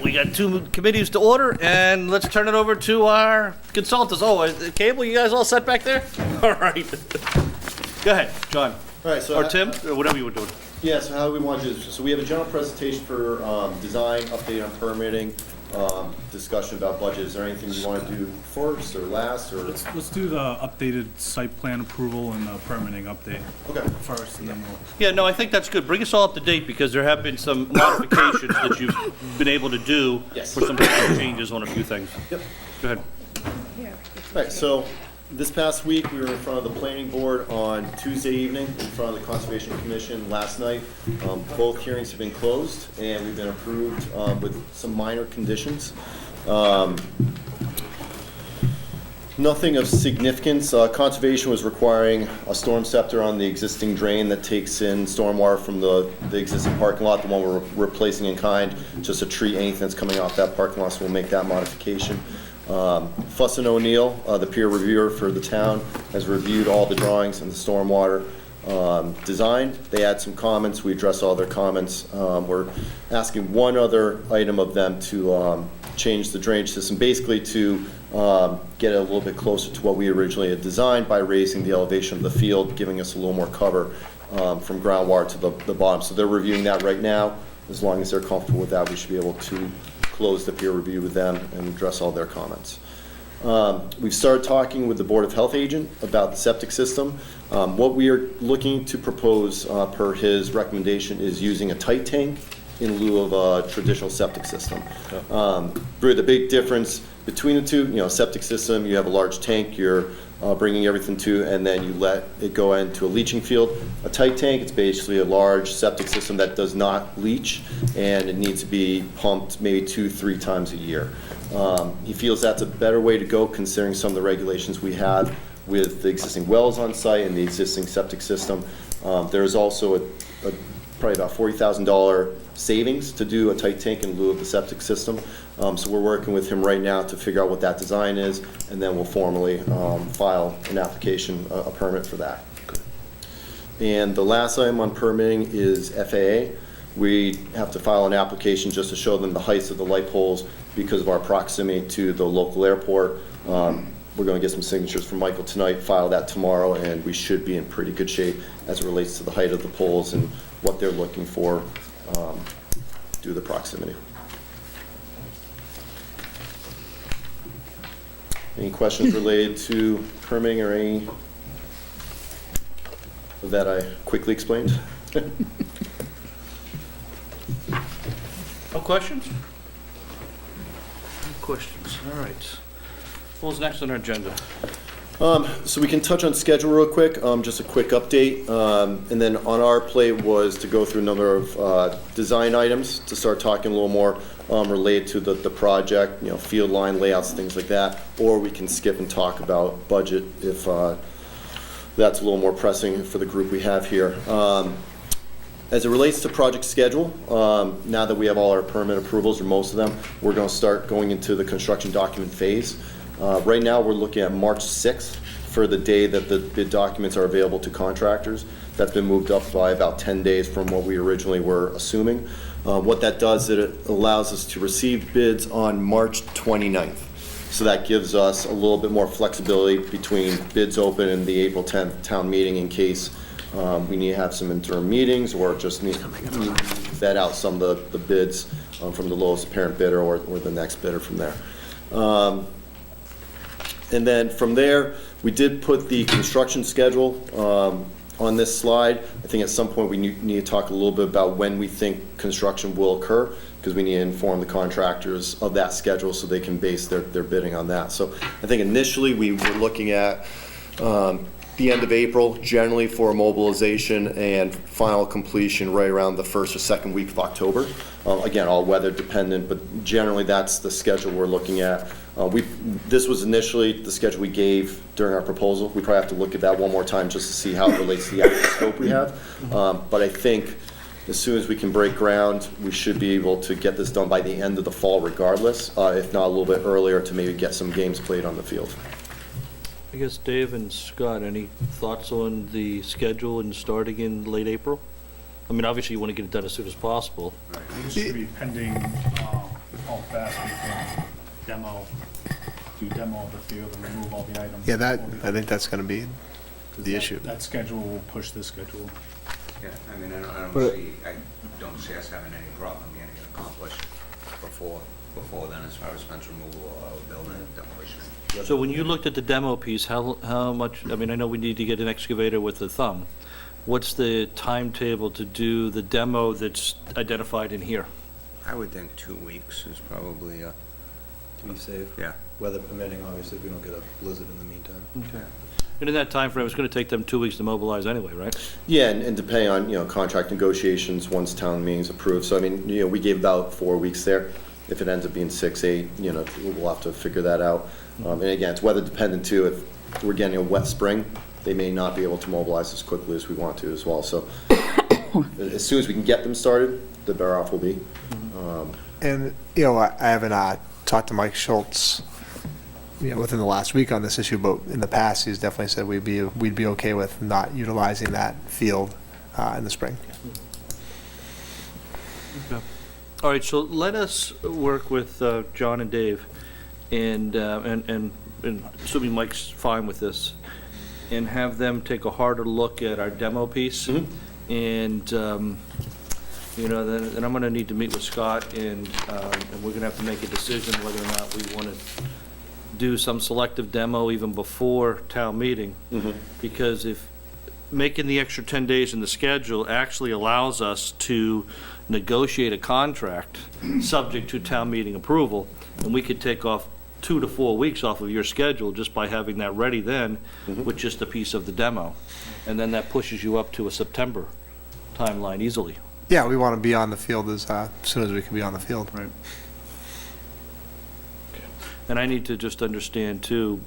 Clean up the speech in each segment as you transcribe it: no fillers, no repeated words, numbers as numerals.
we got two committees to order, and let's turn it over to our consultants. Oh, Cable, you guys all set back there? All right. Go ahead, John. All right, so Or Tim, or whatever you were doing. Yeah, so how do we want to do this? So we have a general presentation for design, update on permitting, discussion about budget. Is there anything you want to do first or last, or? Let's do the updated site plan approval and the permitting update Okay. first, and then we'll. Yeah, no, I think that's good. Bring us all up to date, because there have been some modifications that you've been able to do Yes. for some changes on a few things. Yep. Go ahead. All right, so this past week, we were in front of the planning board on Tuesday evening, in front of the Conservation Commission last night. Both hearings have been closed, and we've been approved with some minor conditions. Nothing of significance. Conservation was requiring a storm scepter on the existing drain that takes in stormwater from the existing parking lot, the one we're replacing in kind, just to treat anything that's coming off that parking lot, so we'll make that modification. Fuss & O'Neill, the peer reviewer for the town, has reviewed all the drawings and the stormwater design. They had some comments. We addressed all their comments. We're asking one other item of them to change the drainage system, basically to get it a little bit closer to what we originally had designed by raising the elevation of the field, giving us a little more cover from groundwater to the bottom. So they're reviewing that right now. As long as they're comfortable with that, we should be able to close the peer review with them and address all their comments. We've started talking with the Board of Health agent about the septic system. What we are looking to propose per his recommendation is using a tight tank in lieu of a traditional septic system. Really the big difference between the two, septic system, you have a large tank, you're bringing everything to, and then you let it go into a leaching field. A tight tank, it's basically a large septic system that does not leach, and it needs to be pumped maybe 2-3 times a year. He feels that's a better way to go, considering some of the regulations we have with the existing wells on site and the existing septic system. There's also probably about $40,000 savings to do a tight tank in lieu of the septic system. So we're working with him right now to figure out what that design is, and then we'll formally file an application, a permit for that. And the last item on permitting is FAA. We have to file an application just to show them the heights of the light poles because of our proximity to the local airport. We're going to get some signatures from Michael tonight, file that tomorrow, and we should be in pretty good shape as it relates to the height of the poles and what they're looking for due to the proximity. Any questions related to permitting or any of that I quickly explained? No questions? No questions. All right. What's next on our agenda? So we can touch on schedule real quick, just a quick update. And then on our plate was to go through a number of design items to start talking a little more related to the project, field line layouts, things like that. Or we can skip and talk about budget if that's a little more pressing for the group we have here. As it relates to project schedule, now that we have all our permit approvals, or most of them, we're going to start going into the construction document phase. Right now, we're looking at March 6th for the day that the bid documents are available to contractors. That's been moved up by about 10 days from what we originally were assuming. What that does is it allows us to receive bids on March 29th. So that gives us a little bit more flexibility between bids open and the April 10th town meeting in case we need to have some interim meetings or just need to vet out some of the bids from the lowest apparent bidder or the next bidder from there. And then from there, we did put the construction schedule on this slide. I think at some point we need to talk a little bit about when we think construction will occur, because we need to inform the contractors of that schedule so they can base their bidding on that. So I think initially we were looking at the end of April, generally for mobilization and final completion right around the first or second week of October. Again, all weather dependent, but generally that's the schedule we're looking at. This was initially the schedule we gave during our proposal. We probably have to look at that one more time just to see how it relates to the actual scope we have. But I think as soon as we can break ground, we should be able to get this done by the end of the fall regardless, if not a little bit earlier, to maybe get some games played on the field. I guess Dave and Scott, any thoughts on the schedule and starting in late April? I mean, obviously you want to get it done as soon as possible. This should be pending how fast we can do demo of the field and remove all the items. Yeah, I think that's gonna be 'Cause the that- issue. That schedule will push this schedule. Yeah, I mean, I But- don't see us having any problem getting it accomplished before then, as far as fence removal or building demolition. So when you looked at the demo piece, how much, I mean, I know we need to get an excavator with a thumb. What's the timetable to do the demo that's identified in here? I would think 2 weeks is probably, To be safe, yeah. weather permitting, obviously, if we don't get a blizzard in the meantime. Okay. And in that time frame, it's gonna take them 2 weeks to mobilize anyway, right? Yeah, and depending on, contract negotiations, once town meeting's approved. So, I mean, we gave about 4 weeks there. If it ends up being 6, 8, we'll have to figure that out. And again, it's weather dependent too. If we're getting a wet spring, they may not be able to mobilize as quickly as we want to as well. So as soon as we can get them started, the better off we'll be. And, I haven't talked to Mike Schultz, within the last week on this issue, but in the past, he's definitely said we'd be okay with not utilizing that field in the spring. Okay. All right, so let us work with John and Dave, and assuming Mike's fine with this, and have them take a harder look at our demo piece. And, then I'm gonna need to meet with Scott, and we're gonna have to make a decision whether or not we wanna do some selective demo even before town meeting. Because if making the extra 10 days in the schedule actually allows us to negotiate a contract subject to town meeting approval, and we could take off 2 to 4 weeks off of your schedule just by having that ready then with just a piece of the demo. And then that pushes you up to a September timeline easily. Yeah, we want to be on the field as soon as we can be on the field. Right. And I need to just understand too,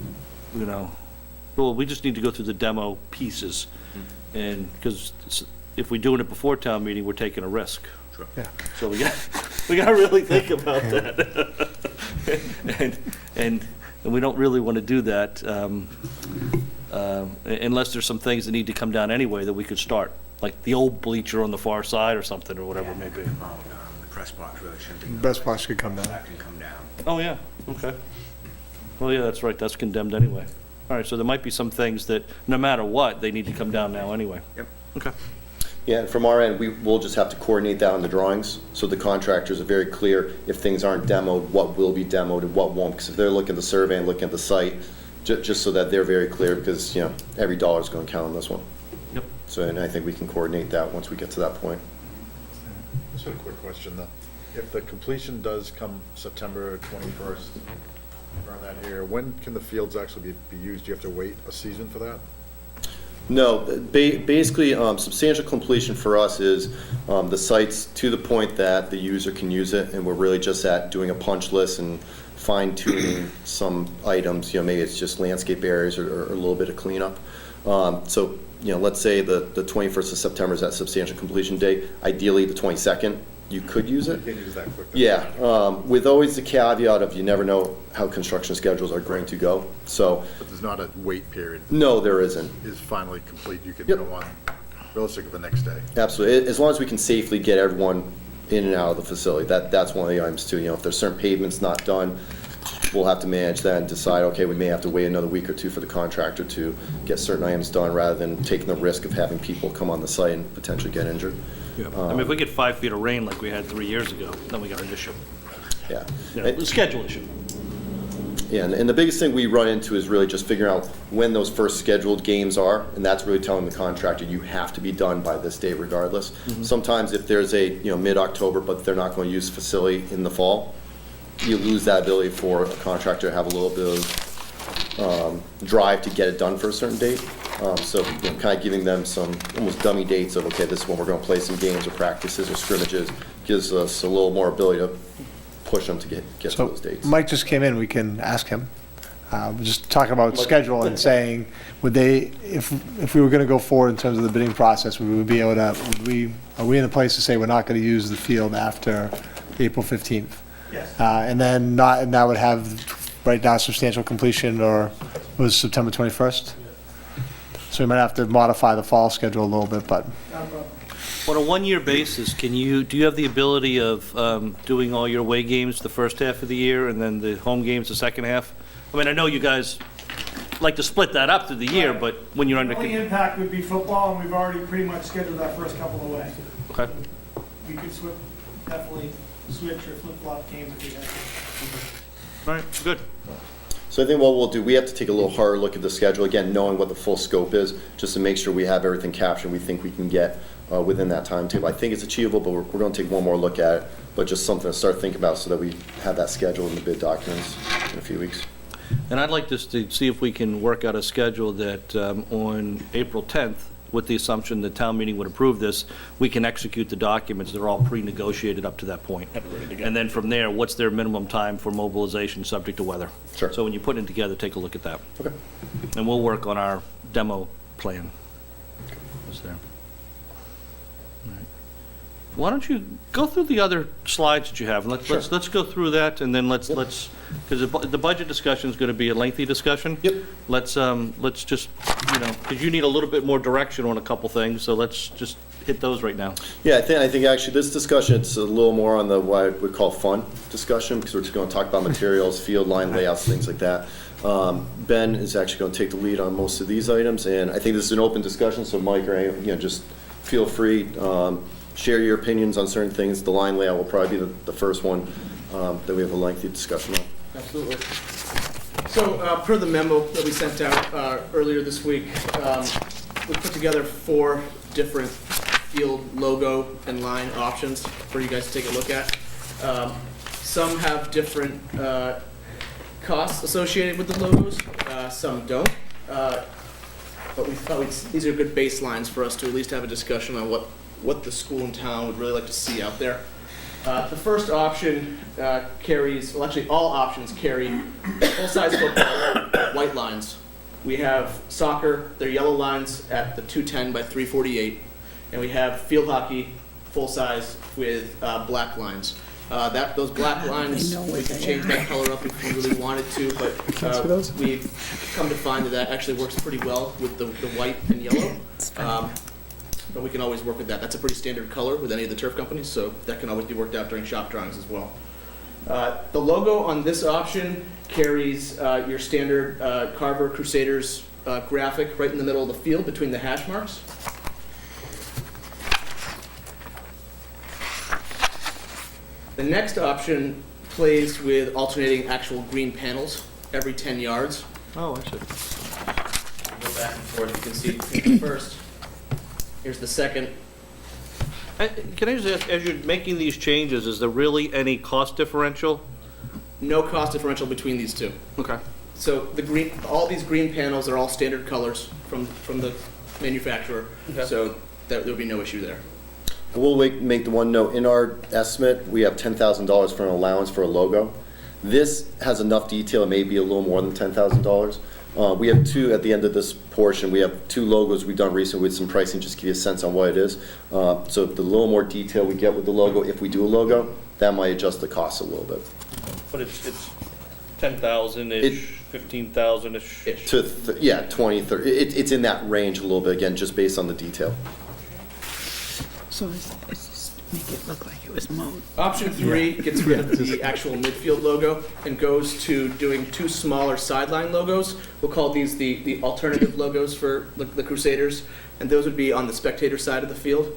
well, we just need to go through the demo pieces. And, because if we're doing it before town meeting, we're taking a risk. Sure. Yeah. So we got to really think about that. And we don't really want to do that unless there's some things that need to come down anyway that we could start, like the old bleacher on the far side or something, or whatever it may be. The press box really shouldn't be. Press box could come down. That can come down. Oh, yeah, okay. Well, yeah, that's right, that's condemned anyway. All right, so there might be some things that, no matter what, they need to come down now anyway. Yep. Okay. Yeah, and from our end, we'll just have to coordinate that on the drawings, so the contractors are very clear if things aren't demoed, what will be demoed and what won't. Because if they're looking at the survey and looking at the site, just so that they're very clear, because, every dollar is going to count on this one. Yep. So, and I think we can coordinate that once we get to that point. Just a quick question, though. If the completion does come September 21st, around that year, when can the fields actually be used? Do you have to wait a season for that? No, basically, substantial completion for us is the site's to the point that the user can use it, and we're really just at doing a punch list and fine tuning some items, maybe it's just landscape areas or a little bit of cleanup. So, let's say the 21st of September is that substantial completion date. Ideally, the 22nd, you could use it. You can't use that quick. Yeah, with always the caveat of you never know how construction schedules are going to go. So, But there's not a wait period. no, there isn't. Is finally complete, you can Yep. go on realistic the next day. Absolutely. As long as we can safely get everyone in and out of the facility, that's one of the items too. If there's certain pavements not done, we'll have to manage that and decide, okay, we may have to wait another week or two for the contractor to get certain items done rather than taking the risk of having people come on the site and potentially get injured. Yeah. I mean, if we get 5 feet of rain like we had 3 years ago, then we got an issue. Yeah. The schedule issue. Yeah, and the biggest thing we run into is really just figuring out when those first scheduled games are, and that's really telling the contractor, you have to be done by this date regardless. Sometimes if there's a, mid-October, but they're not going to use the facility in the fall, you lose that ability for a contractor to have a little bit of drive to get it done for a certain date. So, kind of giving them some almost dummy dates of, okay, this is when we're going to play some games or practices or scrimmages, gives us a little more ability to push them to get to So those dates. Mike just came in, we can ask him. We're just talking about schedule and saying, would they, if we were gonna go forward in terms of the bidding process, we would be able to, are we in a place to say we're not gonna use the field after April 15th? Yes. And then and that would have, right now, substantial completion, or was September 21st? So we might have to modify the fall schedule a little bit, but, On a one-year basis, do you have the ability of doing all your away games the first half of the year and then the home games the second half? I mean, I know you guys like to split that up through the year, but when you're under... The only impact would be football, and we've already pretty much scheduled our first couple away. Okay. We could definitely switch or flip-flop games if we had to. All right, good. So I think what we'll do, we have to take a little harder look at the schedule, again, knowing what the full scope is, just to make sure we have everything captured we think we can get within that timetable. I think it's achievable, but we're going to take one more look at it, but just something to start thinking about so that we have that schedule in the bid documents in a few weeks. And I'd like just to see if we can work out a schedule that on April 10th, with the assumption the town meeting would approve this, we can execute the documents. They're all pre-negotiated up to that point. And then from there, what's their minimum time for mobilization subject to weather? Sure. So when you put it together, take a look at that. Okay. And we'll work on our demo plan. Is there. All right. Why don't you go through the other slides that you have? And let's go through that, and then let's because the budget discussion is going to be a lengthy discussion. Yep. Let's just, because you need a little bit more direction on a couple things, so let's just hit those right now. Yeah, I think actually this discussion, it's a little more on the what I would call fun discussion, because we're just going to talk about materials, field line layouts, things like that. Ben is actually going to take the lead on most of these items, and I think this is an open discussion, so Mike or anyone, just feel free, share your opinions on certain things. The line layout will probably be the first one that we have a lengthy discussion on. Absolutely. So, per the memo that we sent out earlier this week, we put together 4 different field logo and line options for you guys to take a look at. Some have different costs associated with the logos, some don't. But we thought these are good baselines for us to at least have a discussion on what the school and town would really like to see out there. The first option carries, well, actually all options carry full-size football, white lines. We have soccer, they're yellow lines at the 210 by 348, and we have field hockey, full-size with black lines. Those black lines, we can change that color up if we really wanted to, but we've come to find that actually works pretty well with the white and yellow. But we can always work with that. That's a pretty standard color with any of the turf companies, so that can always be worked out during shop drawings as well. The logo on this option carries your standard Carver Crusaders graphic right in the middle of the field between the hash marks. The next option plays with alternating actual green panels every 10 yards. Oh, I see. Go back and forth, you can see the first. Here's the second. Can I just ask, as you're making these changes, is there really any cost differential? No cost differential between these two. Okay. So all these green panels are all standard colors from the manufacturer, Okay. so there'll be no issue there. We'll make the one note, in our estimate, we have $10,000 for an allowance for a logo. This has enough detail, it may be a little more than $10,000. We have 2, at the end of this portion, we have 2 logos we've done recently with some pricing, just to give you a sense on what it is. So the little more detail we get with the logo, if we do a logo, that might adjust the cost a little bit. But it's 10,000-ish, 15,000-ish? Yeah, 20, 30, it's in that range a little bit, again, just based on the detail. So it's just make it look like it was mowed. Option 3 gets rid of the actual midfield logo and goes to doing 2 smaller sideline logos. We'll call these the alternative logos for the Crusaders, and those would be on the spectator side of the field.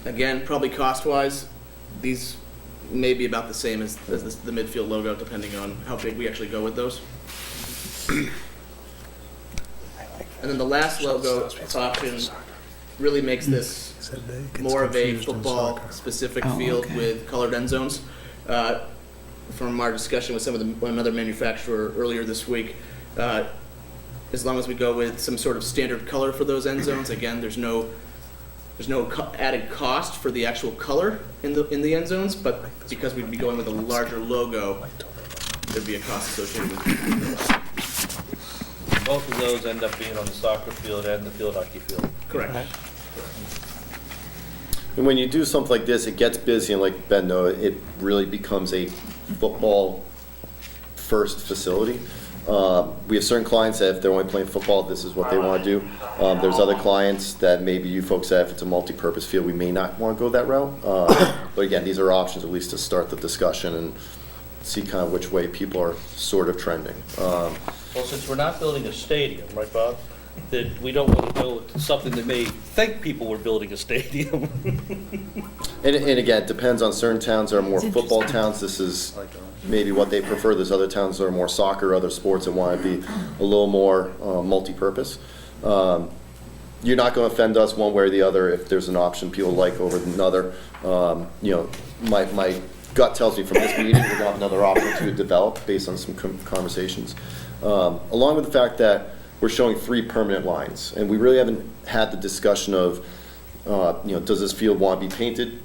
Again, probably cost-wise, these may be about the same as the midfield logo, depending on how big we actually go with those. And then the last logo option really makes this more of a football-specific field with colored end zones. From our discussion with another manufacturer earlier this week, as long as we go with some sort of standard color for those end zones, again, there's no added cost for the actual color in the end zones, but because we'd be going with a larger logo, there'd be a cost associated with it. Both of those end up being on the soccer field and the field hockey field. Correct. And when you do something like this, it gets busy, and like Ben knows, it really becomes a football-first facility. We have certain clients that if they're only playing football, this is what they want to do. There's other clients that maybe you folks said if it's a multi-purpose field, we may not want to go that route. But again, these are options at least to start the discussion and see kind of which way people are sort of trending. Well, since we're not building a stadium, right, Bob, that we don't want to go with something that may think people were building a stadium. And again, it depends on certain towns that are more football towns. This is maybe what they prefer. There's other towns that are more soccer, other sports that want to be a little more multi-purpose. You're not going to offend us one way or the other if there's an option people like over another. My gut tells me from this meeting we're going to have another option to develop based on some conversations. Along with the fact that we're showing 3 permanent lines, and we really haven't had the discussion of, does this field want to be painted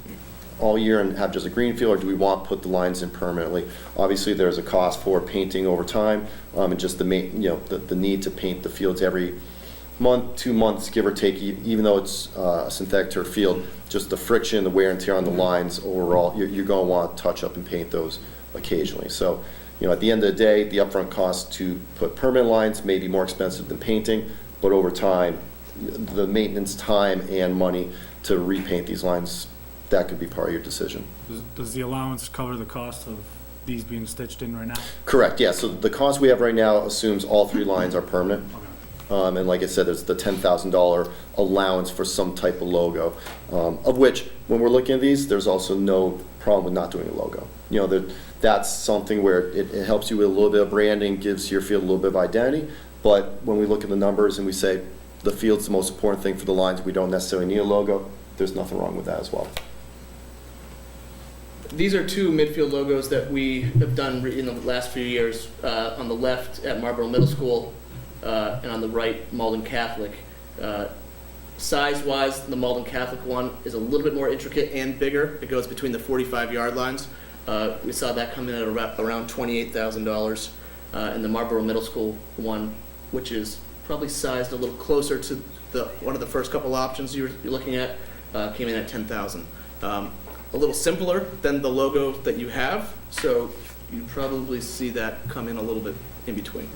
all year and have just a green field, or do we want to put the lines in permanently? Obviously, there's a cost for painting over time, and just the need to paint the fields every month, 2 months, give or take, even though it's a synthetic turf field, just the friction, the wear and tear on the lines overall, you're going to want to touch up and paint those occasionally. So, at the end of the day, the upfront cost to put permanent lines may be more expensive than painting, but over time, the maintenance time and money to repaint these lines, that could be part of your decision. Does the allowance cover the cost of these being stitched in right now? Correct, yeah. So the cost we have right now assumes all 3 lines are permanent. And like I said, there's the $10,000 allowance for some type of logo, of which, when we're looking at these, there's also no problem with not doing a logo. That's something where it helps you with a little bit of branding, gives your field a little bit of identity. But when we look at the numbers and we say the field's the most important thing for the lines, we don't necessarily need a logo, there's nothing wrong with that as well. These are 2 midfield logos that we have done in the last few years. On the left at Marlboro Middle School, and on the right, Malden Catholic. Size-wise, the Malden Catholic one is a little bit more intricate and bigger. It goes between the 45-yard lines. We saw that come in at around $28,000. And the Marlboro Middle School one, which is probably sized a little closer to one of the first couple options you're looking at, came in at $10,000. A little simpler than the logo that you have, so you probably see that come in a little bit in between.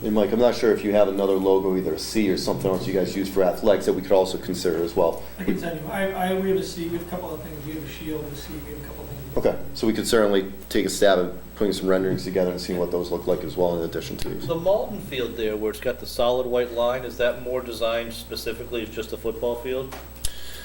And Mike, I'm not sure if you have another logo, either a C or something else you guys use for athletics that we could also consider as well. I can tell you, we have a C, we have a couple of things, we have a shield, a C, we have a couple of things. Okay, so we could certainly take a stab at putting some renderings together and seeing what those look like as well in addition to these. The Malden field there, where it's got the solid white line, is that more designed specifically as just a football field?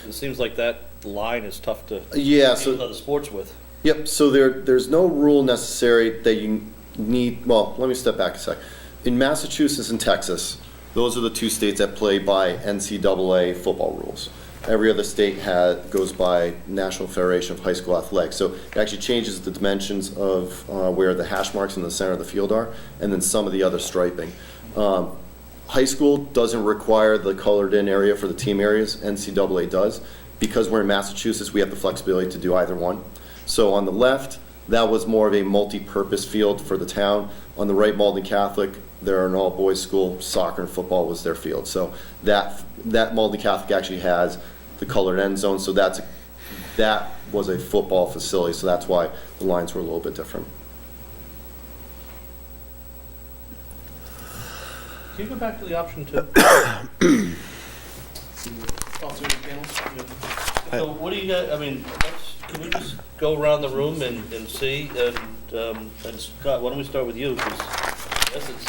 It seems like that line is tough to do other sports with. Yep, so there's no rule necessary that you need, well, let me step back a sec. In Massachusetts and Texas, those are the 2 states that play by NCAA football rules. Every other state goes by National Federation of High School Athletics. So it actually changes the dimensions of where the hash marks in the center of the field are, and then some of the other striping. High school doesn't require the colored in area for the team areas. NCAA does. Because we're in Massachusetts, we have the flexibility to do either one. So on the left, that was more of a multi-purpose field for the town. On the right, Malden Catholic, they're an all-boys school. Soccer and football was their field. So that Malden Catholic actually has the colored end zone. So that was a football facility. So that's why the lines were a little bit different. Can you go back to the option 2? So what do you got, can we just go around the room and see, and Scott, why don't we start with you, because I guess it's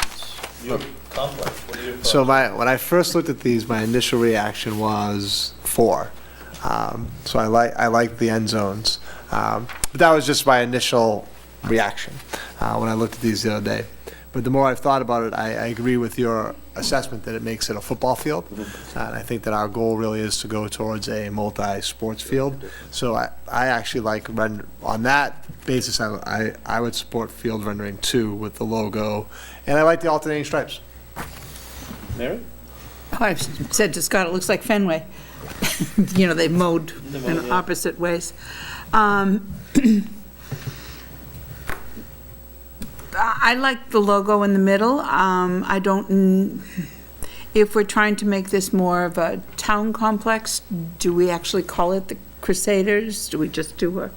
your complex. What are your thoughts? So when I first looked at these, my initial reaction was 4. So I like the end zones. But that was just my initial reaction when I looked at these the other day. But the more I've thought about it, I agree with your assessment that it makes it a football field. And I think that our goal really is to go towards a multi-sports field. So I actually like, on that basis, I would support field rendering 2 with the logo. And I like the alternating stripes. Mary? Oh, I've said to Scott, it looks like Fenway. They mowed in opposite ways. I like the logo in the middle. If we're trying to make this more of a town complex, do we actually call it the Crusaders? Do we just do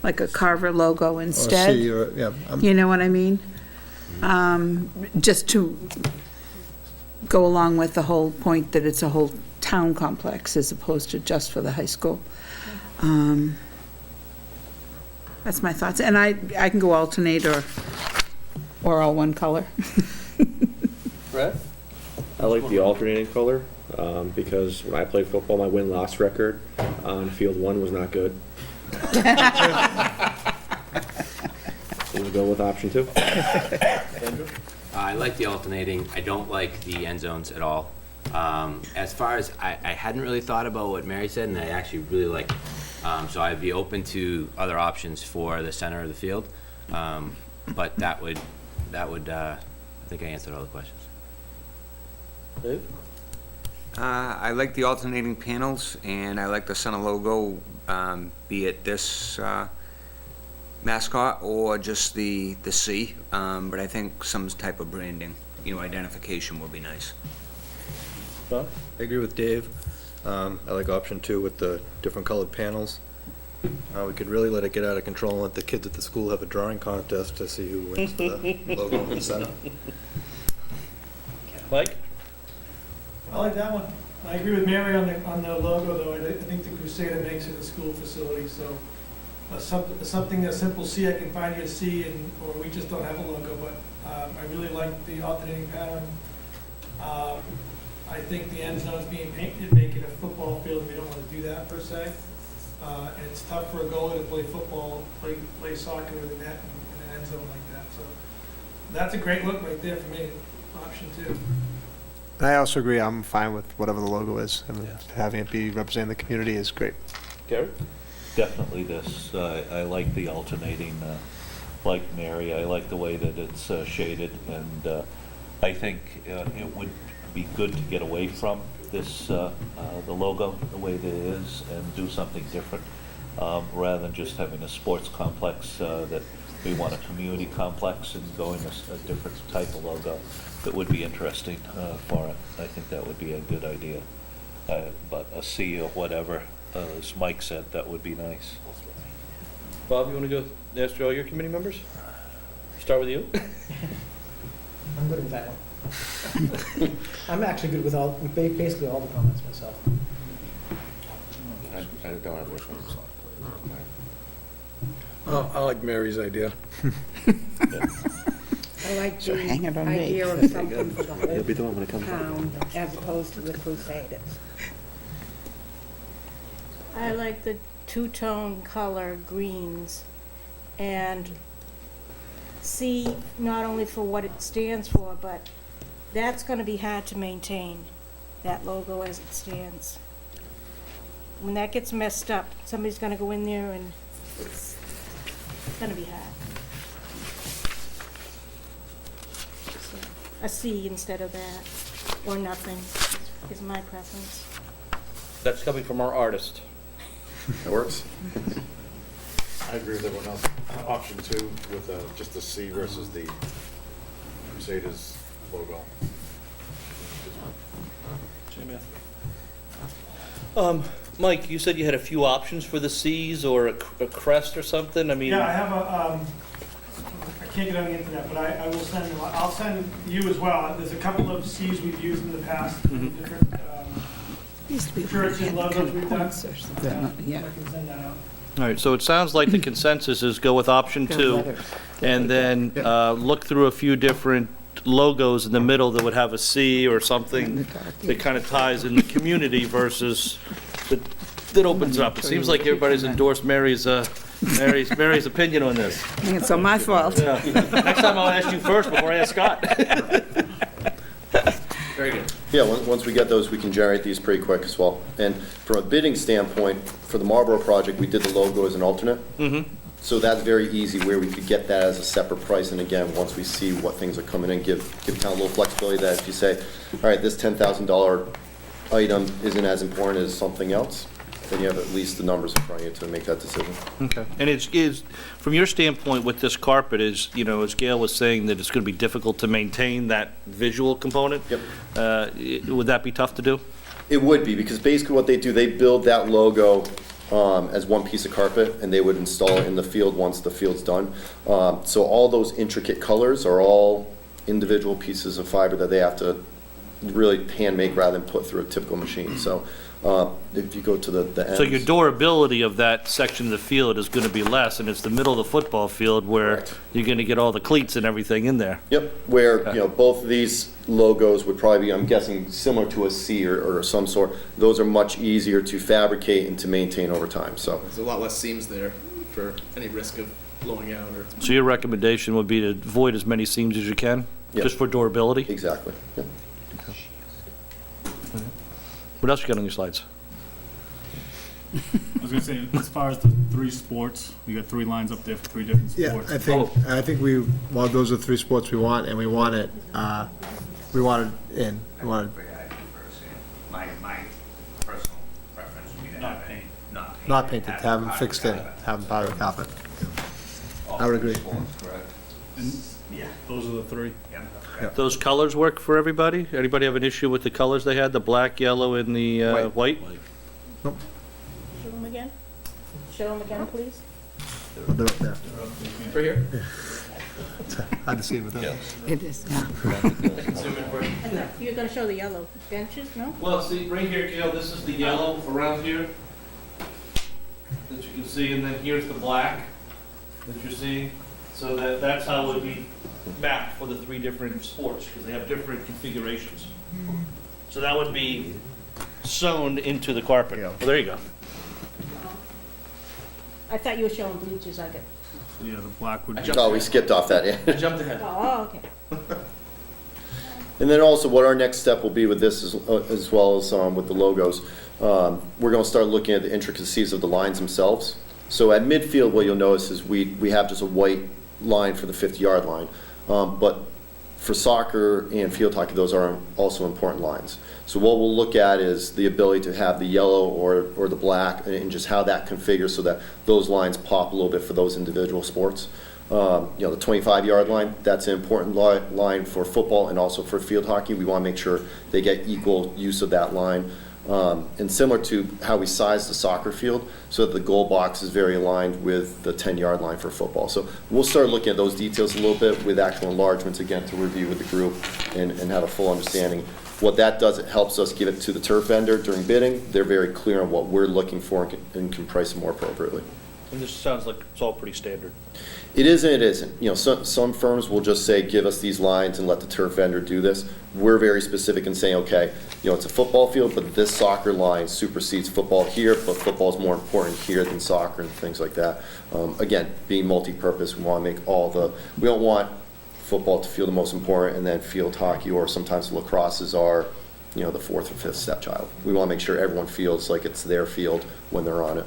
a Carver logo instead? Or C, or, yeah. You know what I mean? just to go along with the whole point that it's a whole town complex as opposed to just for the high school. That's my thoughts, and I can go alternate or all one color. Brett? I like the alternating color, because when I played football, my win-loss record on field 1 was not good. We'll go with option 2. I like the alternating. I don't like the end zones at all. As far as, I hadn't really thought about what Mary said, and I actually really like it. So I'd be open to other options for the center of the field. But that would, I think I answered all the questions. Dave? I like the alternating panels, and I like the center logo, be it this mascot or just the C. But I think some type of branding, identification would be nice. Don? I agree with Dave. I like option 2 with the different colored panels. We could really let it get out of control and let the kids at the school have a drawing contest to see who wins the logo in the center. Mike? I like that one. I agree with Mary on the logo, though. I think the Crusader makes it a school facility, so something, a simple C, I can find you a C, or we just don't have a logo, but I really like the alternating pattern. I think the end zones being painted make it a football field. We don't want to do that per se. And it's tough for a goalie to play football, play soccer with a net in an end zone like that. So that's a great look right there for me, option 2. I also agree, I'm fine with whatever the logo is, and having it be representing the community is great. Gary? Definitely this. I like the alternating, like Mary. I like the way that it's shaded, and I think it would be good to get away from this, the logo, the way that it is, and do something different, rather than just having a sports complex, that we want a community complex and going a different type of logo that would be interesting for it. I think that would be a good idea. But a C or whatever, as Mike said, that would be nice. Bob, you want to go ask all your committee members? Start with you? I'm good with that one. I'm actually good with basically all the comments myself. I don't have which one. I like Mary's idea. I like the hang it on me. idea of something for the You'll whole be the one when it comes up. town as opposed to the Crusaders. I like the two-tone color greens and see not only for what it stands for, but that's going to be hard to maintain, that logo as it stands. When that gets messed up, somebody's going to go in there and it's going to be hard. So, a C instead of that, or nothing, is my preference. That's coming from our artist. That works. I agree with everyone else. Option 2 with just the C versus the Crusaders logo. Mike, you said you had a few options for the Cs or a crest or something? I mean. Yeah, I have I can't get on the internet, but I will send them. I'll send you as well. There's a couple of Cs we've used in the past, different Used to be shirts and logos we've done. points or something, yeah. I can send that out. All right, so it sounds like the consensus is go with option 2, and then look through a few different logos in the middle that would have a C or something that kind of ties in the community versus that opens up. It seems like everybody's endorsed Mary's opinion on this. I think it's all my fault. Yeah. Next time I'll ask you first before I ask Scott. Very good. Yeah, once we get those, we can generate these pretty quick as well. And from a bidding standpoint, for the Marlboro project, we did the logo as an alternate. So that's very easy, where we could get that as a separate price. And again, once we see what things are coming in, give town a little flexibility that if you say, all right, this $10,000 item isn't as important as something else, then you have at least the numbers in front of you to make that decision. Okay. And is from your standpoint with this carpet, as Gail was saying, that it's going to be difficult to maintain that visual component? Yep. Would that be tough to do? It would be, because basically what they do, they build that logo as one piece of carpet, and they would install it in the field once the field's done. So all those intricate colors are all individual pieces of fiber that they have to really hand make rather than put through a typical machine. So if you go to the ends. So your durability of that section of the field is gonna be less, and it's the middle of the football field where Correct. you're gonna get all the cleats and everything in there. Yep, where, both of these logos would probably be, I'm guessing, similar to a C or some sort. Those are much easier to fabricate and to maintain over time, so. There's a lot less seams there for any risk of blowing out or. So your recommendation would be to avoid as many seams as you can, Yep. just for durability? Exactly. Yep. What else you got on your slides? I was gonna say, as far as the 3 sports, we got 3 lines up there for 3 different Yeah, sports. I think well, those are 3 sports we want, and we want it in. We want My personal preference would be to Not have it paint. not painted, have them fixed in, have them powder carpet. I would agree. And, yeah, those are the 3. Those colors work for everybody? Anybody have an issue with the colors they had, the black, yellow, and the white? Show them again. Show them again, please. They're up there. Right here? Hard to see it with that. It is, yeah. Zoom in for you. You're gonna show the yellow benches, no? Well, see, right here, Gail, this is the yellow around here that you can see, and then here's the black that you're seeing. So that's how it would be mapped for the 3 different sports, because they have different configurations. So that would be sewn into the carpet. Well, there you go. I thought you were showing bleachers, I get, Yeah, the black would be. Oh, we skipped off that, yeah. I jumped ahead. oh, okay. And then also, what our next step will be with this, as well as with the logos, we're going to start looking at the intricacies of the lines themselves. So at midfield, what you'll notice is we have just a white line for the 50-yard line. But for soccer and field hockey, those are also important lines. So what we'll look at is the ability to have the yellow or the black, and just how that configures so that those lines pop a little bit for those individual sports. The 25-yard line, that's an important line for football and also for field hockey. We want to make sure they get equal use of that line. And similar to how we size the soccer field, so that the goal box is very aligned with the 10-yard line for football. So we'll start looking at those details a little bit with actual enlargements, again, to review with the group and have a full understanding. What that does, it helps us give it to the turf vendor during bidding. They're very clear on what we're looking for and can price it more appropriately. And this sounds like it's all pretty standard. It is and it isn't. Some firms will just say, give us these lines and let the turf vendor do this. We're very specific in saying, okay, it's a football field, but this soccer line supersedes football here, but football's more important here than soccer and things like that. Again, being multi-purpose, we want to make we don't want football to feel the most important, and then field hockey or sometimes lacrosses are, the 4th or 5th stepchild. We want to make sure everyone feels like it's their field when they're on it.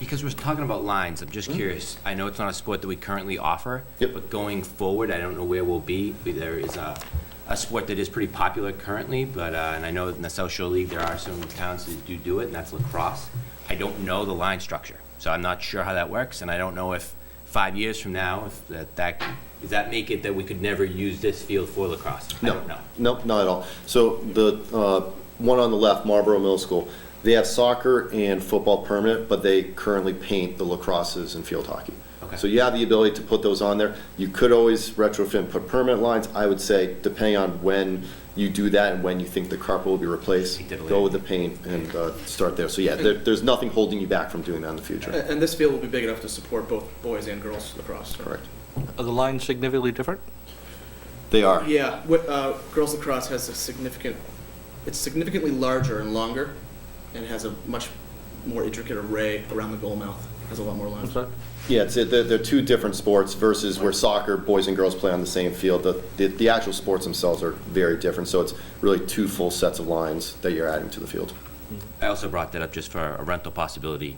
Because we're talking about lines, I'm just curious. I know it's not a sport that we currently offer, but going forward, I don't know where we'll be. There is a sport that is pretty popular currently, but and I know in the South Shore League there are some towns that do it, and that's lacrosse. I don't know the line structure, so I'm not sure how that works, and I don't know if 5 years from now, if does that make it that we could never use this field for lacrosse? I don't know. Nope, not at all. So the one on the left, Marlboro Middle School, they have soccer and football permanent, but they currently paint the lacrosses and field hockey. Okay. So you have the ability to put those on there. You could always retrofit and put permanent lines. I would say, depending on when you do that and when you think the carpet will be replaced, go with the paint and start there. So yeah, there's nothing holding you back from doing that in the future. And this field will be big enough to support both boys and girls lacrosse. Correct. Are the lines significantly different? They are. Yeah, girls lacrosse has it's significantly larger and longer, and has a much more intricate array around the goal mouth. Has a lot more lines. Yeah, they're 2 different sports versus where soccer, boys and girls play on the same field. The actual sports themselves are very different, so it's really 2 full sets of lines that you're adding to the field. I also brought that up just for a rental possibility.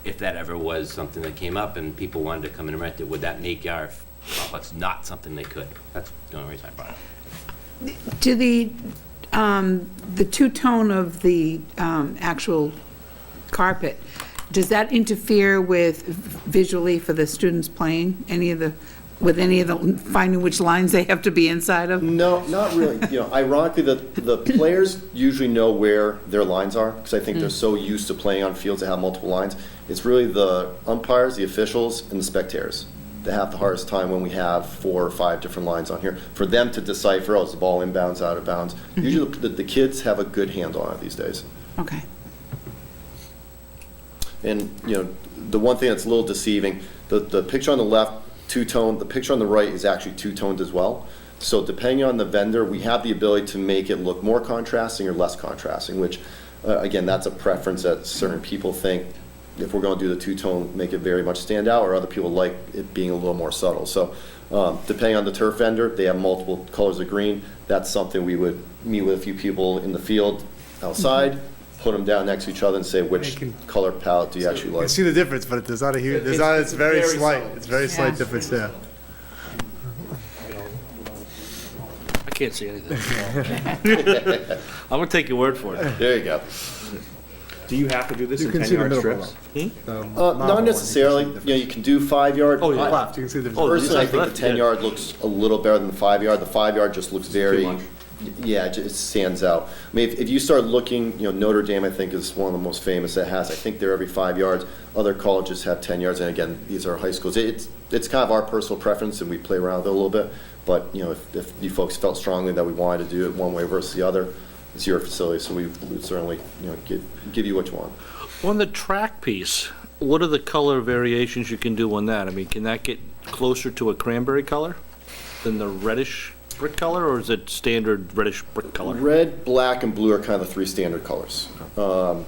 If that ever was something that came up and people wanted to come in and rent it, would that make our complex not something they could? That's the only reason I brought it up. Do the two-tone of the actual carpet, does that interfere with visually for the students playing? Any of the with any of the, finding which lines they have to be inside of? No, not really. You know, ironically, the players usually know where their lines are, because I think they're so used to playing on fields that have multiple lines. It's really the umpires, the officials, and the spectators that have the hardest time when we have 4 or 5 different lines on here. For them to decipher, oh, is the ball inbounds, out of bounds? Usually the kids have a good handle on it these days. Okay. And, you know, the one thing that's a little deceiving, the picture on the left, two-toned, the picture on the right is actually two-toned as well. So depending on the vendor, we have the ability to make it look more contrasting or less contrasting, which, again, that's a preference that certain people think, if we're going to do the two-tone, make it very much stand out, or other people like it being a little more subtle. So depending on the turf vendor, they have multiple colors of green. That's something we would meet with a few people in the field outside, put them down next to each other and say, which color palette do you actually You can like? see the difference, but there's not a huge, there's not, it's very very slight, subtle. it's very slight Yeah. difference, yeah. I can't see anything. I'm gonna take your word for it. There you go. Do you have to do this You in can see the 10-yard middle strips? Not necessarily. You know, you can do 5-yard. Oh, yeah. Left, you can see the Oh, difference. Personally, I Left, think left, the 10-yard looks a little better than the 5-yard. The 5-yard just looks very, much. yeah, it stands out. I mean, if you start looking, you know, Notre Dame, I think, is one of the most famous that has. I think they're every 5 yards. Other colleges have 10 yards, and again, these are high schools. It's kind of our personal preference, and we play around with it a little bit. But, you know, if you folks felt strongly that we wanted to do it one way versus the other, it's your facility, so we would certainly, you know, give you what you want. On the track piece, what are the color variations you can do on that? I mean, can that get closer to a cranberry color than the reddish brick color, or is it standard reddish brick color? Red, black, and blue are kind of the 3 standard colors. You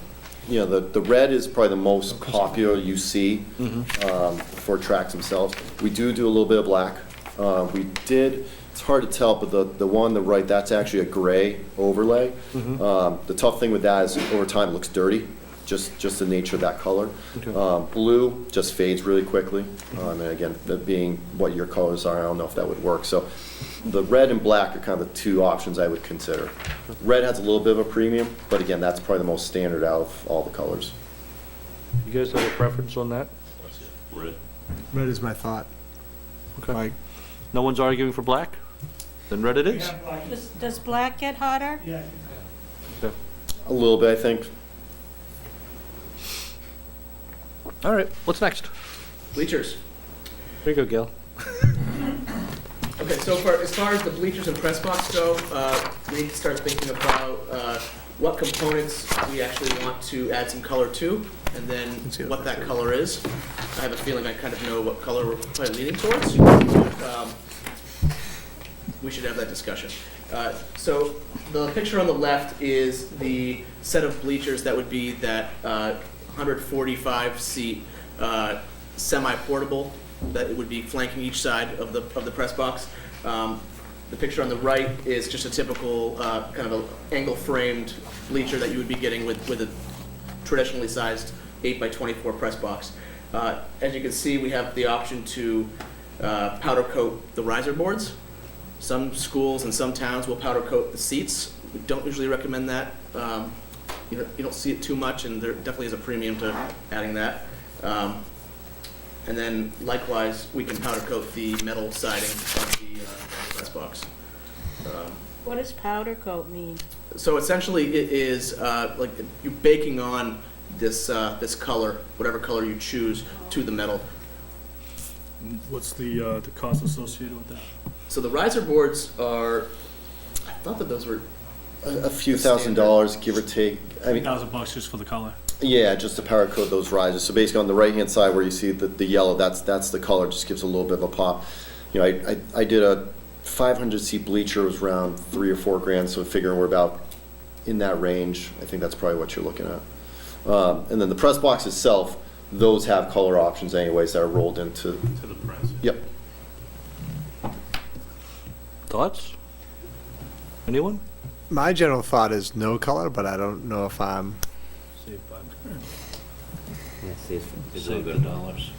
know, the red is probably the most popular you see for tracks themselves. We do a little bit of black. It's hard to tell, but the one on the right, that's actually a gray overlay. The tough thing with that is over time it looks dirty, just the nature of that color. Blue just fades really quickly. And again, that being what your colors are, I don't know if that would work. So the red and black are kind of the 2 options I would consider. Red has a little bit of a premium, but again, that's probably the most standard out of all the colors. You guys have a preference on that? Red. Red is my thought. Okay. Like, No one's arguing for black? Then red it is. Yeah, black. Does black get hotter? Yeah. A little bit, I think. All right, what's next? Bleachers. There you go, Gail. Okay, so as far as the bleachers and press box go, we need to start thinking about what components we actually want to add some color to, and then what that color is. I have a feeling I kind of know what color we're probably leaning towards. We should have that discussion. So the picture on the left is the set of bleachers that would be that 145-seat semi-portable that would be flanking each side of the press box. The picture on the right is just a typical kind of an angle-framed bleacher that you would be getting with a traditionally sized 8x24 press box. As you can see, we have the option to powder coat the riser boards. Some schools and some towns will powder coat the seats. We don't usually recommend that. You don't see it too much, and there definitely is a premium to adding that. And then likewise, we can powder coat the metal siding of the press box. What does powder coat mean? So essentially, it is like you baking on this this color, whatever color you choose, to the metal. What's the cost associated with that? So the riser boards are, I thought that those were A few $1,000s, give or take. I mean, $1,000 just for the color. yeah, just to powder coat those risers. So basically on the right-hand side where you see the yellow, that's the color, just gives a little bit of a pop. You know, I did a 500-seat bleacher, it was around $3 or $4 grand, so figuring we're about in that range, I think that's probably what you're looking at. And then the press box itself, those have color options anyways that are rolled into. To the press. Yep. Thoughts? Anyone? my general thought is no color, but I don't know if I'm, Save $5. Yeah, see, it's a Save little the bit. dollars.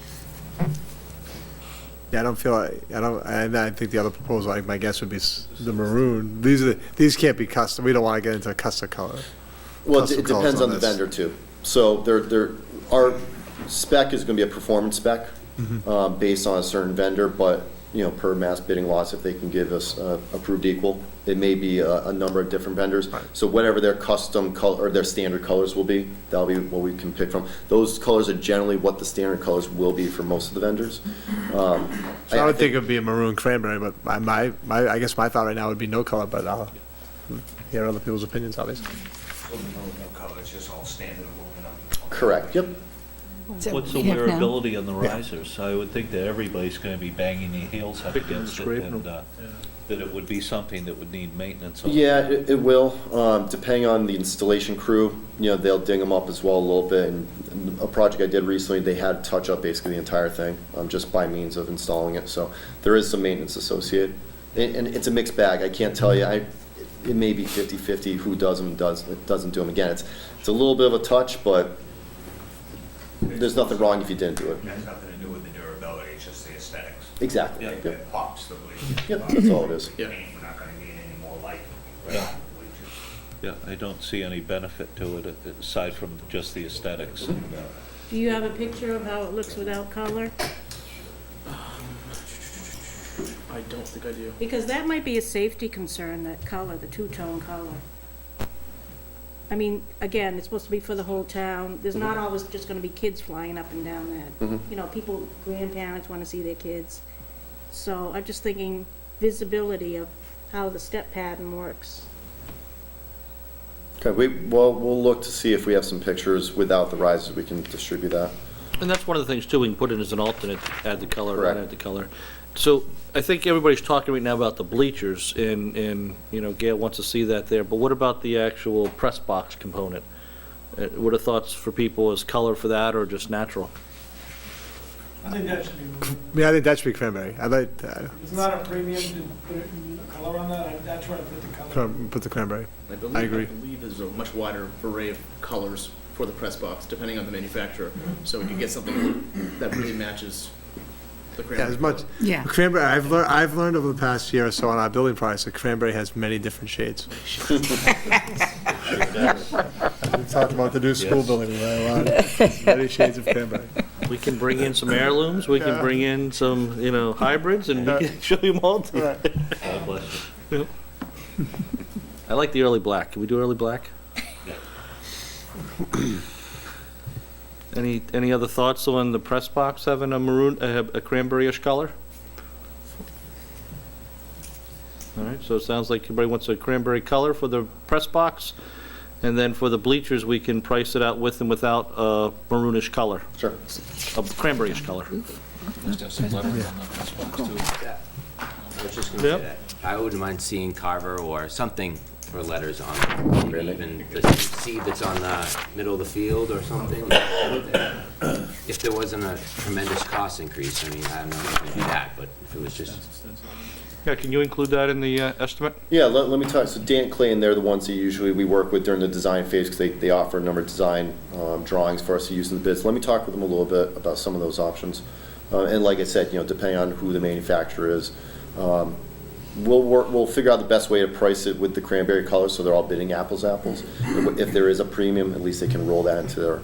yeah, I don't feel like, I think the other proposal, like, my guess would be the maroon. These can't be custom, we don't want to get into a custom color. Well, Custom it colors depends on the this. vendor too. So our spec is gonna be a performance spec, based on a certain vendor, but per mass bidding lots, if they can give us approved equal. It may be a number of different vendors. So whatever their custom color, or their standard colors will be, that'll be what we can pick from. Those colors are generally what the standard colors will be for most of the vendors. So I would think it would be a maroon cranberry, but I guess my thought right now would be no color, but I'll hear other people's opinions, obviously. No color, it's just all standard aluminum. Correct, yep. What's the we have now- wearability on the risers? I would think that everybody's gonna be banging their heels up against it, and that it would be something that would need maintenance on. Yeah, it will. Depending on the installation crew, they'll ding them up as well a little bit. And a project I did recently, they had to touch up basically the entire thing, just by means of installing it. So there is some maintenance associated. And it's a mixed bag. I can't tell you. It may be 50-50 who does them, doesn't do them. Again, it's a little bit of a touch, but there's nothing wrong if you didn't do it. It has nothing to do with the durability, it's just the aesthetics. Exactly. It Yep. pops the bleach. Yep, that's all it is. We're not gonna gain any more light. Yeah. Yeah, I don't see any benefit to it aside from just the aesthetics. Do you have a picture of how it looks without color? I don't think I do. Because that might be a safety concern, that color, the two-tone color. I mean, again, it's supposed to be for the whole town. There's not always just gonna be kids flying up and down that. People, grandparents wanna see their kids. So I'm just thinking visibility of how the step pattern works. Okay, we'll look to see if we have some pictures without the risers. We can distribute that. And that's one of the things too, we can put in as an alternate, add the color, not Correct. add the color. So I think everybody's talking right now about the bleachers and Gail wants to see that there, but what about the actual press box component? What are thoughts for people, is color for that or just natural? I think that should be moved. Yeah, I think that should be cranberry. I'd like, It's not a premium to put color on that, that's where I put the color. put the cranberry. I agree. believe there's a much wider array of colors for the press box, depending on the manufacturer. So you get something that really matches the Yeah, cranberry. as much, Yeah. cranberry, I've learned over the past year or so on our building products that cranberry has many different shades. We talked about the new school building, we had a lot, many shades of cranberry. We can bring in some heirlooms, we can bring in some, hybrids, and we can show you them all. God bless you. I like the early black. Can we do early black? Any other thoughts on the press box having a maroon, a cranberry-ish color? All right, so it sounds like everybody wants a cranberry color for the press box, and then for the bleachers, we can price it out with and without a maroonish color, Sure. a cranberry-ish color. I was just gonna say Yep. that. I wouldn't mind seeing Carver or something for letters on it. Maybe even the seed that's on the middle of the field or something. If there wasn't a tremendous cost increase, I mean, I don't know if we can do that, but if it was just, Yeah, can you include that in the estimate? Yeah, let me tell you. So Dan Clay and they're the ones that usually we work with during the design phase because they offer a number of design drawings for us to use in the bids. Let me talk with them a little bit about some of those options. And like I said, depending on who the manufacturer is, we'll figure out the best way to price it with the cranberry color so they're all bidding apples to apples. If there is a premium, at least they can roll that into their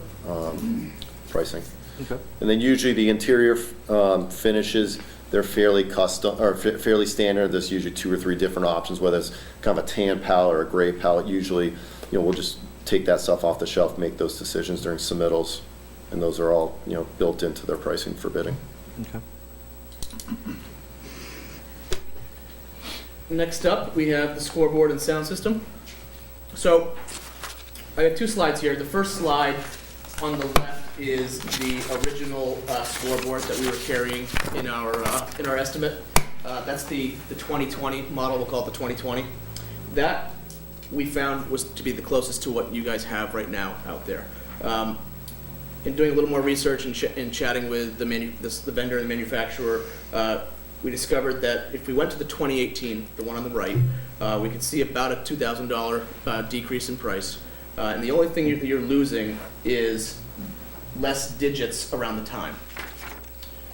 pricing. Okay. And then usually the interior finishes, they're fairly custom, or fairly standard. There's usually 2 or 3 different options, whether it's kind of a tan palette or a gray palette. Usually, we'll just take that stuff off the shelf, make those decisions during submittals, and those are all, built into their pricing for bidding. Okay. Next up, we have the scoreboard and sound system. So, I have 2 slides here. The first slide on the left is the original scoreboard that we were carrying in our estimate. That's the 2020 model. We'll call it the 2020. That we found was to be the closest to what you guys have right now out there. In doing a little more research and chatting with the vendor and the manufacturer, we discovered that if we went to the 2018, the one on the right, we could see about a $2,000 decrease in price. And the only thing you're losing is less digits around the time.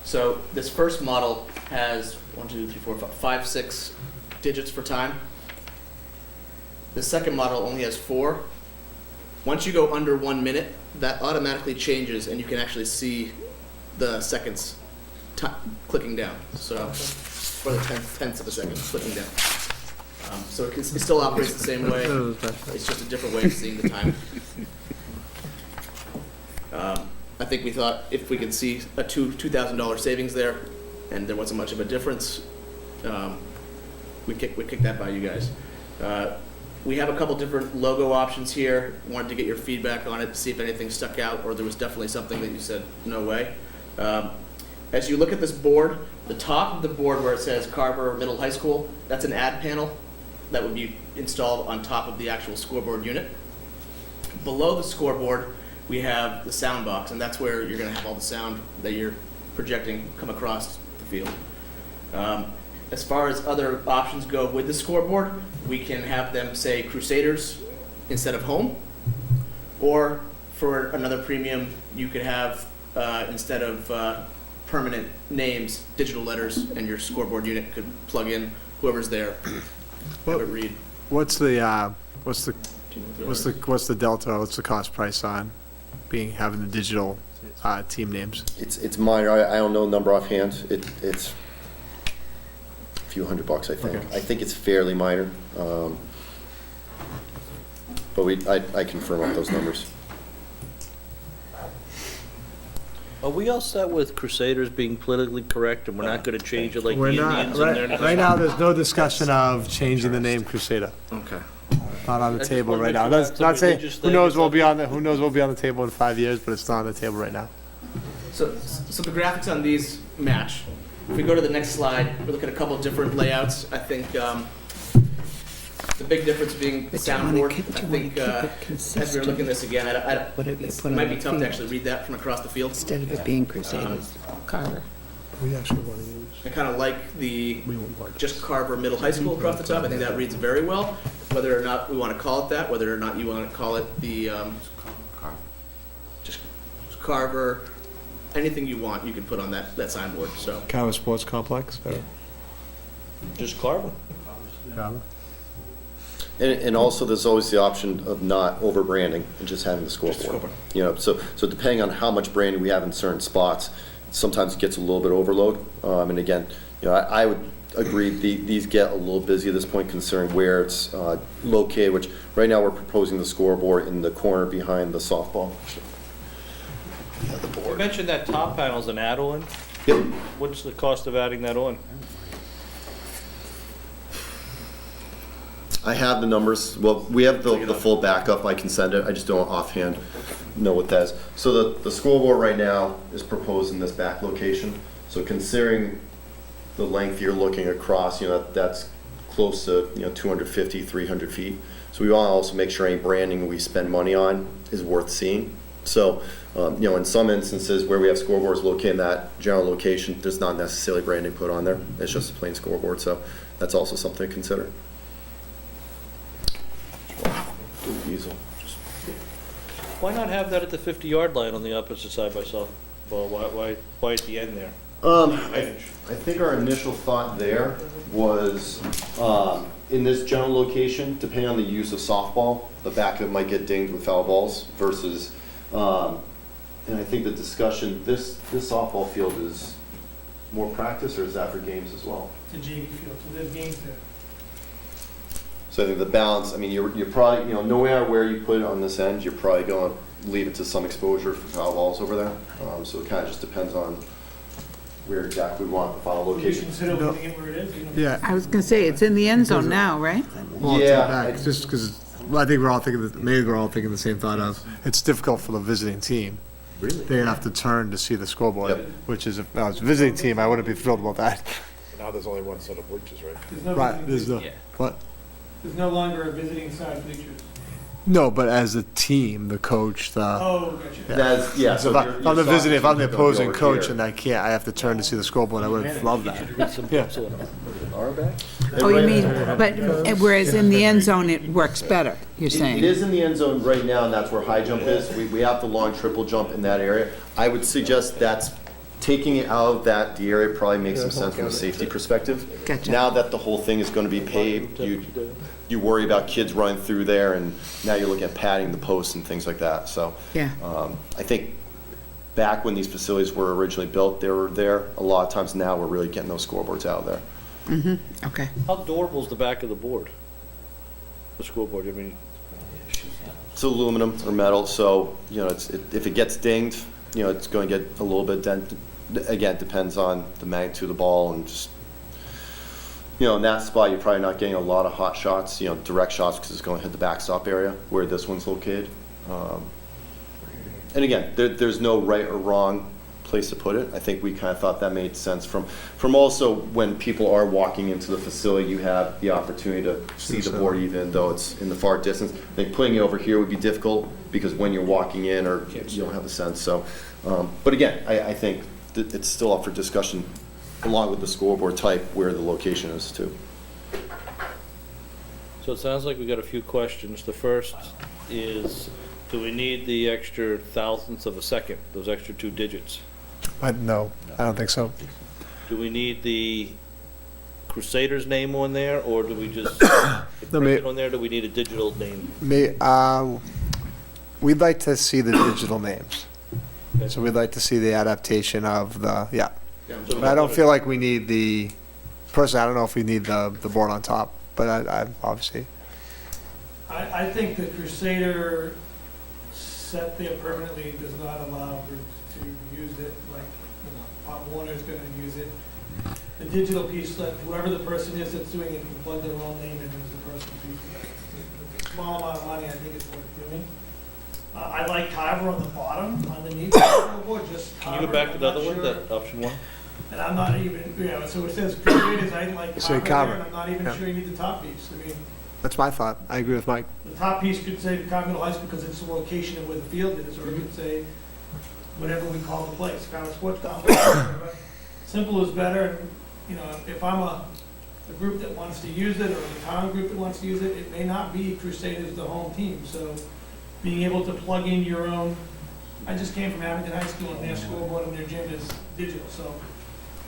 So this first model has 5, 6 digits for time. The second model only has 4. Once you go under 1 minute, that automatically changes and you can actually see the seconds clicking down. So for the tenths of a second, clicking down. So it still operates the same way, it's just a different way of seeing the time. I think we thought if we could see a $2,000 savings there, and there wasn't much of a difference, we kick that by you guys. We have a couple different logo options here. Wanted to get your feedback on it to see if anything stuck out, or there was definitely something that you said, no way. As you look at this board, the top of the board where it says Carver Middle High School, that's an ad panel that would be installed on top of the actual scoreboard unit. Below the scoreboard, we have the sound box, and that's where you're gonna have all the sound that you're projecting come across the field. As far as other options go with the scoreboard, we can have them say Crusaders instead of home, or for another premium, you could have, instead of permanent names, digital letters, and your scoreboard unit could plug in whoever's there, have it read. What's the delta, what's the cost price on having the digital team names? It's minor. I don't know the number offhand. It's a few $100, I think. Okay. I think it's fairly minor. But I confirm up those numbers. Are we all set with Crusaders being politically correct, and we're not gonna change it like the We're not, Indians and their... right now, there's no discussion of changing the name Crusader. Okay. Not on the I just table wanna right make now. sure That's that's a not saying, religious who thing. knows who knows what'll be on the table in 5 years, but it's not on the table right now. So the graphics on these match. If we go to the next slide, we look at a couple of different layouts. I think the big difference being the soundboard. I think as we're looking at this again, it might be tough to actually read that from across the field. Instead of it being Crusaders, Carver. We actually want to use. I kind of like the just Carver Middle High School across the top. I think that reads very well. Whether or not we want to call it that, whether or not you want to call it the just Carver, anything you want, you can put on that signboard. So Carver Sports Complex? Just Carver. Carver. And also, there's always the option of not over-branding and just having the scoreboard. You know, so depending on how much branding we have in certain spots, sometimes it gets a little bit overload. And again, you know, I would agree, these get a little busy at this point considering where it's located, which right now we're proposing the scoreboard in the corner behind the softball. You mentioned that top panel's an add-on. Yep. What's the cost of adding that on? I have the numbers. Well, we have the full backup. I can send it. I just don't offhand know what that is. So the scoreboard right now is proposed in this back location. So considering the length you're looking across, you know, that's close to, 250, 300 feet. So we want to also make sure any branding we spend money on is worth seeing. So, in some instances where we have scoreboards located in that general location, there's not necessarily branding put on there. It's just a plain scoreboard. So that's also something to consider. Easel. Why not have that at the 50-yard line on the opposite side by softball? Why at the end there? I think our initial thought there was in this general location, depending on the use of softball, the back of it might get dinged with foul balls versus, and I think the discussion, this softball field is more practice, or is that for games as well? It's a JV field, so there's games there. So I think the balance, I mean, you're probably, no matter where you put it on this end, you're probably going to leave it to some exposure for foul balls over there. So it kind of just depends on where exactly we want the final Would you location. consider putting it where it is? Yeah. I was gonna say, it's in the end zone now, right? Well, it's Yeah, back, just because, I think we're all thinking, maybe we're all thinking the same thought of, it's difficult for the visiting team. Really? They have to turn to see the scoreboard, Yep. which is, if I was a visiting team, I wouldn't be thrilled about that. Now there's only one set of bleachers, right? There's no Right, there's visiting- no, Yeah. what? There's no longer a visiting side bleachers. No, but as a team, the coach, the, Oh, gotcha. That's, yeah. so if I'm the visiting, if I'm the opposing coach and I can't, I have to turn to see the scoreboard, I would love that. Yeah. Oh, you mean, but whereas in the end zone, it works better, you're It saying? is in the end zone right now, and that's where high jump is. We have the long triple jump in that area. I would suggest that's, taking it out of the area probably makes some sense from a safety perspective. Gotcha. Now that the whole thing is going to be paved, you worry about kids running through there, and now you're looking at padding the posts and things like that. So Yeah. I think back when these facilities were originally built, they were there. A lot of times now, we're really getting those scoreboards out of there. Okay. How durable is the back of the board? The scoreboard, I mean, It's aluminum or metal, so, if it gets dinged, it's going to get a little bit dent. Again, it depends on the magnitude of the ball and just, in that spot, you're probably not getting a lot of hot shots, direct shots, because it's going to hit the backstop area where this one's located. And again, there's no right or wrong place to put it. I think we kind of thought that made sense from also when people are walking into the facility, you have the opportunity to see the board even though it's in the far distance. I think putting it over here would be difficult because when you're walking in or you don't have a sense. So, but again, I think that it's still up for discussion along with the scoreboard type where the location is too. so it sounds like we got a few questions. The first is, do we need the extra thousandths of a second, those extra 2 digits? No, I don't think so. Do we need the Crusaders name on there, or do we just print it on there? Do we need a digital name? We'd like to see the digital names. Okay. So we'd like to see the adaptation of the, So But I don't feel like we need personally, I don't know if we need the board on top, but I obviously. I think the Crusader set there permanently does not allow groups to use it, like, Pop Warner's gonna use it. The digital piece, that whoever the person is that's doing it can plug their own name in as the person who's a small amount of money, I think it's worth doing. I like Carver on the bottom, underneath the scoreboard, just Can Carver. you go back to the I'm other not one, sure. that option 1? And I'm not even, so it says Crusaders, I like Say Carver Carver. there, and I'm not even Yeah. sure you need the top piece. I mean, That's my thought. I agree with Mike. the top piece could say Carver Middle High School because it's the location of where the field is, or it could say whatever we call the place, Carver Sports Complex. Simple is better, and, if I'm a group that wants to use it, or a town group that wants to use it, it may not be Crusaders the home team, so being able to plug in your own, I just came from Abington High School, and their scoreboard and their gym is digital, so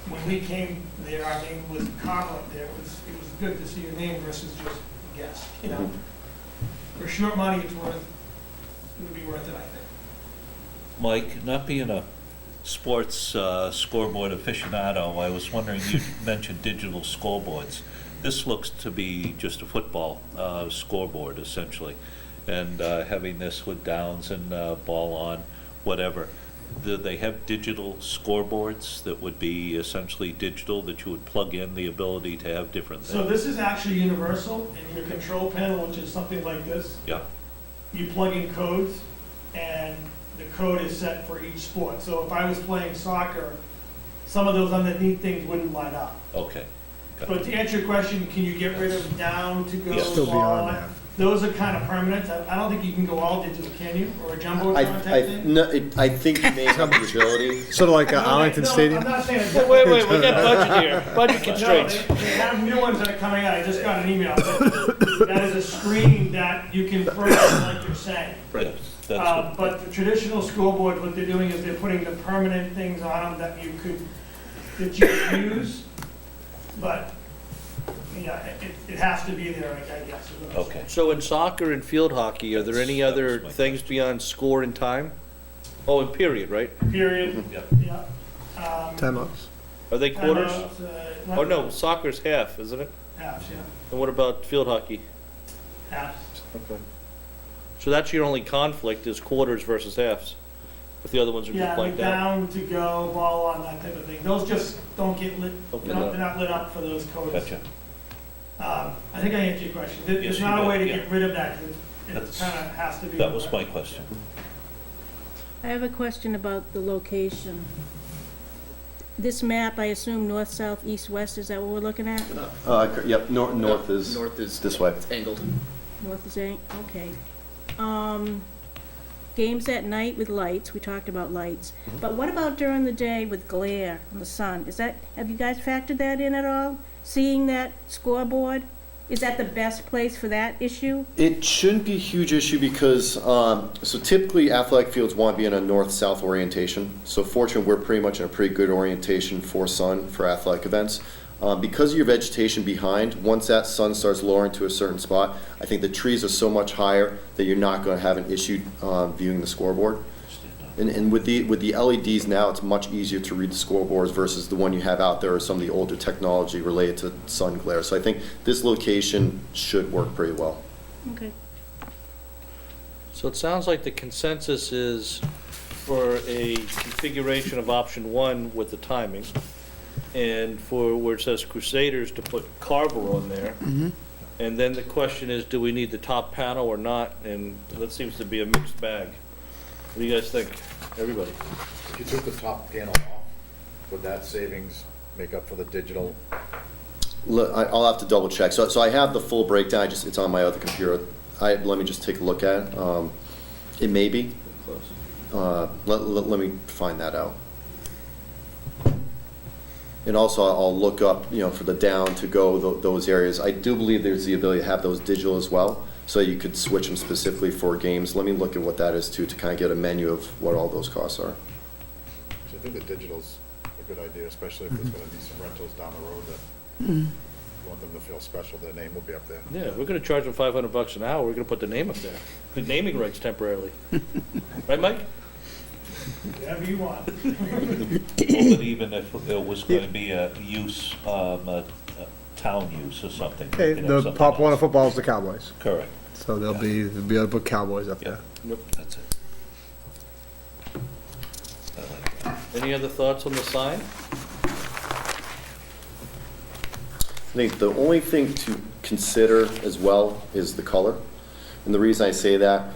when we came there, our name was Carver up there, it was good to see your name versus just guess, For short money, it would be worth it, I think. Mike, not being a sports scoreboard aficionado, I was wondering, you mentioned digital scoreboards. This looks to be just a football scoreboard, essentially, and having this with downs and ball on, whatever. Do they have digital scoreboards that would be essentially digital, that you would plug in the ability to have different things? So this is actually universal, in your control panel, which is something like this. Yeah, You plug in codes, and the code is set for each sport. So if I was playing soccer, some of those underneath things wouldn't light up. okay. Got But it. to answer your question, can you get rid of down to go, Yeah. Still be ball on on? there. Those are kind of permanent. I don't think you can go all digital, can you? Or a jumbotron type thing? I think you may have the ability. Sort of like No, Arlington no, Stadium? I'm not saying. it's- Wait, we got budget here, budget No, constraints. they have new ones that are coming out. I just got an email. That is a screen that you can program like you're saying. Yes, that's what, But the traditional scoreboards, what they're doing is they're putting the permanent things on them that you could use. But, it has to be there, I guess. is what I'm okay. saying. So in soccer and field hockey, are there any That was other my things beyond score and time? Oh, and period, right? Period, Yep. yeah. Timeouts. Are they quarters? Timeouts, Oh, no, soccer's half, isn't it? Halves, yeah, And what about field hockey? halves. Okay. So that's your only conflict, is quarters versus halves? If the other ones are Yeah, just the blanked out? down to go, ball on, that type of thing. Those just don't get lit, Don't they're get not they're not lit up for those codes. Gotcha. I think I answered your question. There's Yes, you not a did, way to yeah. get rid of that, because it That's- kind of has to be. That was my question. I have a question about the location. This map, I assume north, south, east, west, is that what we're looking at? Yep, north is this way. angled. North is eight, okay. Games at night with lights, we talked about lights. But what about during the day with glare from the sun? Have you guys factored that in at all? Seeing that scoreboard? Is that the best place for that issue? It shouldn't be a huge issue because, so typically athletic fields want to be in a north-south orientation. So fortunately, we're pretty much in a pretty good orientation for sun for athletic events. Because of your vegetation behind, once that sun starts lowering to a certain spot, I think the trees are so much higher that you're not going to have an issue viewing the scoreboard. And with the LEDs now, it's much easier to read the scoreboards versus the one you have out there or some of the older technology related to sun glare. So I think this location should work pretty well. Okay. So it sounds like the consensus is for a configuration of option 1 with the timing, and for where it says Crusaders to put Carver on there. And then the question is, do we need the top panel or not? And that seems to be a mixed bag. What do you guys think, everybody? If you took the top panel off, would that savings make up for the digital? I'll have to double check. So I have the full breakdown, it's on my other computer. Let me just take a look at it. It may be. Let me find that out. And also, I'll look up, for the down to go, those areas. I do believe there's the ability to have those digital as well, so you could switch them specifically for games. Let me look at what that is too, to kind of get a menu of what all those costs are. So I think the digital's a good idea, especially if there's gonna be some rentals down the road that you want them to feel special, their name will be up there. Yeah, we're gonna charge them $500 an hour, we're gonna put the name up there. The naming rights temporarily. Right, Mike? Whatever you want. But even if there was going to be a use, a town use or something. Okay, you know, the something Pop Warner else. football is the Cowboys. Correct. So they'll be able to put Cowboys up there. Yep. That's it. I like that. Any other thoughts on the sign? I think the only thing to consider as well is the color. And the reason I say that,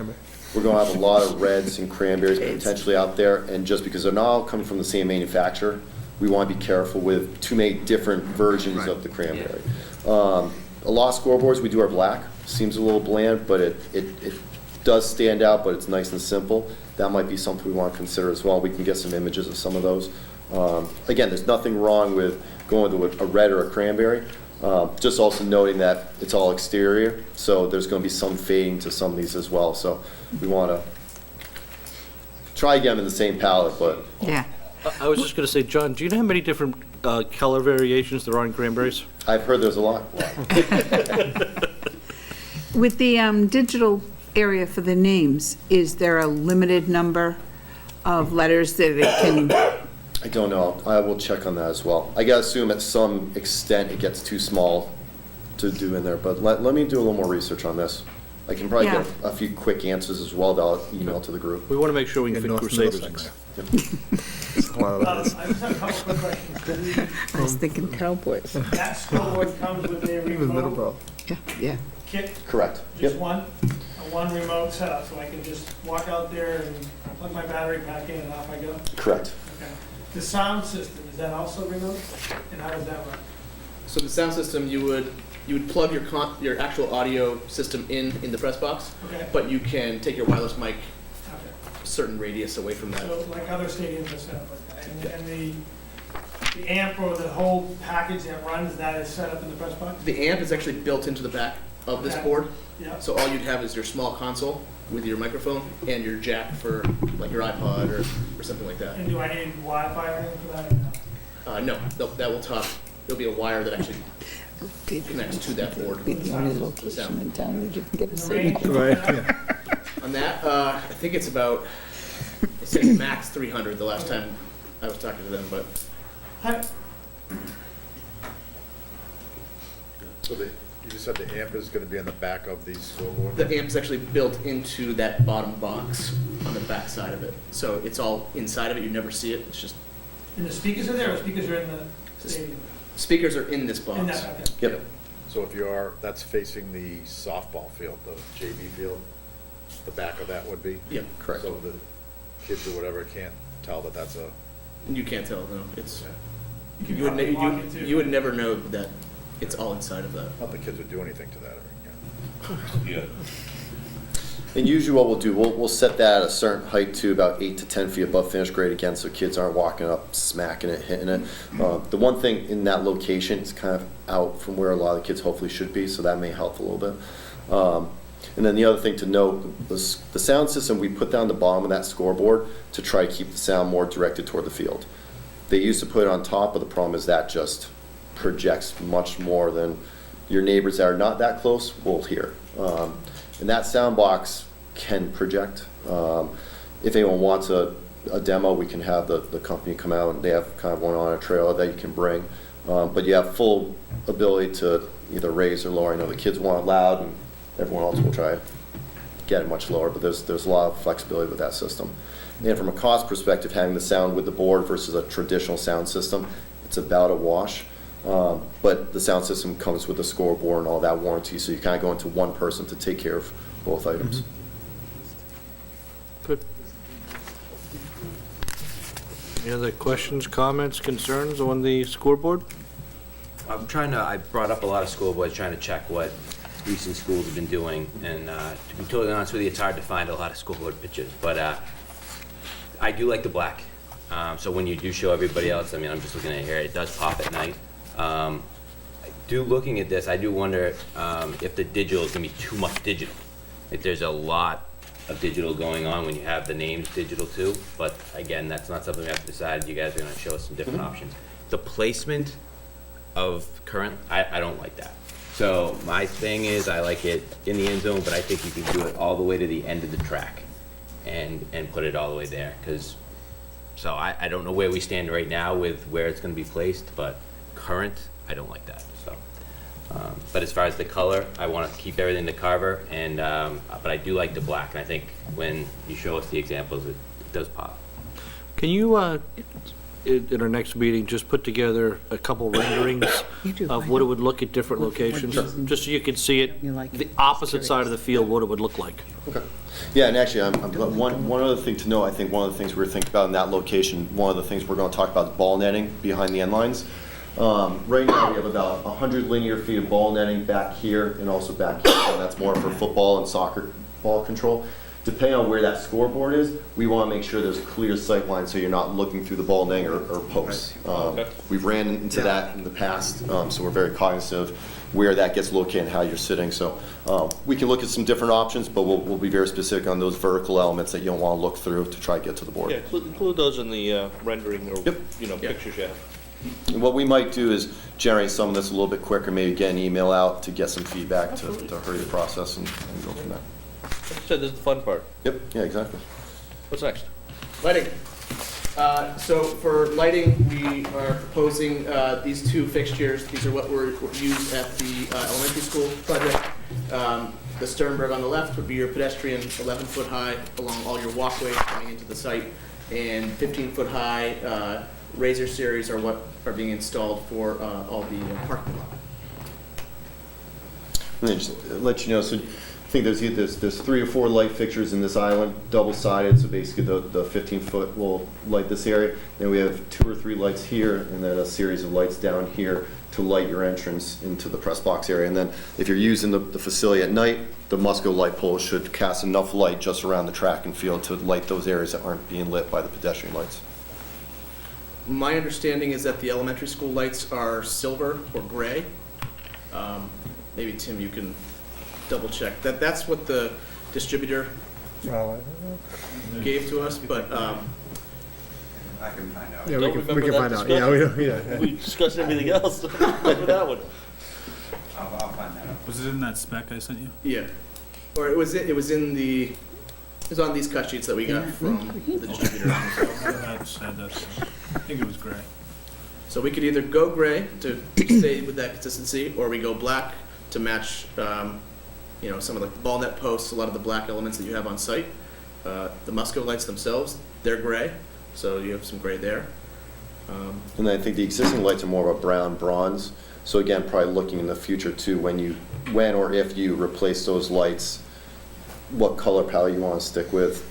we're going to have a lot of reds and cranberries potentially out there, and just because they're not all coming from the same manufacturer, we want to be careful with too many different versions of the cranberry. A lot of scoreboards, we do our black. Seems a little bland, but it does stand out, but it's nice and simple. That might be something we want to consider as well. We can get some images of some of those. Again, there's nothing wrong with going with a red or a cranberry. Just also noting that it's all exterior, so there's going to be some fading to some of these as well. So we want to try again in the same palette, but Yeah. I was just gonna say, John, do you know how many different color variations there are in cranberries? I've heard there's a lot. With the digital area for the names, is there a limited number of letters that it can? I don't know. I will check on that as well. I gotta assume at some extent it gets too small to do in there, but let me do a little more research on this. I can probably get a few quick answers as well that I'll email to the group. We wanna make sure we can fit North Crusaders in Middlesex. there. I just have a couple quick questions. I was thinking Cowboys. That scoreboard comes with a Even remote Yeah, yeah. kit, Correct. just Yep. one remote setup, so I can just walk out there and plug my battery pack in and off I go? Correct. Okay. The sound system, is that also remote? And how does that work? So the sound system, you would plug your actual audio system in the press box, Okay. but you can take your wireless mic Okay. a certain radius away from that. So like other stadiums are set up like that, and the amp or the whole package that runs that is set up in the press box? The amp is actually built into the back of this Okay. board, Yeah. so all you'd have is your small console with your microphone and your jack for like your iPod or something like that. And do I need Wi-Fi or anything for that? or no? No, that will talk. There'll be a wire that actually connects to that board. Be the only location in town that you can get a The range? signal. Right, yeah. On that, I think it's about, it said max 300 the last time I was talking to them, but Hi. So you just said the amp is gonna be on the back of these scoreboards? the amp's actually built into that bottom box on the back side of it. So it's all inside of it, you never see it, it's just, And the speakers are there, or speakers are in the stadium? speakers are in this box. In that, okay. Yep. So if you are, that's facing the softball field, the JV field, the back of that would be? Yeah, Correct. So the kids or whatever can't tell that that's a, you can't tell, no, it's, You can you would, probably walk into. you would never know that it's all inside of that. not the kids would do anything to that, or, yeah. Yeah. And usually what we'll do, we'll set that at a certain height to about 8 to 10 feet above finished grade again, so kids aren't walking up, smacking it, hitting it. The one thing in that location is kind of out from where a lot of the kids hopefully should be, so that may help a little bit. And then the other thing to note, the sound system, we put down the bottom of that scoreboard to try to keep the sound more directed toward the field. They used to put it on top, but the problem is that just projects much more than your neighbors that are not that close will hear. And that sound box can project. If anyone wants a a demo, we can have the company come out, and they have kind of one on a trailer that you can bring. But you have full ability to either raise or lower. I know the kids want it loud, and everyone else will try to get it much lower, but there's a lot of flexibility with that system. And from a cost perspective, having the sound with the board versus a traditional sound system, it's about a wash. But the sound system comes with the scoreboard and all that warranty, so you kind of go into one person to take care of both items. Good. Any other questions, comments, concerns on the scoreboard? I brought up a lot of scoreboards, trying to check what recent schools have been doing, and to be totally honest with you, it's hard to find a lot of scoreboard pictures, but I do like the black. So when you do show everybody else, I mean, I'm just looking at it here, it does pop at night. Looking at this, I do wonder if the digital is gonna be too much digital. If there's a lot of digital going on when you have the names digital too, but again, that's not something we have to decide. You guys are gonna show us some different options. The placement of current, I don't like that. So my thing is, I like it in the end zone, but I think you can do it all the way to the end of the track and put it all the way there, so I don't know where we stand right now with where it's gonna be placed, but current, I don't like that, so. But as far as the color, I wanna keep everything to Carver, and, but I do like the black, and I think when you show us the examples, it does pop. Can you, in our next meeting, just put together a couple renderings of what it would look at different locations? Just so you can see it, the opposite side of the field, what it would look like. Okay. Yeah, and actually, one other thing to know, I think one of the things we were thinking about in that location, one of the things we're going to talk about is ball netting behind the end lines. Right now, we have about 100 linear feet of ball netting back here and also back here, and that's more for football and soccer ball control. Depending on where that scoreboard is, we want to make sure there's clear sight line so you're not looking through the ball netting or posts. We've ran into that in the past, so we're very cognizant of where that gets located and how you're sitting. So we can look at some different options, but we'll be very specific on those vertical elements that you don't want to look through to try to get to the board. Yeah, include those in the rendering or, pictures you have. And what we might do is generate some of this a little bit quicker, maybe get an email out to get some feedback to hurry the process and go from there. Like I said, this is the fun part. Yep, yeah, exactly. What's next? Lighting. So for lighting, we are proposing these two fixtures. These are what were used at the elementary school project. The Sternberg on the left would be your pedestrian 11-foot high along all your walkways coming into the site, and 15-foot high Razor series are what are being installed for all the parking lot. And then just let you know, so I think there's 3 or 4 light fixtures in this island, double-sided, so basically the 15-foot will light this area. Then we have 2 or 3 lights here, and then a series of lights down here to light your entrance into the press box area. And then if you're using the facility at night, the Musco light poles should cast enough light just around the track and field to light those areas that aren't being lit by the pedestrian lights. My understanding is that the elementary school lights are silver or gray. Maybe Tim, you can double check. That's what the distributor gave to us, but I can find out. Yeah, Don't we remember can that find out. discussion. Yeah, We discussed everything else. Remember that one. I'll find that out. Was it in that spec I sent you? yeah, or it was on these cut sheets that we got from the distributor. I think it was gray. So we could either go gray to stay with that consistency, or we go black to match, some of the ball net posts, a lot of the black elements that you have on site. The Musco lights themselves, they're gray, so you have some gray there. And I think the existing lights are more of a brown bronze. So again, probably looking in the future too, when or if you replace those lights, what color palette you want to stick with.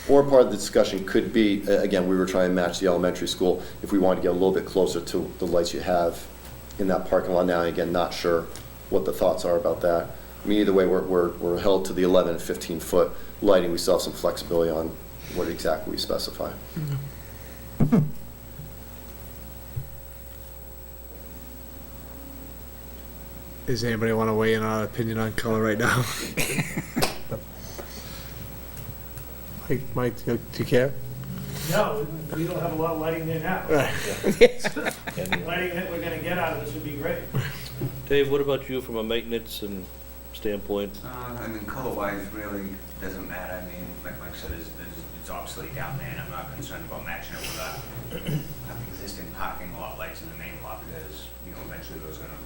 Or part of the discussion could be, again, we were trying to match the elementary school, if we wanted to get a little bit closer to the lights you have in that parking lot now. Again, not sure what the thoughts are about that. I mean, either way, we're held to the 11 and 15 foot lighting. We still have some flexibility on what exactly we specify. Does anybody want to weigh in on an opinion on color right now? Mike, do you care? No, we don't have a lot of lighting there now. Lighting that we're gonna get out of this would be great. Dave, what about you from a maintenance and standpoint? I mean, color-wise, really doesn't matter. I mean, like Mike said, it's obsolete down there, and I'm not concerned about matching it with our existing parking lot lights in the main lot, because, you know, eventually those are gonna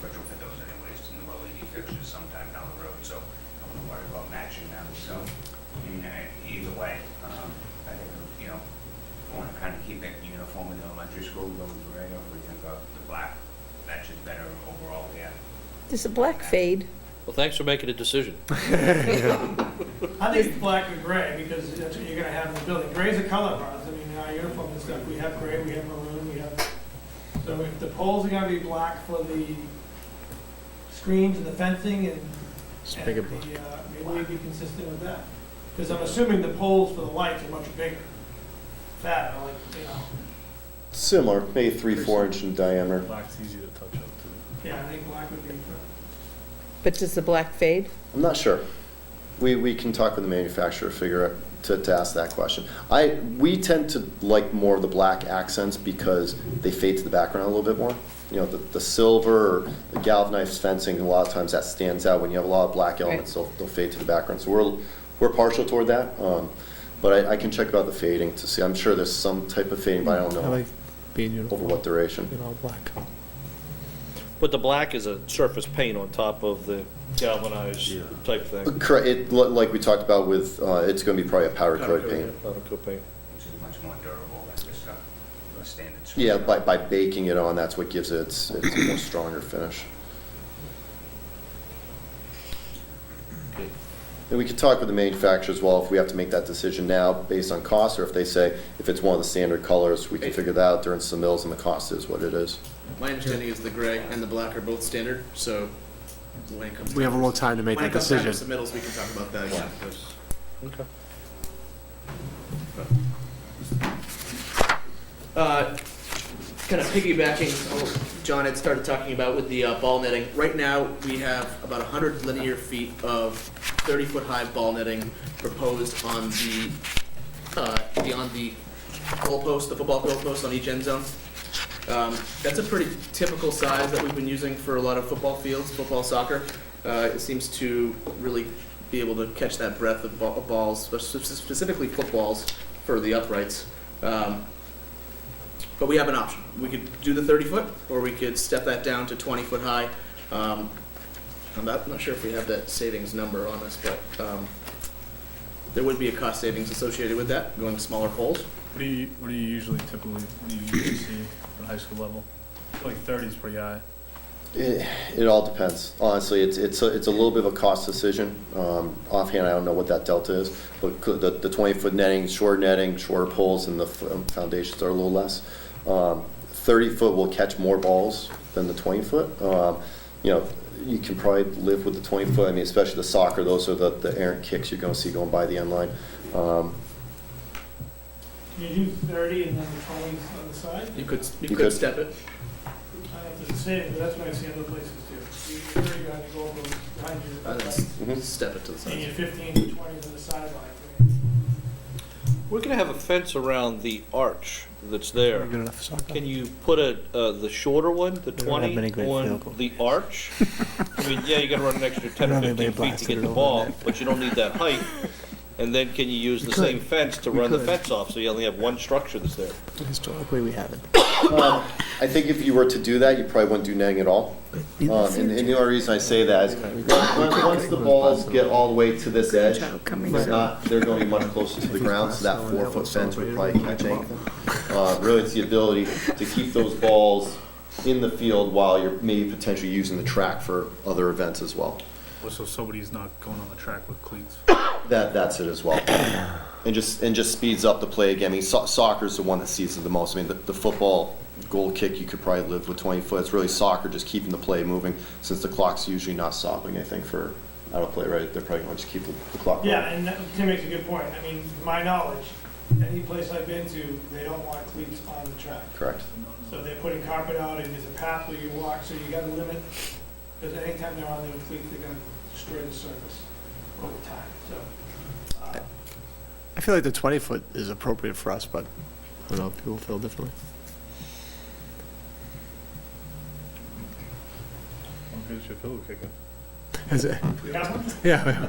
retrofit those anyways in the LED fixtures sometime down the road, so I don't wanna worry about matching them, so, I mean, either way, I think, you know, wanna kinda keep it uniform in the elementary school, go with gray, or if we think the black matches better overall, yeah. Does the black fade? Well, thanks for making a decision. I think it's black and gray, because that's what you're gonna have in the building. Gray's a color of ours. I mean, in our uniform and stuff, we have gray, we have maroon, we have, so if the poles are gonna be black for the screens and the fencing and make it maybe we'd be consistent with that. Because I'm assuming the poles for the lights are much bigger, fatter, like, you know. Similar, maybe 3-4 inch in diameter. Black's easy to touch up too. Yeah, I think black would be. But does the black fade? I'm not sure. We can talk with the manufacturer, figure out, to ask that question. We tend to like more of the black accents because they fade to the background a little bit more. You know, the silver or the galvanized fencing, a lot of times that stands out. When you have a lot of black elements, they'll fade to the background. So we're partial toward that. But I can check about the fading to see. I'm sure there's some type of fading, but I don't know being uniform. over what duration. In all black. But the black is a surface paint on top of the galvanized type thing. Correct. Like we talked about with, it's going to be probably a powder coat paint. Powder coat paint. Which is much more durable than just a standard. Yeah, by baking it on, that's what gives it its more stronger finish. And we could talk with the manufacturer as well if we have to make that decision now based on cost, or if they say if it's one of the standard colors, we can figure that out during submittals and the cost is what it is. My understanding is the gray and the black are both standard, so when it comes to. We have a little time to make that decision. When it comes time to submittals, we can talk about that again. Okay. Kind of piggybacking on what John had started talking about with the ball netting. Right now, we have about 100 linear feet of 30-foot high ball netting proposed on the, beyond the goalpost, the football goalpost on each end zone. That's a pretty typical size that we've been using for a lot of football fields, football, soccer. It seems to really be able to catch that breadth of balls, specifically footballs for the uprights. But we have an option. We could do the 30-foot, or we could step that down to 20-foot high. I'm not sure if we have that savings number on us, but there would be a cost savings associated with that, going smaller poles. What do you usually see at high school level? I feel like 30 is pretty high. It all depends. Honestly, it's a little bit of a cost decision. Offhand, I don't know what that delta is, but the 20-foot netting, shorter poles, and the foundations are a little less. 30-foot will catch more balls than the 20-foot. You know, you can probably live with the 20-foot. I mean, especially the soccer; those are the errant kicks you're going to see going by the end line. Can you do 30 and then the 20s on the side? You could could. step it. I don't know if it's the same, but that's what I see other places too. You 30 behind the goal, behind your, Step it to the and side. your 15 to 20s on the sideline. We're gonna have a fence around the arch that's there. Good enough for soccer. Can you put the shorter one, the We don't have 20, many great on field goals. the arch? I mean, yeah, you gotta run an extra 10 or We don't have 15 anybody feet to blasting get it the over ball, the net. but you don't need that height. And then can you use the could. same fence to We run the could. fence off, so you only have one structure that's there? Historically, we haven't. I think if you were to do that, you probably wouldn't do netting at all. And the only reason I say that is once the balls get all the way to this edge, they're going to be much closer to the ground, so that 4-foot fence would probably catch anything. Really, it's the ability to keep those balls in the field while you're maybe potentially using the track for other events as well. So somebody's not going on the track with cleats. That's it as well. And just speeds up the play again. I mean, soccer's the one that sees it the most. I mean, the football goal kick, you could probably live with 20 foot. It's really soccer, just keeping the play moving, since the clock's usually not stopping, I think, for out of play, right? They're probably going to just keep the clock going. Yeah, and Tim makes a good point. I mean, to my knowledge, any place I've been to, they don't want cleats on the track. Correct. So they're putting carpet out, and there's a path where you walk, so you gotta limit, because anytime they're on there with cleats, they're gonna destroy the surface over time, so. I feel like the 20-foot is appropriate for us, but I don't know if people feel differently. How good is your field kicker? Yeah,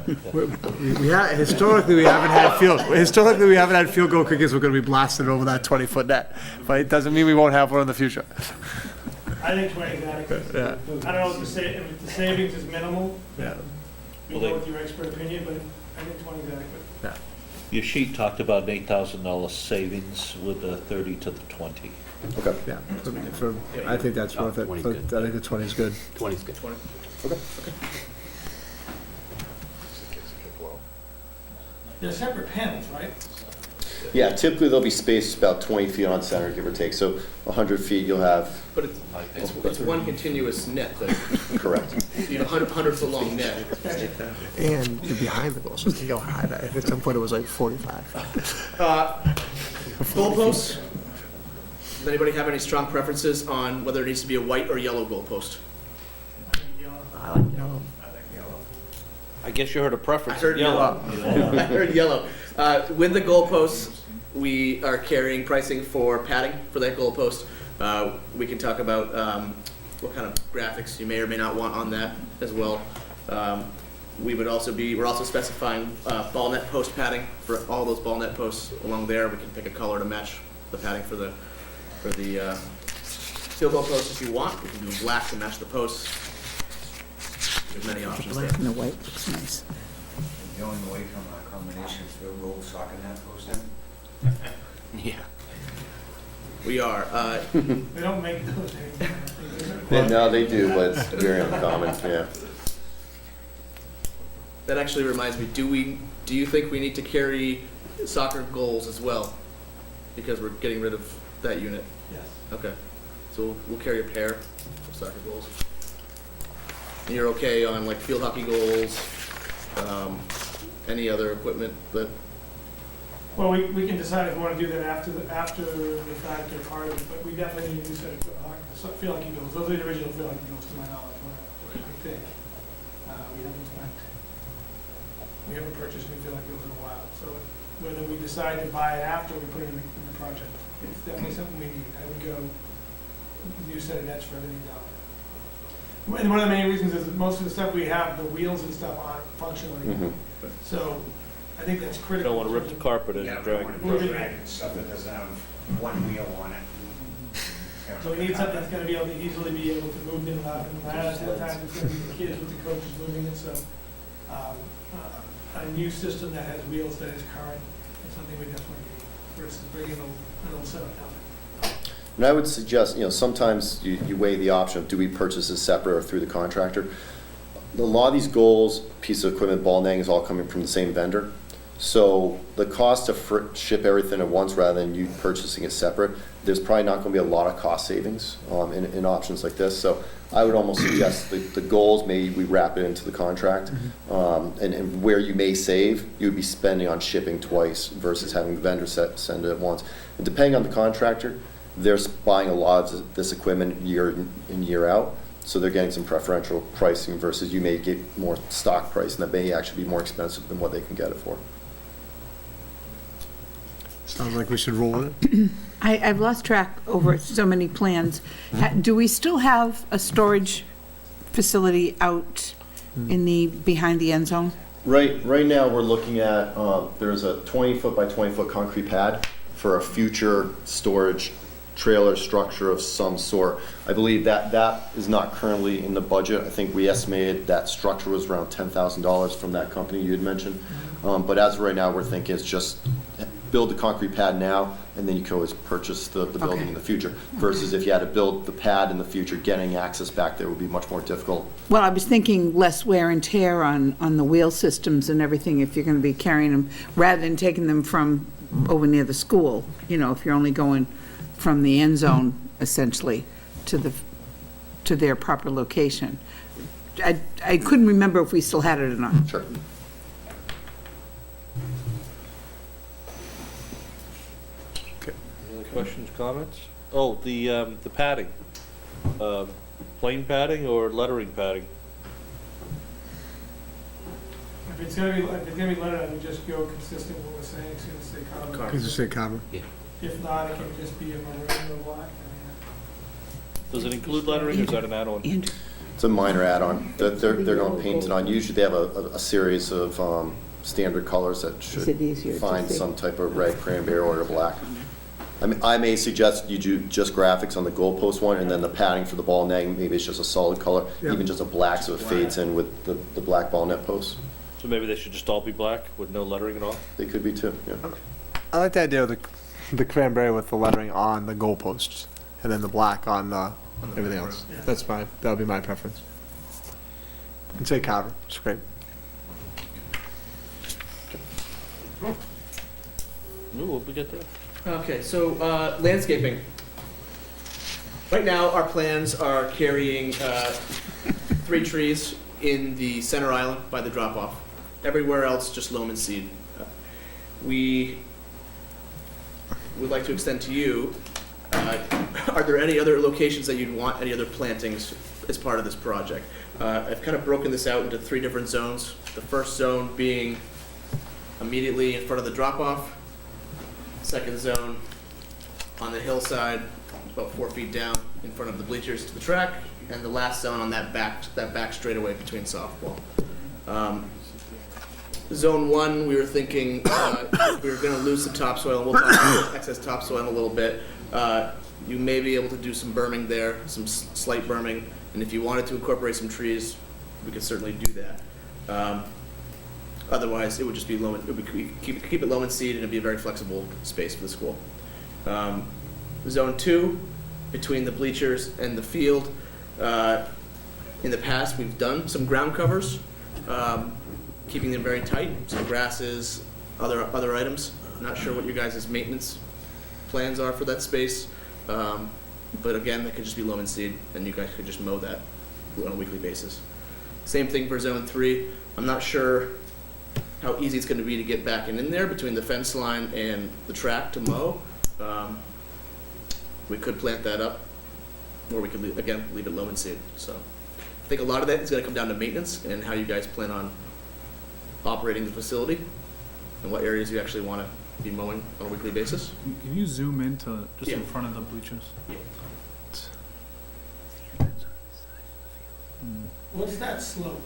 historically, we haven't had field goal kickers who are gonna be blasted over that 20-foot net, but it doesn't mean we won't have one in the future. I think 20 is adequate. Yeah. I don't know if the savings is minimal. Yeah. We go with your expert opinion, but I think 20 is adequate. Your sheet talked about an $8,000 savings with the 30 to the 20. Okay. Yeah, I think that's worth it. 20 's I good. think the 20 is good. 20's good. They're separate panels, right? Yeah, typically they'll be spaced about 20 feet on center, give or take. So 100 feet you'll have, But it's one continuous net, then, correct. you know, 100-foot long net. And you're behind the goal, so you go high. At some point, it was like 45. Goalposts? Does anybody have any strong preferences on whether it needs to be a white or yellow goalpost? I guess you heard a I preference. heard yellow. I heard yellow. With the goalposts, we are carrying pricing for padding for that goalpost. We can talk about what kind of graphics you may or may not want on that as well. We're also specifying ball net post padding for all those ball net posts along there. We can pick a color to match the padding for the field goal posts if you want. We can do black to match the posts. There's many The options black there. and the white looks nice. Going away from a combination field goal, soccer net post in? Yeah. We are. They don't make those anymore. No, they do, but it's very uncommon, yeah. That actually reminds me, do you think we need to carry soccer goals as well? Because we're getting rid of that unit. Yes. Okay. So we'll carry a pair of soccer goals. And you're okay on like field hockey goals, any other equipment that, Well, we can decide if we want to do that after the fact or part of it, but we definitely need a new set of field hockey goals. Those are the original field hockey goals, to my knowledge, I think. We haven't purchased new field hockey goals in a while, so whether we decide to buy it after we put it in the project, it's definitely something we need. I would go new set of nets for everything down there. And one of the main reasons is that most of the stuff we have, the wheels and stuff aren't functional anymore. So I think that's critical. Don't want to rip the carpet and drag it. Stuff that doesn't have one wheel on it. So we need something that's gonna be able to easily be able to move in and out, and 9 out of 10 times it's gonna be the kids with the coaches moving it, so, a new system that has wheels that is current is something we definitely need, versus bringing an old setup down. And I would suggest, sometimes you weigh the option of do we purchase this separate or through the contractor. A lot of these goals, piece of equipment, ball netting is all coming from the same vendor. So the cost to ship everything at once rather than you purchasing it separate, there's probably not going to be a lot of cost savings in options like this. So I would almost suggest the goals, maybe we wrap it into the contract. And where you may save, you would be spending on shipping twice versus having the vendor send it at once. And depending on the contractor, they're buying a lot of this equipment year in, year out. So they're getting some preferential pricing versus you may get more stock price, and that may actually be more expensive than what they can get it for. Sounds like we should roll with it. I've lost track over so many plans. Do we still have a storage facility out behind the end zone? Right now, we're looking at, there's a 20-foot by 20-foot concrete pad for a future storage trailer structure of some sort. I believe that is not currently in the budget. I think we estimated that structure was around $10,000 from that company you had mentioned. But as of right now, we're thinking it's just build the concrete pad now, and then you can always purchase the building in the future. Versus if you had to build the pad in the future, getting access back there would be much more difficult. Well, I was thinking less wear and tear on the wheel systems and everything if you're going to be carrying them, rather than taking them from over near the school, if you're only going from the end zone, essentially, to their proper location. I couldn't remember if we still had it or not. Sure. Any other questions, comments? Oh, the padding. Plain padding or lettering padding? If it's gonna be lettered, I would just go consistent with what we're saying, it's gonna say Carver. Can you say Carver? If not, it can just be a maroon or black. Does it include lettering or is that an add-on? Andrew, It's a minor add-on that they're going to paint it on. Usually they have a series of standard colors that Is it easier should to find see? some type of red, cranberry, or black. I mean, I may suggest you do just graphics on the goalpost one, and then the padding for the ball netting, maybe it's just a solid color, Yeah. even just a black so it fades in with the black ball net posts. So maybe they should just all be black with no lettering at all? They could be too, yeah. I like the idea of the cranberry with the lettering on the goalposts, and then the black on everything else. That would be my preference. And say Carver, it's great. Ooh, what'd we get there? Okay, so landscaping. Right now, our plans are carrying 3 trees in the center island by the drop-off. Everywhere else, just loam and seed. We would like to extend to you, are there any other locations that you'd want, any other plantings as part of this project? I've kind of broken this out into 3 different zones. The first zone being immediately in front of the drop-off. Second zone on the hillside, about 4 feet down in front of the bleachers to the track, and the last zone on that back straightaway between softball. Zone 1, we were thinking we were going to lose some topsoil, and we'll talk about excess topsoil in a little bit. You may be able to do some berming there, some slight berming, and if you wanted to incorporate some trees, we could certainly do that. Otherwise, it would just be loam. Keep it loam and seed, and it'd be a very flexible space for the school. Zone 2, between the bleachers and the field. In the past, we've done some ground covers, keeping them very tight. Some grasses, other items. Not sure what your guys' maintenance plans are for that space, but again, that could just be loam and seed, and you guys could just mow that on a weekly basis. Same thing for Zone 3. I'm not sure how easy it's going to be to get back in there between the fence line and the track to mow. We could plant that up, or we could, leave it loam and seed. So I think a lot of that is going to come down to maintenance and how you guys plan on operating the facility and what areas you actually want to be mowing on a weekly basis. Can you zoom into just in Yeah. front of the bleachers? What's that slope?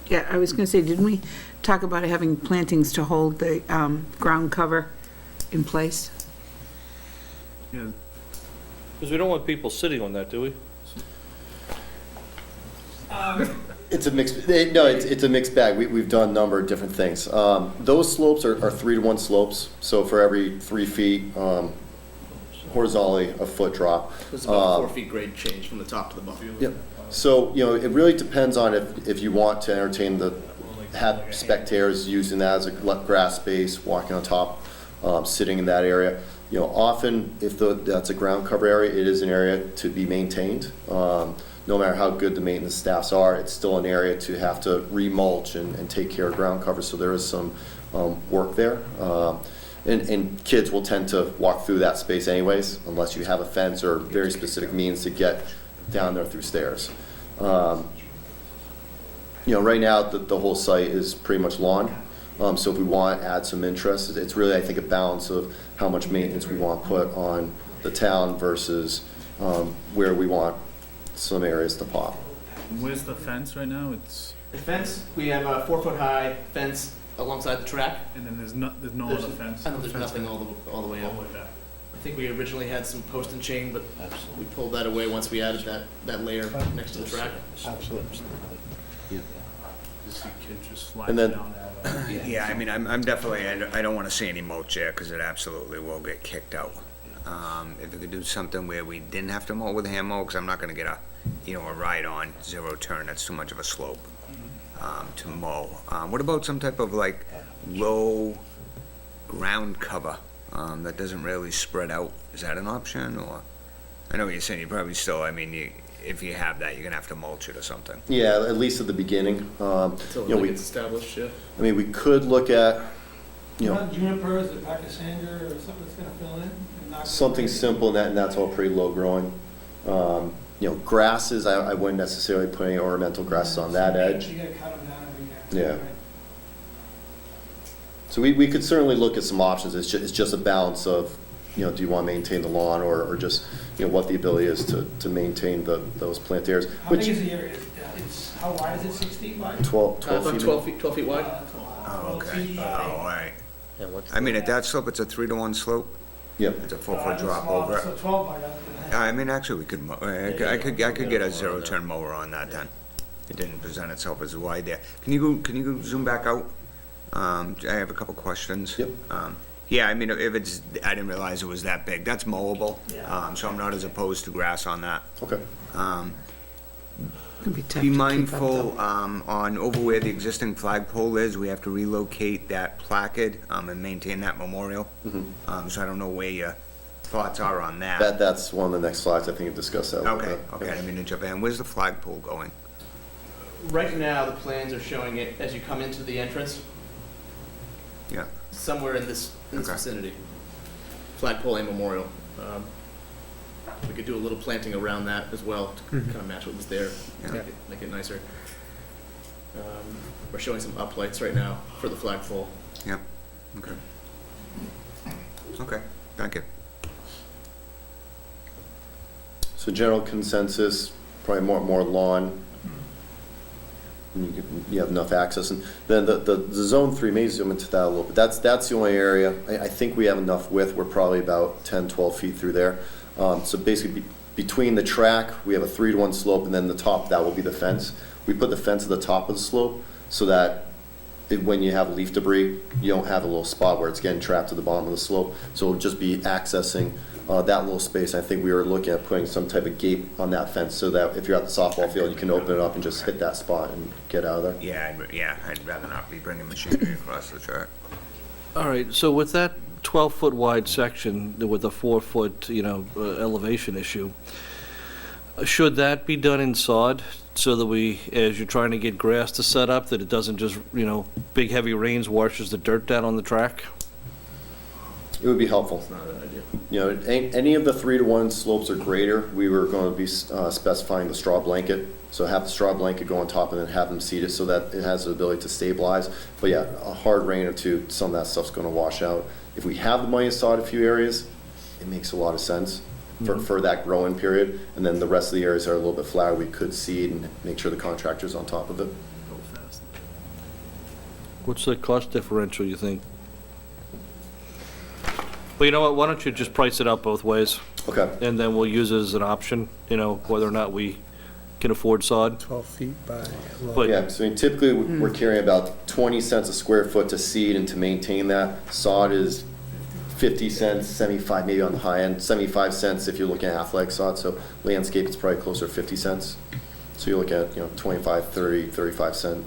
Yeah, I was going to say, didn't we talk about having plantings to hold the ground cover in place? Yeah. Because we don't want people sitting on that, do we? It's a mixed, it's a mixed bag. We've done a number of different things. Those slopes are 3-to-1 slopes, so for every 3 feet, horizontally, a foot drop. It's about 4 feet grade change from the top to the bottom. Yep. So, it really depends on if you want to entertain have spectators using that as a grass space, walking on top, sitting in that area. Often if that's a ground cover area, it is an area to be maintained. No matter how good the maintenance staffs are, it's still an area to have to remulch and take care of ground cover. So there is some work there. And kids will tend to walk through that space anyways, unless you have a fence or very specific means to get down there through stairs. Right now the whole site is pretty much lawn. So if we want to add some interest, it's really, I think, a balance of how much maintenance we want to put on the town versus where we want some areas to pop. Where's the fence right now? The fence, we have a 4-foot-high fence alongside the track. And then there's no other fence. I know there's nothing all the way up. All the way back. I think we originally had some post and chain, but we pulled that away once we added that layer next to the track. Absolutely. Just see kids just And sliding then- down that. Yeah, I mean, I'm definitely, I don't want to see any mulch there, because it absolutely will get kicked out. If we could do something where we didn't have to mow with a hand mow, because I'm not going to get a ride-on zero turn, that's too much of a slope to mow. What about some type of low ground cover that doesn't really spread out? Is that an option, or? I know what you're saying, you probably still, if you have that, you're going to have to mulch it or something. Yeah, at least at the beginning. Until it really gets established, yeah. We could look at, Juniper, is it pachysandra or something that's gonna fill in? and not- something simple, and that's all pretty low growing. Grasses, I wouldn't necessarily put any ornamental grasses on that edge. You gotta cut them down every year. Yeah. So we could certainly look at some options. It's just a balance of do you want to maintain the lawn or just, what the ability is to maintain those plant areas. How big Which is the area? How wide is it, 6 feet wide? 12 About feet. 12 feet wide. Oh, okay. feet. Oh, all right. And what's I mean, at that slope, it's a 3-to-1 slope. Yep. It's a 4-foot drop over So it. 12 by that. I mean, actually, we could, I could get a zero-turn mower on that then. It didn't present itself as wide there. Can you go zoom back out? I have a couple questions. Yep. Yeah, I mean, if it's, I didn't realize it was that big. That's mowable, Yeah. so I'm not as opposed to grass on that. Okay. It'd be tough to Be keep up, mindful, though. on over where the existing flagpole is, we have to relocate that placard, and maintain that memorial. So I don't know where your thoughts are on that. That's one of the next slides. I think we discussed that. a little Okay, bit. okay, I didn't mean to jump in. Where's the flagpole going? Right now, the plans are showing it as you come into the entrance, Yeah, somewhere in this Okay. vicinity. Flagpole and memorial. We could do a little planting around that as well to kind of match what was there, Yeah. make it nicer. We're showing some uplights right now for the flagpole. yep, okay. Okay, thank you. So general consensus, probably more lawn. You have enough access, and then the zone 3, maybe zoom into that a little bit. That's the only area, I think we have enough width, we're probably about 10, 12 feet through there. So basically, between the track, we have a 3-to-1 slope, and then the top, that will be the fence. We put the fence at the top of the slope, so that when you have leaf debris, you don't have a little spot where it's getting trapped to the bottom of the slope. So it'll just be accessing that little space. I think we were looking at putting some type of gate on that fence, so that if you're at the softball field, you can open it up and just hit that spot and get out of there. Yeah, I'd rather not be bringing machinery across the track. All right, so with that 12-foot wide section with a 4-foot, elevation issue, should that be done in sod so that we, as you're trying to get grass to set up, that it doesn't just, big heavy rains washes the dirt down on the track? It would be helpful. It's not an idea. Any of the 3-to-1 slopes or greater, we were going to be specifying the straw blanket. So have the straw blanket go on top and then have them seated so that it has the ability to stabilize. But yeah, a hard rain or two, some of that stuff's going to wash out. If we have the money to sod a few areas, it makes a lot of sense for that growing period. And then the rest of the areas that are a little bit flatter, we could seed and make sure the contractor's on top of it. Go fast. What's the cost differential, you think? Well, you know what, why don't you just price it out both ways? Okay. And then we'll use it as an option, whether or not we can afford sod. 12 feet by 11. But Yeah, so typically we're carrying about 20 cents a square foot to seed and to maintain that. Sod is 50 cents, 75 maybe on the high end, 75 cents if you're looking at athletic sod. So landscape, it's probably closer to 50 cents. So you look at, 25, 30, 35 cent,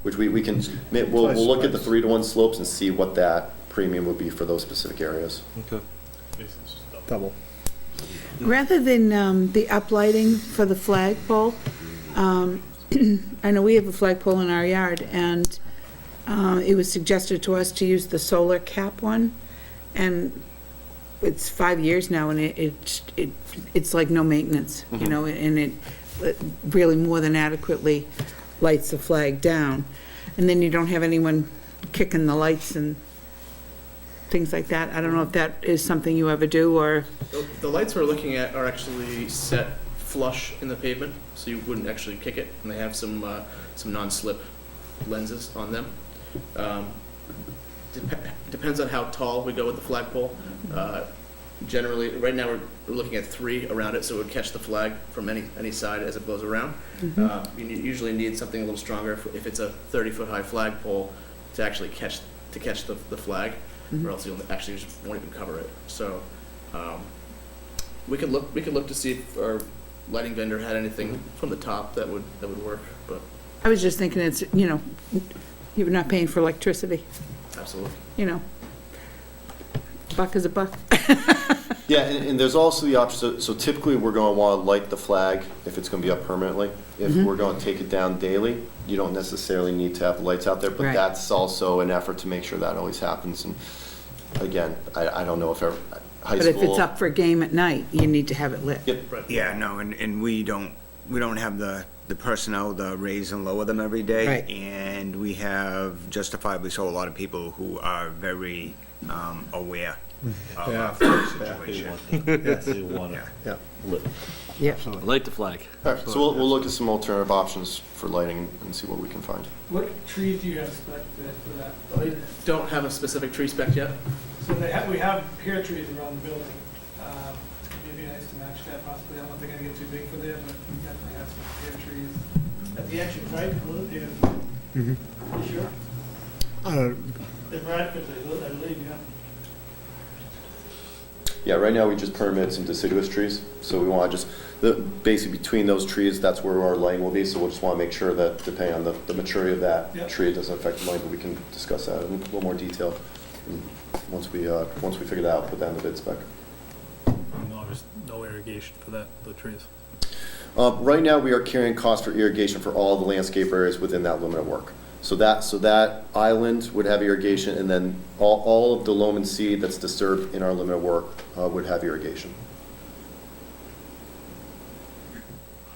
which we can, we'll look at the 3-to-1 slopes and see what that premium would be for those specific areas. Okay. Double. Rather than the uplighting for the flagpole, I know we have a flagpole in our yard, and it was suggested to us to use the solar cap one, and it's 5 years now, and it's like no maintenance, and it really more than adequately lights the flag down. And then you don't have anyone kicking the lights and things like that. I don't know if that is something you ever do, or... The lights we're looking at are actually set flush in the pavement, so you wouldn't actually kick it, and they have some non-slip lenses on them. Depends on how tall we go with the flagpole. Generally, right now we're looking at 3 around it, so it would catch the flag from any side as it blows around. You usually need something a little stronger if it's a 30-foot high flagpole to actually catch the flag, or else you'll actually just won't even cover it. So we could look to see if our lighting vendor had anything from the top that would work. But I was just thinking it's, you're not paying for electricity, absolutely. Buck is a buck. Yeah, and there's also the option, so typically we're going to want to light the flag if it's going to be up permanently. If we're going to take it down daily, you don't necessarily need to have the lights out there, but Right. that's also an effort to make sure that always happens. And again, I don't know if high But school... if it's up for a game at night, you need to have it lit. Yep. Yeah, no, and we don't have the personnel to raise and lower them every day. Right. And we have justifiably so a lot of people who are very aware Yeah. situation. They want to Yeah. lit. Yeah. I like the flag. All right, so we'll look at some alternative options for lighting and see what we can find. What trees do you have spec for that? We don't have a specific tree spec yet. So we have pear trees around the building. It'd be nice to match that possibly. I don't think they're gonna get too big for there, but we definitely have some pear trees at the entrance, right? Mm-hmm. You sure? The Bradford, I believe, yeah. Yeah, right now we just permit some deciduous trees, so we want to just, basically between those trees, that's where our lighting will be, so we'll just want to make sure that depending on the maturity of that Yep. tree, it doesn't affect the lighting, but we can discuss that in a little more detail. Once we figure that out, put that in the bid spec. No, there's no irrigation for that, the trees. Right now, we are carrying costs for irrigation for all the landscape areas within that limit of work. So that island would have irrigation, and then all of the loam and seed that's disturbed in our limit of work would have irrigation.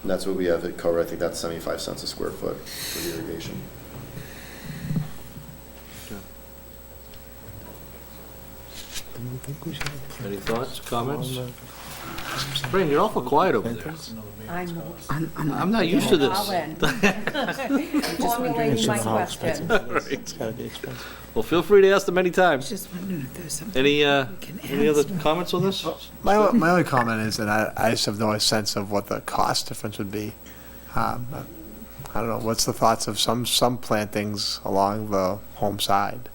And that's what we have it covered. I think that's 75 cents a square foot for the irrigation. Any thoughts, comments? Spring, you're awful quiet over there. I know. I'm not used to this. Formulating my question. Well, feel free to ask them anytime. Just wondering if there's something. Any other some- comments on this? My only comment is that I just have no sense of what the cost difference would be. I don't know, what's the thoughts of some plantings along the home side?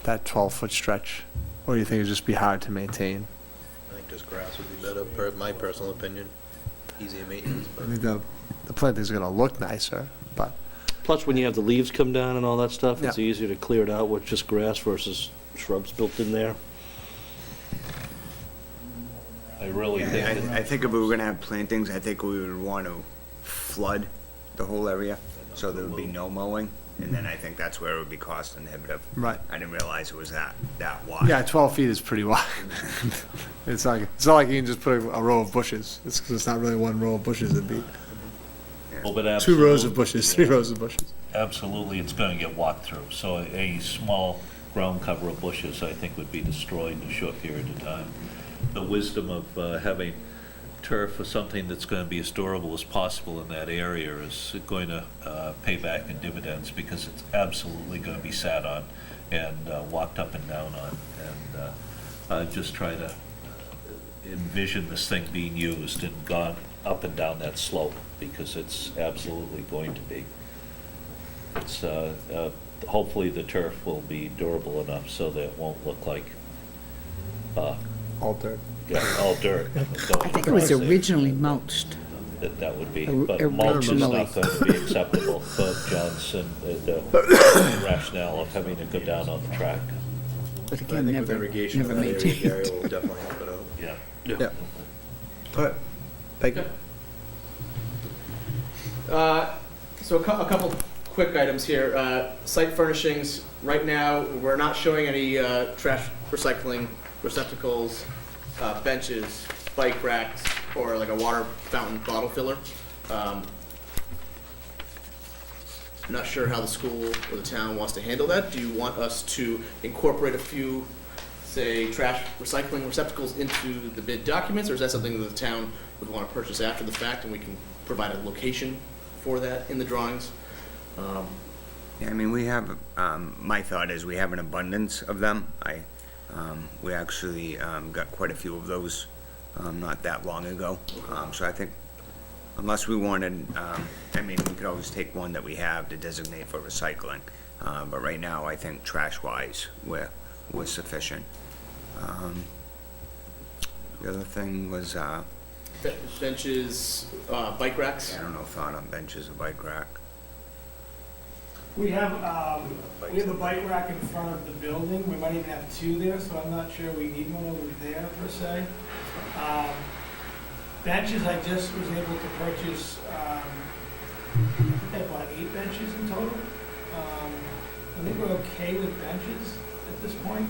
That 12-foot stretch, or do you think it'd just be hard to maintain? I think just grass would be better, my personal opinion. Easier maintenance, I but think the planting's gonna look nicer, but Plus, when you have the leaves come down and all that stuff, it's Yeah. easier to clear it out with just grass versus shrubs built in there. I really think that I think if we were gonna have plantings, I think we would want to flood the whole area, so there would be no mowing, and then I think that's where it would be cost inhibitive. Right. I didn't realize it was that wide. yeah, 12 feet is pretty wide. It's not like you can just put a row of bushes. It's not really one row of bushes, it'd be Well, but 2 rows of absolutely- bushes, 3 rows of bushes. Absolutely, it's going to get walked through. So a small ground cover of bushes, I think, would be destroyed in a short period of time. The wisdom of having turf or something that's going to be as durable as possible in that area is going to pay back in dividends, because it's absolutely going to be sat on and walked up and down on. And just try to envision this thing being used and gone up and down that slope, because it's absolutely going to be. It's, hopefully the turf will be durable enough so that it won't look like, All dirt. yeah, all dirt. I think it was originally mulched. That would be, Or- but mulch is originally. not going to be acceptable for Johnson, the rationale of having to go down on the track. But I again, think with never irrigation in that area, maintained. Gary will definitely help it out. Yeah. Yeah. All right, thank you. So a couple quick items here. Site furnishings, right now, we're not showing any trash recycling receptacles, benches, bike racks, or like a water fountain bottle filler. I'm not sure how the school or the town wants to handle that. Do you want us to incorporate a few, say, trash recycling receptacles into the bid documents, or is that something that the town would want to purchase after the fact, and we can provide a location for that in the drawings? Yeah, I mean, we have, my thought is we have an abundance of them. We actually got quite a few of those not that long ago. So I think unless we wanted, I mean, we could always take one that we have to designate for recycling. But right now, I think trash-wise, we're sufficient. The other thing was, Benches, bike racks. I don't know, thought on benches or bike rack. We have a bike rack in front of the building. We might even have 2 there, so I'm not sure we need one over there per se. Benches, I just was able to purchase, I think I bought 8 benches in total. I think we're okay with benches at this point.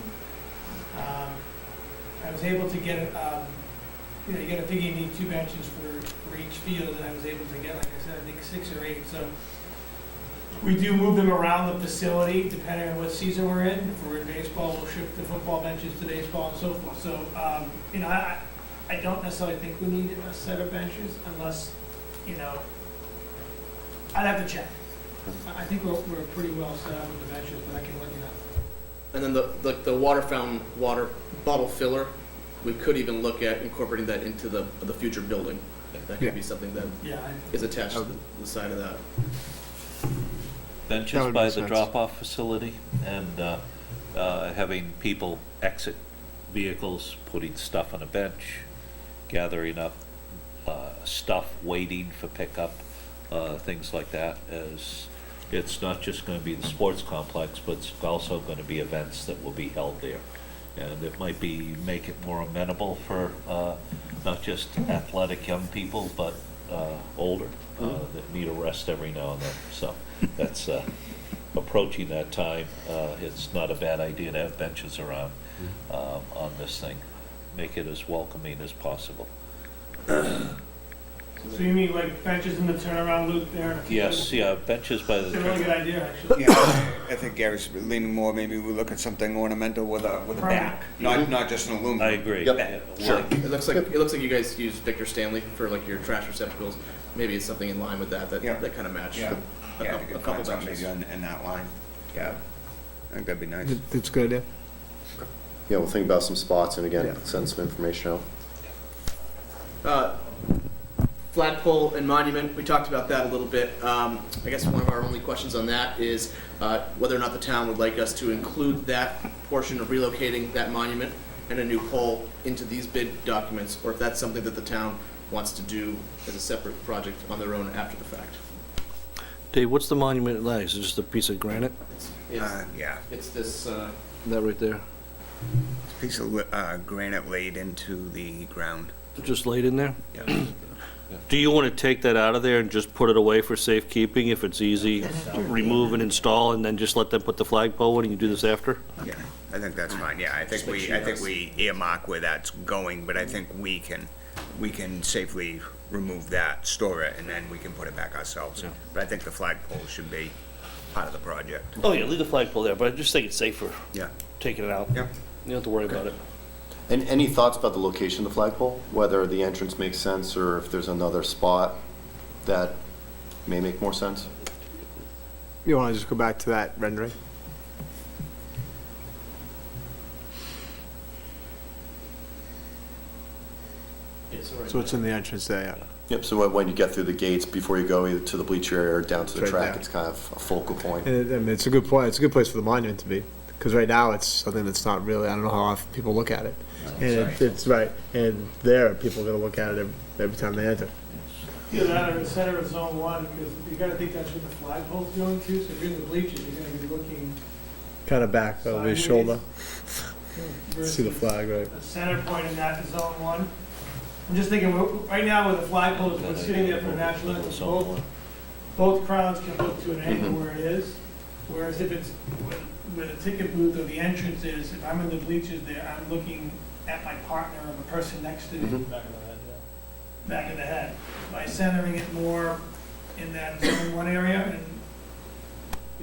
I was able to get, you gotta figure you need 2 benches for each field, and I was able to get, like I said, I think 6 or 8, so We do move them around the facility depending on what season we're in. If we're in baseball, we'll shift the football benches to baseball and so forth. So, you know, I don't necessarily think we need a set of benches unless, you know, I'd have to check. I think we're pretty well set up with the benches, but I can let you know. And then the water fountain, water bottle filler, we could even look at incorporating that into the future building. That could be something that Yeah, is attached to the side of that. That Benches would by make the sense. drop-off facility and having people exit vehicles, putting stuff on a bench, gathering up stuff, waiting for pickup, things like that. As it's not just going to be the sports complex, but it's also going to be events that will be held there. And it might make it more amenable for not just athletic young people, but older that need a rest every now and then. So that's approaching that time. It's not a bad idea to have benches around on this thing. Make it as welcoming as possible. So you mean like benches in the turnaround loop there? Yes, yeah, benches by It's a the. really good idea, actually. Yeah, I think Gary's leaning more, maybe we look at something ornamental with a back, not just an aluminum. I agree. Yep. Yeah, Sure. like- It looks like you guys use Victor Stanley for like your trash receptacles. Maybe it's something in line with that kind of match. Yeah, A yeah, couple- if you a could couple find something benches. maybe in that line. Yeah, I think that'd be nice. It's a good idea. Yeah, we'll think about some spots and again, Yeah. send some information out. Flagpole and monument, we talked about that a little bit. I guess one of our only questions on that is whether or not the town would like us to include that portion of relocating that monument and a new pole into these bid documents, or if that's something that the town wants to do as a separate project on their own after the fact. Dave, what's the monument like? Is it just a piece of granite? Yeah, It's this, That right there? it's a piece of granite laid into the ground. Just laid in there? Yeah. Do you want to take that out of there and just put it away for safekeeping if it's easy? Remove and install and then just let them put the flagpole in and you do this after? Yeah, I think that's fine, yeah, I think we earmark where that's going, but I think we can safely remove that, store it, and then we can put it back ourselves. Yeah. But I think the flagpole should be part of the project. Oh, yeah, leave the flagpole there, but I just think it's safer Yeah. taking it out. Yeah. You don't have to worry about it. And any thoughts about the location of the flagpole? Whether the entrance makes sense or if there's another spot that may make more sense? You want to just go back to that rendering? So it's in the entrance there, yeah. Yep, so when you get through the gates, before you go either to the bleacher area or down to the It's right track, there. it's kind of a focal point. And I mean, it's a good point. It's a good place for the monument to be, because right now it's something that's not really. I don't know how often people look at it, and it's right. And there, people are going to look at it every time they enter. Either that or in the center of zone one, because you gotta think that's where the flagpole's going to, so if you're in the bleachers, you're gonna be looking Kind of back over his shoulder. See the versus flag, right? a center point in that zone one. I'm just thinking, right now with the flagpole, we're sitting there for national anthem, both crowds can look to an angle where it is. Whereas if it's where the ticket booth or the entrance is, if I'm in the bleachers there, I'm looking at my partner or the person next to me. Back of the head. By centering it more in that zone one area, and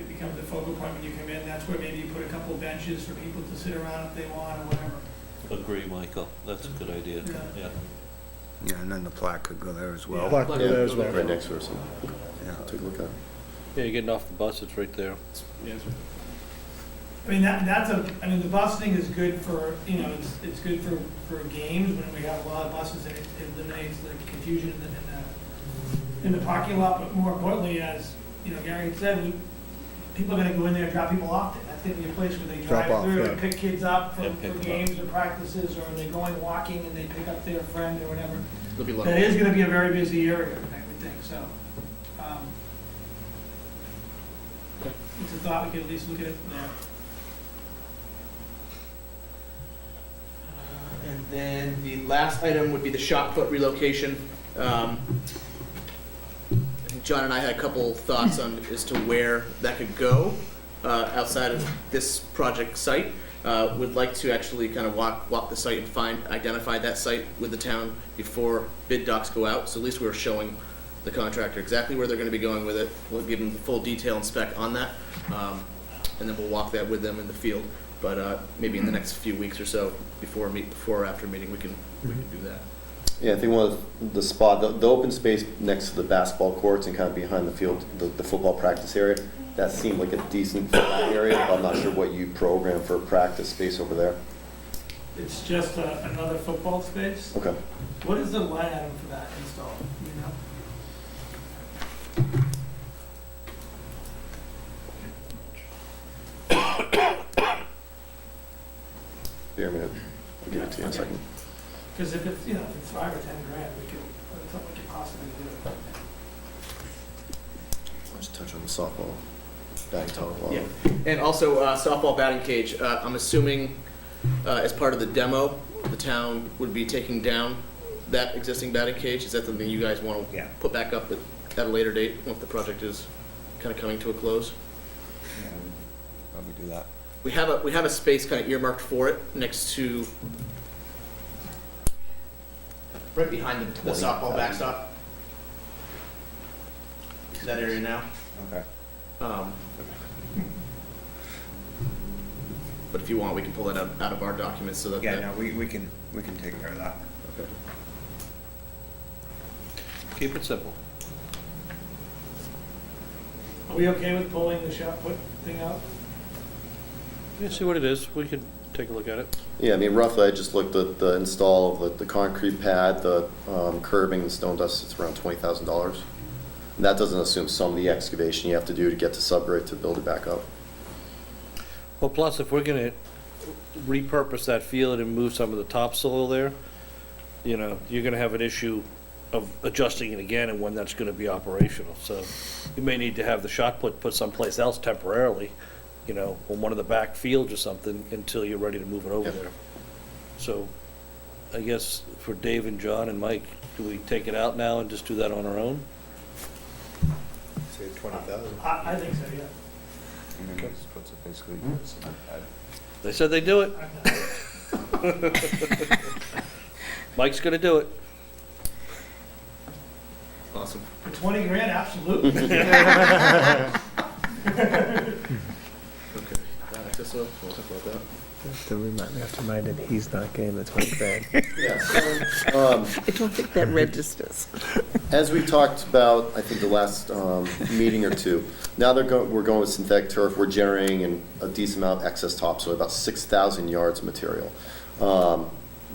it becomes a focal point when you come in, that's where maybe you put a couple benches for people to sit around if they want or whatever. Agree, Michael, that's a good idea, Yeah. yeah. Yeah, and then the plaque could go there as well. Plaque there as well. Right next to us. Yeah. Take a look at it. Yeah, you're getting off the bus, it's right there. I mean, I mean, the busing is good for, you know, it's good for games when we have a lot of buses and it eliminates the confusion in the parking lot, but more importantly, as, you know, Gary had said, people are gonna go in there and drop people off. That's gonna be a place where they Drop drive off, through yeah. and pick kids up Yeah, for pick them games or practices, or they're going walking and they pick up their friend or whatever. There'll be a lot That of- is gonna be a very busy area, I would think, so. It's a thought, we could at least look at it there. And then the last item would be the shot put relocation. I think John and I had a couple thoughts on as to where that could go outside of this project site. Would like to actually kind of walk the site and identify that site with the town before bid docs go out. So at least we're showing the contractor exactly where they're gonna be going with it. We'll give them the full detail and spec on that, and then we'll walk that with them in the field. But maybe in the next few weeks or so, before or after meeting, we can do that. Yeah, I think one of the spot, the open space next to the basketball courts and kind of behind the field, the football practice area, that seemed like a decent flat area, but I'm not sure what you program for practice space over there. It's just another football space. Okay. What is the line item for that install? Do you know? Here, I'll give it to you in a second. Because if it's, if it's $5 or $10 grand, that's something we could possibly do. I'll just touch on the softball batting top. Yeah, and also softball batting cage. I'm assuming as part of the demo, the town would be taking down that existing batting cage. Is that something you guys want to put back up at a later date, once the project is kind of coming to a close? Probably do that. We have a space kind of earmarked for it next to, right behind the softball backstop. That area now. Okay. But if you want, we can pull that out of our documents so that. Yeah, no, we can take care of that. Okay. Keep it simple. Are we okay with pulling the shot put thing out? Yeah, see what it is. We can take a look at it. Yeah, I mean, roughly, I just looked at the install of the concrete pad, the curbing, the stone dust, it's around $20,000. And that doesn't assume some of the excavation you have to do to get to subgrade to build it back up. Well, plus, if we're gonna repurpose that field and move some of the topsoil there, you're gonna have an issue of adjusting it again and when that's gonna be operational. So you may need to have the shot put someplace else temporarily, on one of the back fields or something until you're ready to move it over there. So I guess for Dave and John and Mike, do we take it out now and just do that on our own? Say 20,000. I think so, yeah. Basically, They said they'd do it. Mike's gonna do it. Awesome. For 20 grand, absolutely. Okay. Access oil, we'll talk about that. We might have to remind him he's not getting the 20 grand. Yeah, I don't think that registers. as we talked about, I think the last meeting or two, now we're going with synthetic turf. We're generating a decent amount of excess topsoil, about 6,000 yards of material,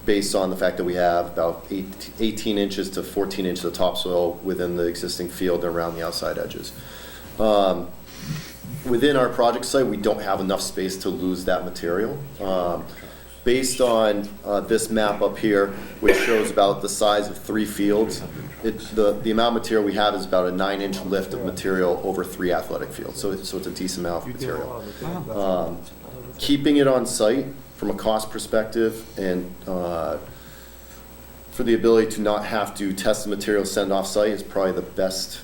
based on the fact that we have about 18 inches to 14 inches of topsoil within the existing field and around the outside edges. Within our project site, we don't have enough space to lose that material. Based on this map up here, which shows about the size of 3 fields, the amount of material we have is about a 9-inch lift of material over 3 athletic fields. So it's a decent amount of material. Keeping it on site from a cost perspective and for the ability to not have to test the material, send off site is probably the best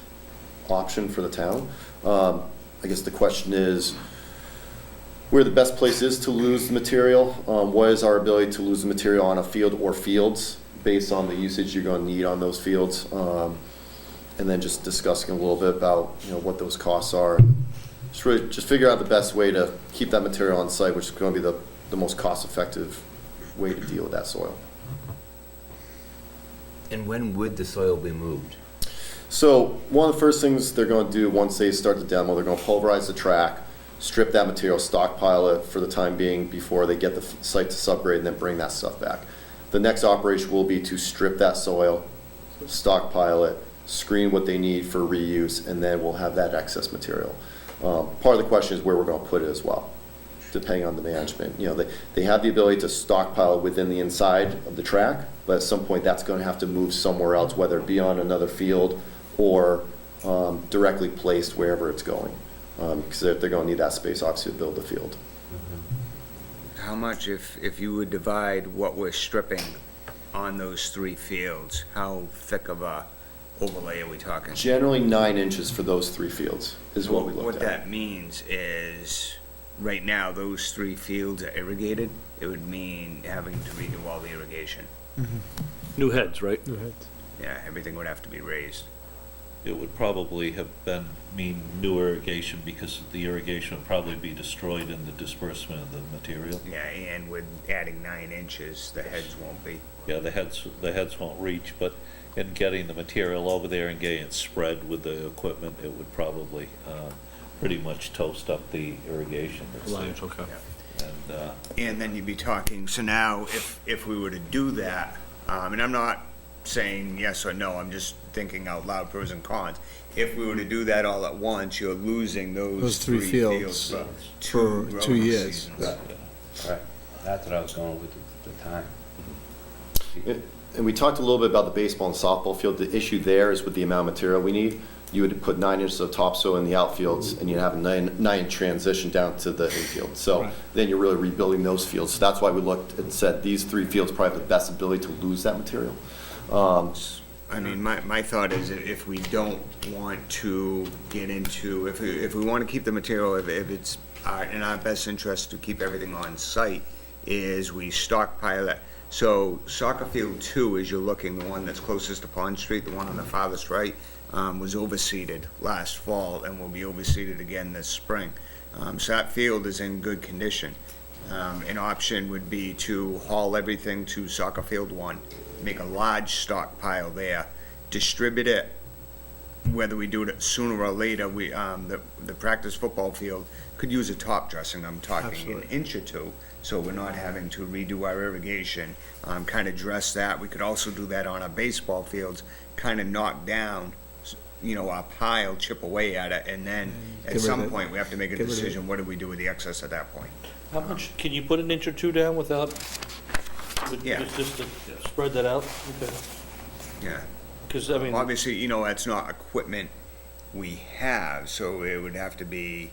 option for the town. I guess the question is where the best place is to lose the material. What is our ability to lose the material on a field or fields based on the usage you're going to need on those fields, and then just discussing a little bit about what those costs are. Just figure out the best way to keep that material on site, which is going to be the most cost-effective way to deal with that soil. And when would the soil be moved? So one of the first things they're going to do once they start the demo, they're going to pulverize the track, strip that material, stockpile it for the time being before they get the site to subgrade, and then bring that stuff back. The next operation will be to strip that soil, stockpile it, screen what they need for reuse, and then we'll have that excess material. Part of the question is where we're going to put it as well, depending on the management. They have the ability to stockpile within the inside of the track, but at some point that's going to have to move somewhere else, whether it be on another field or directly placed wherever it's going. Because they're going to need that space, obviously, to build the field. How much, if you would divide what we're stripping on those 3 fields, how thick of a overlay are we talking? Generally 9 inches for those 3 fields is what we looked What at. that means is, right now, those 3 fields are irrigated. It would mean having to redo all the irrigation. New heads, right? New heads. Yeah, everything would have to be raised. it would probably mean new irrigation, because the irrigation would probably be destroyed in the disbursement of the material. Yeah, and with adding 9 inches, the heads won't be. Yeah, the heads won't reach, but in getting the material over there and getting it spread with the equipment, it would probably pretty much toast up the irrigation that's there. Okay. And then you'd be talking, so now if we were to do that, and I'm not saying yes or no, I'm just thinking out loud, pros and cons. If we were to do that all at once, you're losing those 3 fields for for 2 growing years. seasons. Right, that's what I was going with the time. And we talked a little bit about the baseball and softball field. The issue there is with the amount of material we need. You would put 9 inches of topsoil in the outfields, and you'd have a 9 transition down to the infield. So then you're really rebuilding those fields. So that's why we looked and said these 3 fields probably have the best ability to lose that material. I mean, my thought is if we don't want to get into, if we want to keep the material, if it's in our best interest to keep everything on site, is we stockpile it. So soccer field 2, as you're looking, the one that's closest to Pond Street, the one on the farthest right, was overseeded last fall and will be overseeded again this spring. So that field is in good condition. An option would be to haul everything to soccer field 1, make a large stockpile there, distribute it, whether we do it sooner or later. The practice football field could use a top dressing, I'm talking an inch or 2, so we're not having to redo our irrigation, kind of dress that. We could also do that on our baseball fields, kind of knock down, our pile, chip away at it, and then at some point, we have to make a decision, what do we do with the excess at that point? How much, can you put an inch or 2 down without, Yeah. just to spread that out? Okay. Yeah. Because, I mean, Obviously, that's not equipment we have, so it would have to be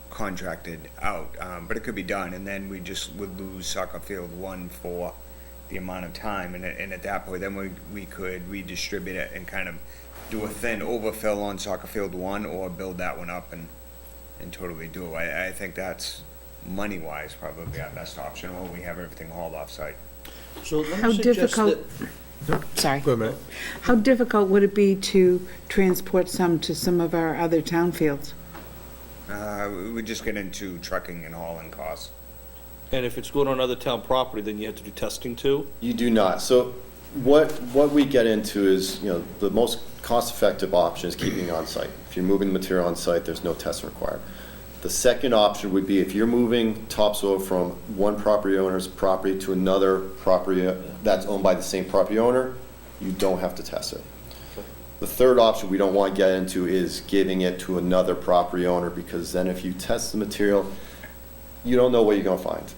contracted out, but it could be done, and then we just would lose soccer field 1 for the amount of time, and at that point, then we could redistribute it and kind of do a thin overfill on soccer field 1, or build that one up and totally do it. I think that's money-wise probably our best option, or we have everything hauled off-site. so let How me suggest difficult, that, sorry, Wait a minute. how difficult would it be to transport some to some of our other town fields? We would just get into trucking and hauling costs. and if it's going on another town property, then you have to do testing too? You do not. So what we get into is, the most cost-effective option is keeping it on site. If you're moving the material on site, there's no testing required. The second option would be if you're moving topsoil from one property owner's property to another property that's owned by the same property owner, you don't have to test it. The third option we don't want to get into is giving it to another property owner, because then if you test the material, you don't know what you're going to find.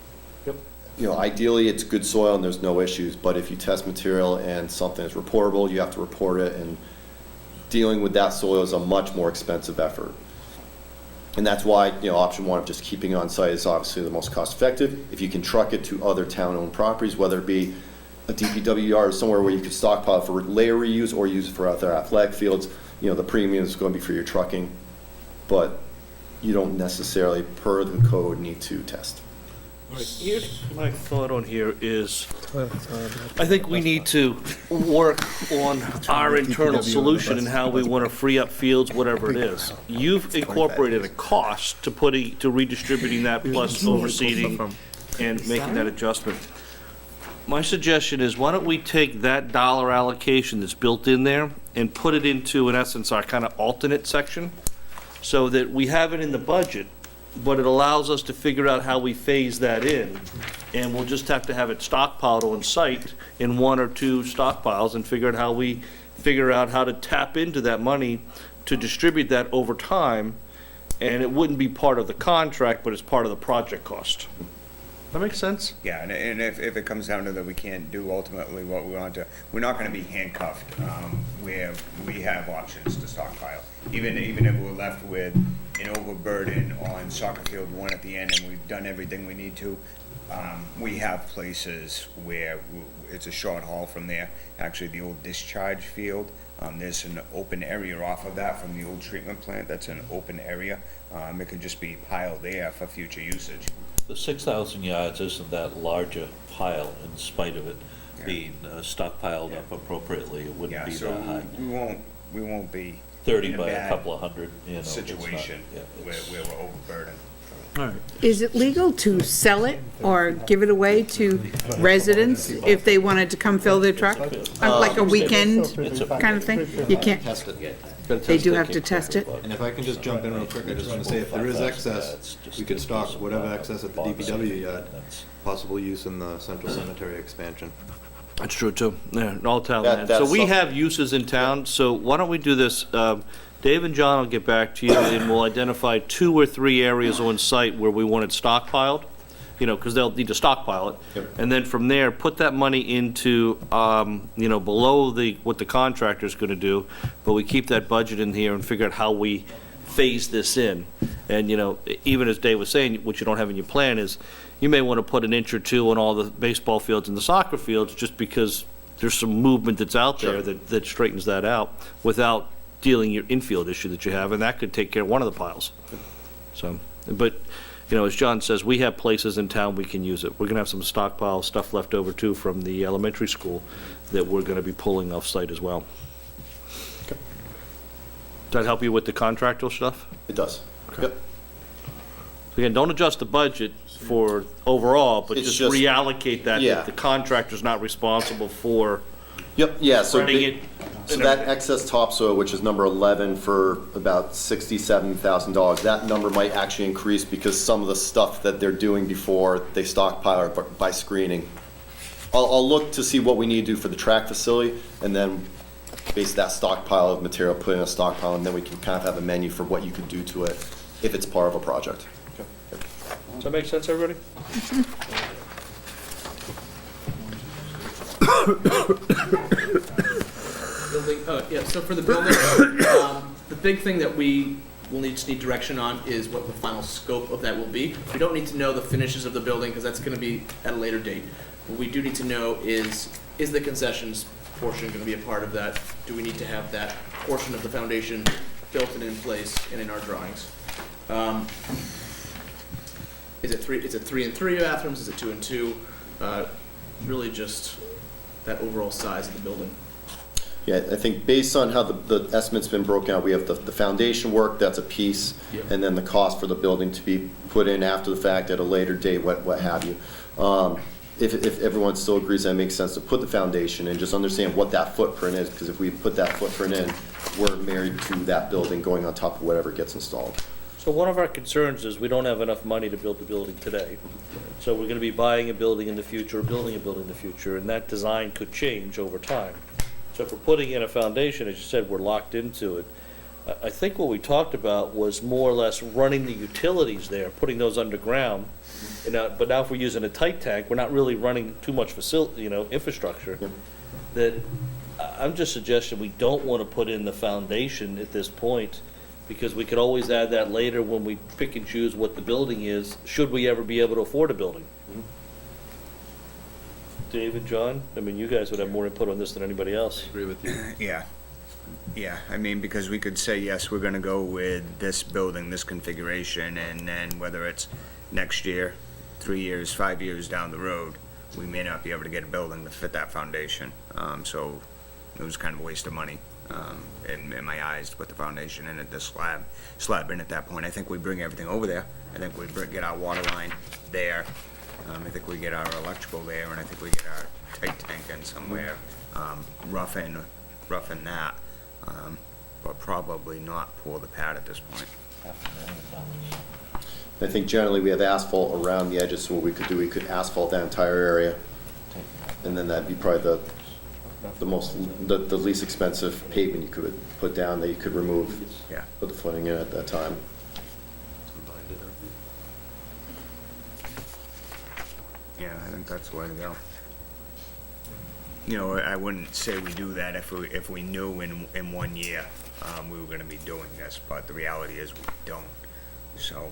Yep. Ideally, it's good soil and there's no issues, but if you test material and something is reportable, you have to report it, and dealing with that soil is a much more expensive effort. And that's why, option 1 of just keeping it on site is obviously the most cost effective. If you can truck it to other town-owned properties, whether it be a DPW yard or somewhere where you could stockpile for layer reuse or use it for other athletic fields, the premium is going to be for your trucking, but you don't necessarily, per the code, need to test. Here's my thought on here is, I think we need to work on our internal solution and how we want to free up fields, whatever it is. You've incorporated a cost to redistributing that plus overseeding and making that adjustment. My suggestion is, why don't we take that dollar allocation that's built in there and put it into, in essence, our kind of alternate section, so that we have it in the budget, but it allows us to figure out how we phase that in, and we'll just have to have it stockpiled on site in 1 or 2 stockpiles and figure out how to tap into that money to distribute that over time, and it wouldn't be part of the contract, but it's part of the project cost. That makes sense? Yeah, and if it comes down to that we can't do ultimately what we want to, we're not gonna be handcuffed, where we have options to stockpile. Even if we're left with an overburden on soccer field 1 at the end and we've done everything we need to, we have places where it's a short haul from there. Actually, the old discharge field, there's an open area off of that from the old treatment plant. That's an open area. It could just be piled there for future usage. The 6,000 yards isn't that large a pile, in spite of it being stockpiled up appropriately. It wouldn't be that high. We won't be 30 in a by a bad couple of hundred, you know. it's not- situation yeah, where it's- we're overburdened. All right. Is it legal to sell it or give it away to residents if they wanted to come fill their truck? Like a weekend kind of thing? You can't, Test it. they do have to test it? And if I can just jump in real quick, I just want to say, if there is excess, we could stock whatever excess at the DPW yard, possible use in the central cemetery expansion. That's true, too. Yeah, all town That- land. So that's we some- have uses in town, so why don't we do this? Dave and John will get back to you, and we'll identify 2 or 3 areas on site where we want it stockpiled, you know, because they'll need to stockpile it. Yep. And then from there, put that money into, you know, below what the contractor's gonna do, but we keep that budget in here and figure out how we phase this in. And, you know, even as Dave was saying, what you don't have in your plan is, you may want to put an inch or 2 on all the baseball fields and the soccer fields, just because there's some movement that's out there that straightens that out, without dealing your infield issue that you have, and that could take care of one of the piles. So, but, you know, as John says, we have places in town we can use it. We're gonna have some stockpile stuff left over too from the elementary school that we're gonna be pulling off-site as well. Does that help you with the contractual stuff? It does. Okay. Yep. Again, don't adjust the budget for overall, but It's just just- reallocate that, Yeah. that the contractor's not responsible for Yep, yeah, so. spreading it. So and that everything. excess topsoil, which is number 11 for about $67,000, that number might actually increase because some of the stuff that they're doing before they stockpile or by screening. I'll look to see what we need to do for the track facility, and then base that stockpile of material, put in a stockpile, and then we can kind of have a menu for what you could do to it if it's part of a project. Does that make sense, everybody? Building, yeah, so for the building, the big thing that we will just need direction on is what the final scope of that will be. We don't need to know the finishes of the building, because that's gonna be at a later date. What we do need to know is the concessions portion gonna be a part of that? Do we need to have that portion of the foundation built and in place and in our drawings? Is it 3 and 3 bathrooms, is it 2 and 2? Really just that overall size of the building. Yeah, I think based on how the estimate's been broken out, we have the foundation work, that's a piece, Yep. and then the cost for the building to be put in after the fact at a later date, what have you. If everyone still agrees that it makes sense to put the foundation and just understand what that footprint is, because if we put that footprint in, we're married to that building going on top of whatever gets installed. So one of our concerns is we don't have enough money to build the building today. So we're gonna be buying a building in the future, or building a building in the future, and that design could change over time. So if we're putting in a foundation, as you said, we're locked into it. I think what we talked about was more or less running the utilities there, putting those underground. But now if we're using a tight tank, we're not really running too much infrastructure. That, I'm just suggesting we don't wanna put in the foundation at this point, because we could always add that later when we pick and choose what the building is, should we ever be able to afford a building. David, John, I mean, you guys would have more input on this than anybody else. Agree with you. Yeah, I mean, because we could say, yes, we're gonna go with this building, this configuration, and then whether it's next year, 3 years, 5 years down the road, we may not be able to get a building to fit that foundation. So it was kind of a waste of money, in my eyes, to put the foundation in at this slab in at that point. I think we bring everything over there. I think we get our water line there. I think we get our electrical there, and I think we get our tight tank in somewhere, roughen that, but probably not pour the pad at this point. I think generally we have asphalt around the edges, so what we could asphalt that entire area. And then that'd be probably the least expensive pavement you could put down that you could remove. Yeah. Put the footing in at that time. Yeah, I think that's the way to go. You know, I wouldn't say we do that if we knew in 1 year, we were gonna be doing this, but the reality is we don't. So,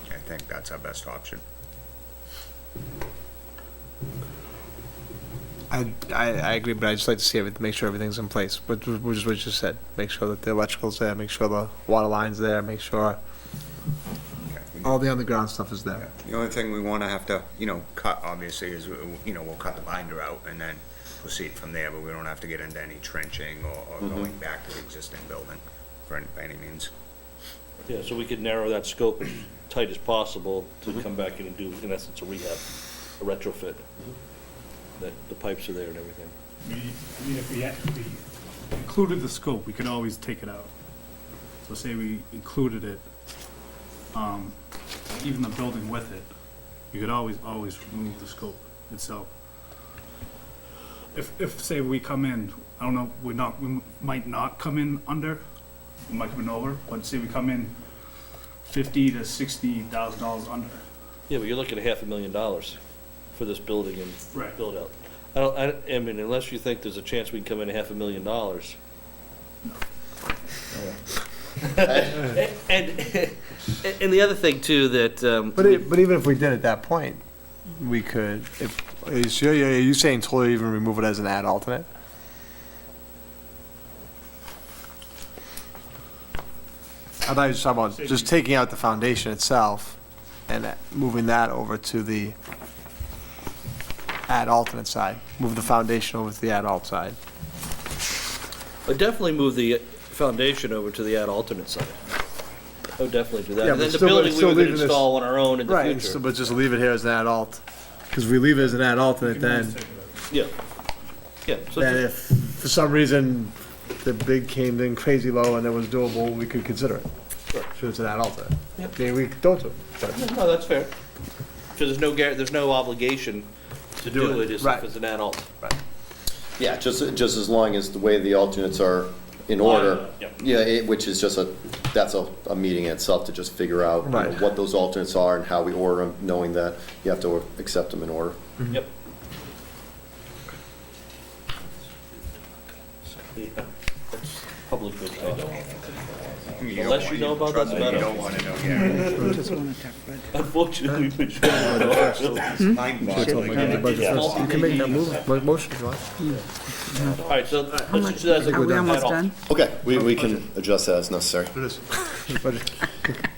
I think that's our best option. I agree, but I just like to see everything, make sure everything's in place, which is what you just said. Make sure that the electrical's there, make sure the water line's there, make sure all the underground stuff is there. The only thing we wanna have to, cut, obviously, is, we'll cut the binder out and then proceed from there, but we don't have to get into any trenching or going back to the existing building by any means. Yeah, so we could narrow that scope as tight as possible to come back in and do, in essence, a rehab, a retrofit. That the pipes are there and everything. I mean, if we included the scope, we could always take it out. So say we included it, even the building with it, you could always remove the scope itself. If say we come in, I don't know, we might not come in under, we might come in over, but say we come in $50,000 to $60,000 under. Yeah, but you're looking at $500,000 for this building and Right. build out. I mean, unless you think there's a chance we can come in at $500,000. And the other thing too that, But even if we did at that point, we could, are you saying totally even remove it as an ad alternate? I thought you were just talking about just taking out the foundation itself and moving that over to the ad alternate side. Move the foundation over to the ad alt side. I definitely move the foundation over to the ad alternate side. I would definitely do that. Yeah, And but then the still- building we still were gonna leaving this- install on our own in the Right, future. but just leave it here as an ad alt. Because if we leave it as an ad alternate, then, Yeah. Yeah, so then if for some reason the bid came in crazy low and it was doable, we could consider it. Sure. So it's an ad alternate. Yep. Maybe we don't do it. but- no, that's fair. Because there's no obligation to do it if Right. it's an ad alt. Yeah, just as long as the way the alternates are in order. Yep. Yeah, which is just that's a meeting in itself to just figure out you know, Right. what those alternates are and how we order them, knowing that you have to accept them in order. Yep. Yeah, that's public good stuff. Unless you know about that, the You better. don't want to know, yeah. Just want to talk about it. Unfortunately, we've been trying to. You can make that move, motion if you want. All right, so let's just do that as a Are we ad almost alt. done? Okay, we can adjust that as necessary. It is. Budget.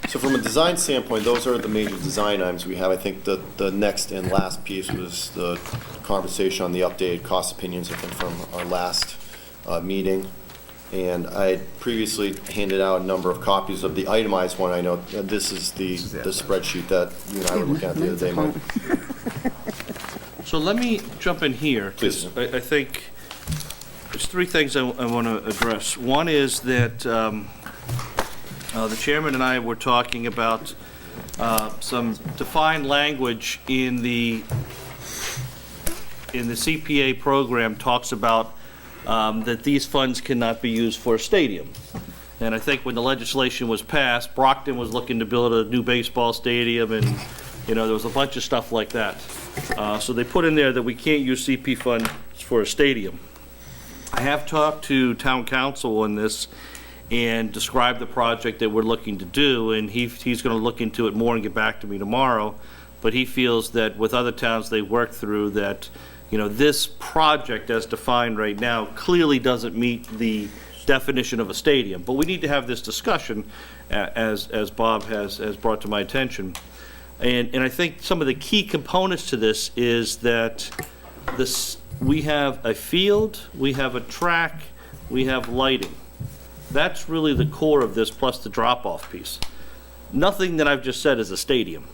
So from a design standpoint, those are the major design items we have. I think the next and last piece was the conversation on the updated cost opinions, I think, from our last meeting. And I had previously handed out a number of copies of the itemized one. I know this is the spreadsheet that you and I were looking at the other day, Mike. So let me jump in here. 'Cause Please. I think there's three things I want to address. One is that the chairman and I were talking about some defined language in the CPA program talks about that these funds cannot be used for a stadium. And I think when the legislation was passed, Brockton was looking to build a new baseball stadium, and, you know, there was a bunch of stuff like that. So they put in there that we can't use CP funds for a stadium. I have talked to town council on this and described the project that we're looking to do, and he's going to look into it more and get back to me tomorrow. But he feels that with other towns they work through that, you know, this project as defined right now clearly doesn't meet the definition of a stadium. But we need to have this discussion, as Bob has brought to my attention. And I think some of the key components to this is that we have a field, we have a track, we have lighting. That's really the core of this, plus the drop-off piece. Nothing that I've just said is a stadium.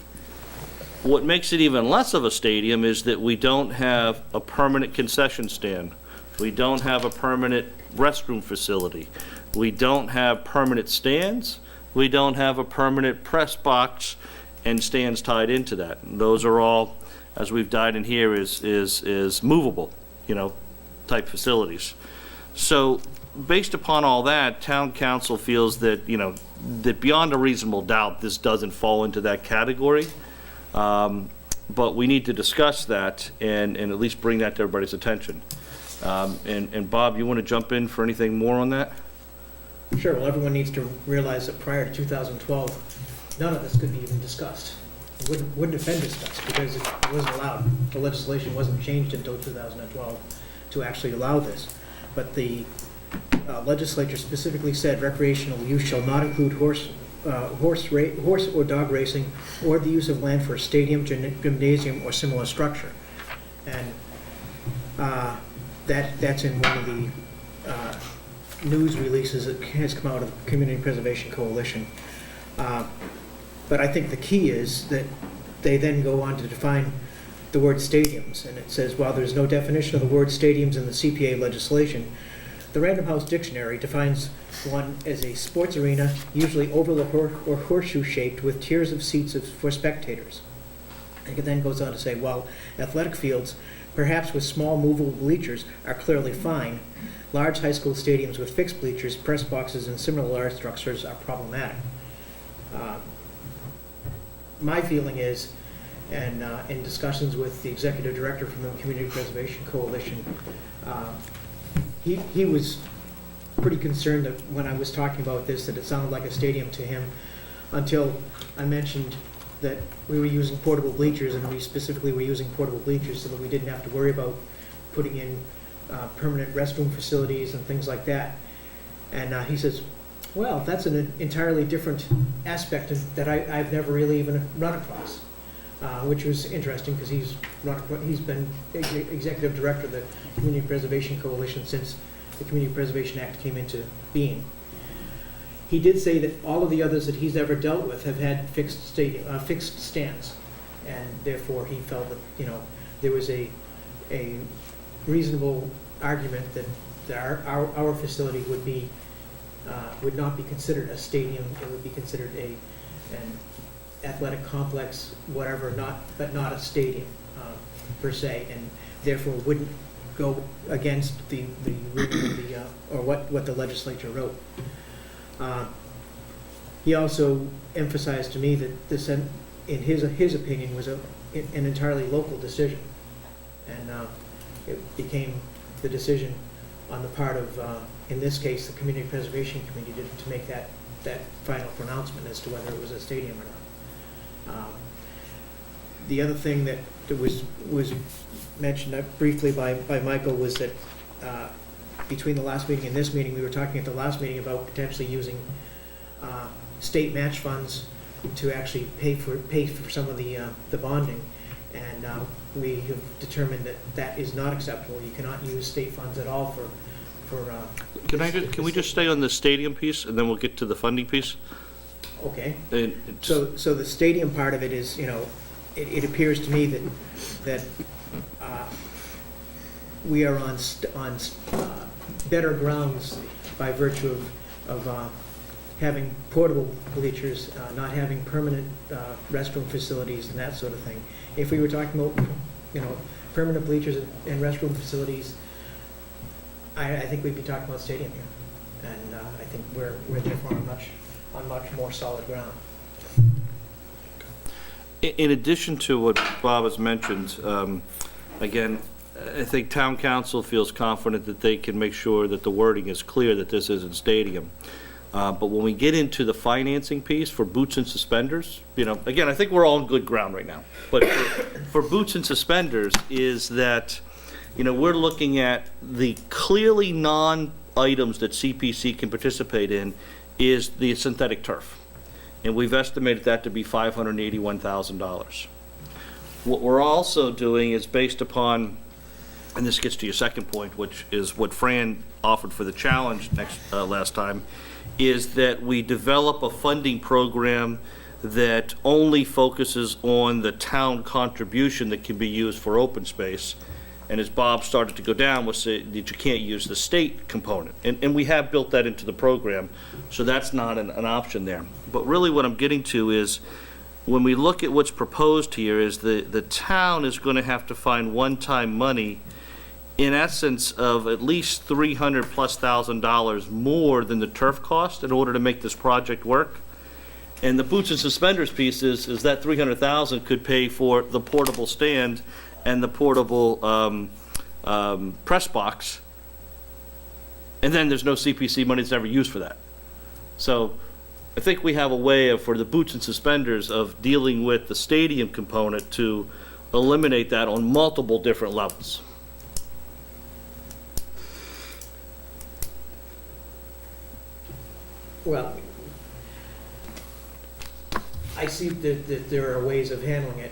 What makes it even less of a stadium is that we don't have a permanent concession stand. We don't have a permanent restroom facility. We don't have permanent stands. We don't have a permanent press box and stands tied into that. And those are all, as we've died in here, is movable, you know, type facilities. So based upon all that, town council feels that, you know, that beyond a reasonable doubt, this doesn't fall into that category. But we need to discuss that and at least bring that to everybody's attention. And Bob, you want to jump in for anything more on that? Sure, well, everyone needs to realize that prior to 2012, none of this could be even discussed. It wouldn't have been discussed because it wasn't allowed. The legislation wasn't changed until 2012 to actually allow this. But the legislature specifically said recreational use shall not include horse or dog racing or the use of land for a stadium, gymnasium, or similar structure. And that's in one of the news releases that has come out of the Community Preservation Coalition. But I think the key is that they then go on to define the word stadiums, and it says, while there's no definition of the word stadiums in the CPA legislation, the Random House Dictionary defines one as a sports arena, usually oval or horseshoe-shaped, with tiers of seats for spectators. And it then goes on to say, while athletic fields, perhaps with small movable bleachers, are clearly fine, large high school stadiums with fixed bleachers, press boxes, and similar large structures are problematic. My feeling is, and in discussions with the executive director from the Community Preservation Coalition, he was pretty concerned that when I was talking about this, that it sounded like a stadium to him, until I mentioned that we were using portable bleachers, and we specifically were using portable bleachers so that we didn't have to worry about putting in permanent restroom facilities and things like that. And he says, well, that's an entirely different aspect that I've never really even run across, which was interesting because he's been executive director of the Community Preservation Coalition since the Community Preservation Act came into being. He did say that all of the others that he's ever dealt with have had fixed stands, and therefore he felt that, you know, there was a reasonable argument that our facility would not be considered a stadium. It would be considered an athletic complex, whatever, but not a stadium per se, and therefore wouldn't go against or what the legislature wrote. He also emphasized to me that this, in his opinion, was an entirely local decision, and it became the decision on the part of, in this case, the Community Preservation Committee to make that final pronouncement as to whether it was a stadium or not. The other thing that was mentioned briefly by Michael was that between the last meeting and this meeting, we were talking at the last meeting about potentially using state match funds to actually pay for some of the bonding, and we have determined that is not acceptable. You cannot use state funds at all for. Can we just stay on the stadium piece, and then we'll get to the funding piece? Okay. So the stadium part of it is, you know, it appears to me that we are on better grounds by virtue of having portable bleachers, not having permanent restroom facilities and that sort of thing. If we were talking about, you know, permanent bleachers and restroom facilities, I think we'd be talking about stadium here, and I think we're therefore on much more solid ground. In addition to what Bob has mentioned, again, I think town council feels confident that they can make sure that the wording is clear that this isn't stadium. But when we get into the financing piece for boots and suspenders, you know, again, I think we're all on good ground right now. But for boots and suspenders is that, you know, we're looking at the clearly non-items that CPC can participate in is the synthetic turf. And we've estimated that to be $581,000. What we're also doing is based upon, and this gets to your second point, which is what Fran offered for the challenge last time, is that we develop a funding program that only focuses on the town contribution that can be used for open space. And as Bob started to go down, was that you can't use the state component. And we have built that into the program, so that's not an option there. But really what I'm getting to is, when we look at what's proposed here, is the town is going to have to find one-time money in essence of at least $300,000+ more than the turf cost in order to make this project work. And the boots and suspenders piece is that $300,000 could pay for the portable stand and the portable press box, and then there's no CPC money that's ever used for that. So I think we have a way of, for the boots and suspenders, of dealing with the stadium component to eliminate that on multiple different levels. Well, I see that there are ways of handling it.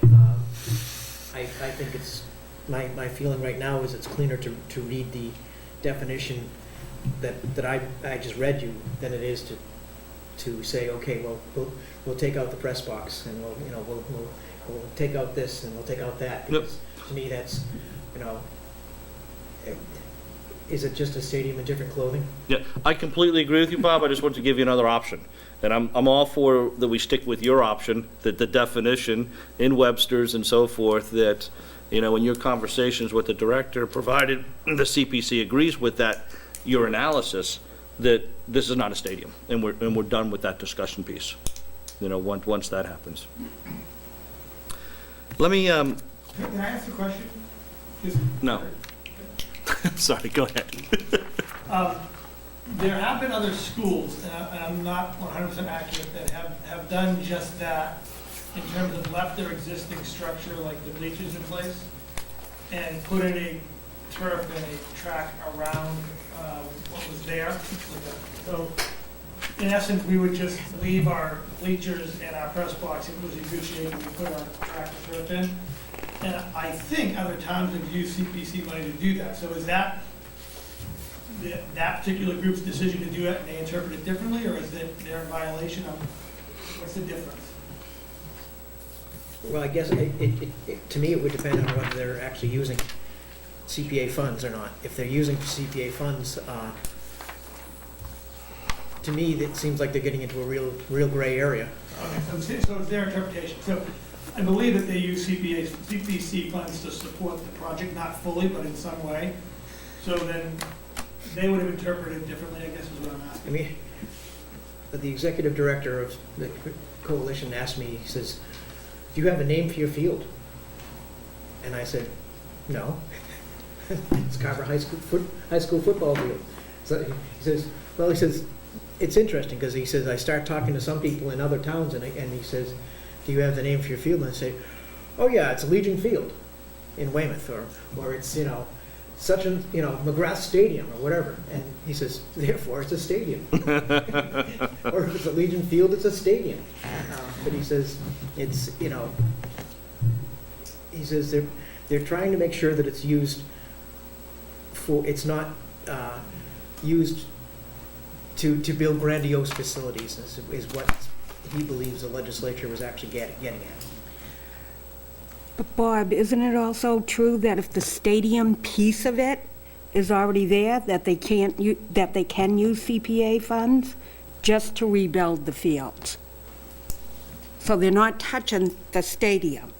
I think it's my feeling right now is it's cleaner to read the definition that I just read you than it is to say, okay, well, we'll take out the press box and we'll take out this and we'll take out that. Because to me, that's, is it just a stadium in different clothing? Yeah, I completely agree with you, Bob. I just want to give you another option. And I'm all for that we stick with your option, that the definition in Webster's and so forth, that, in your conversations with the director, provided the CPC agrees with that, your analysis, that this is not a stadium, and we're done with that discussion piece, once that happens. Let me, Can I ask a question? no. Sorry, go ahead. There have been other schools, and I'm not 100% accurate, that have done just that in terms of left their existing structure, like the bleachers in place, and put in a turf and a track around what was there. So, in essence, we would just leave our bleachers and our press box if it was in good shape, and we put our track and turf in. And I think other towns have used CPC money to do that. So is that that particular group's decision to do it, and they interpret it differently, or is it their violation of, what's the difference? Well, I guess to me, it would depend on whether they're actually using CPA funds or not. If they're using CPA funds, to me, it seems like they're getting into a real gray area. Okay, so it's their interpretation. So I believe that they use CPC funds to support the project, not fully, but in some way. So then they would have interpreted it differently, I guess is what I'm asking. I mean, the executive director of the coalition asked me, he says, do you have a name for your field? And I said, no. It's Carver High School football field. So he says, it's interesting, because he says, I start talking to some people in other towns, and he says, do you have the name for your field? And I say, oh yeah, it's Legion Field in Weymouth, or it's, such an, McGrath Stadium or whatever. And he says, therefore it's a stadium. Or if it's a Legion Field, it's a stadium. But he says, it's, he says they're trying to make sure that it's used for, it's not used to build grandiose facilities, is what he believes the legislature was actually getting at. But Bob, isn't it also true that if the stadium piece of it is already there, that they can use CPA funds just to rebuild the fields? So they're not touching the stadium.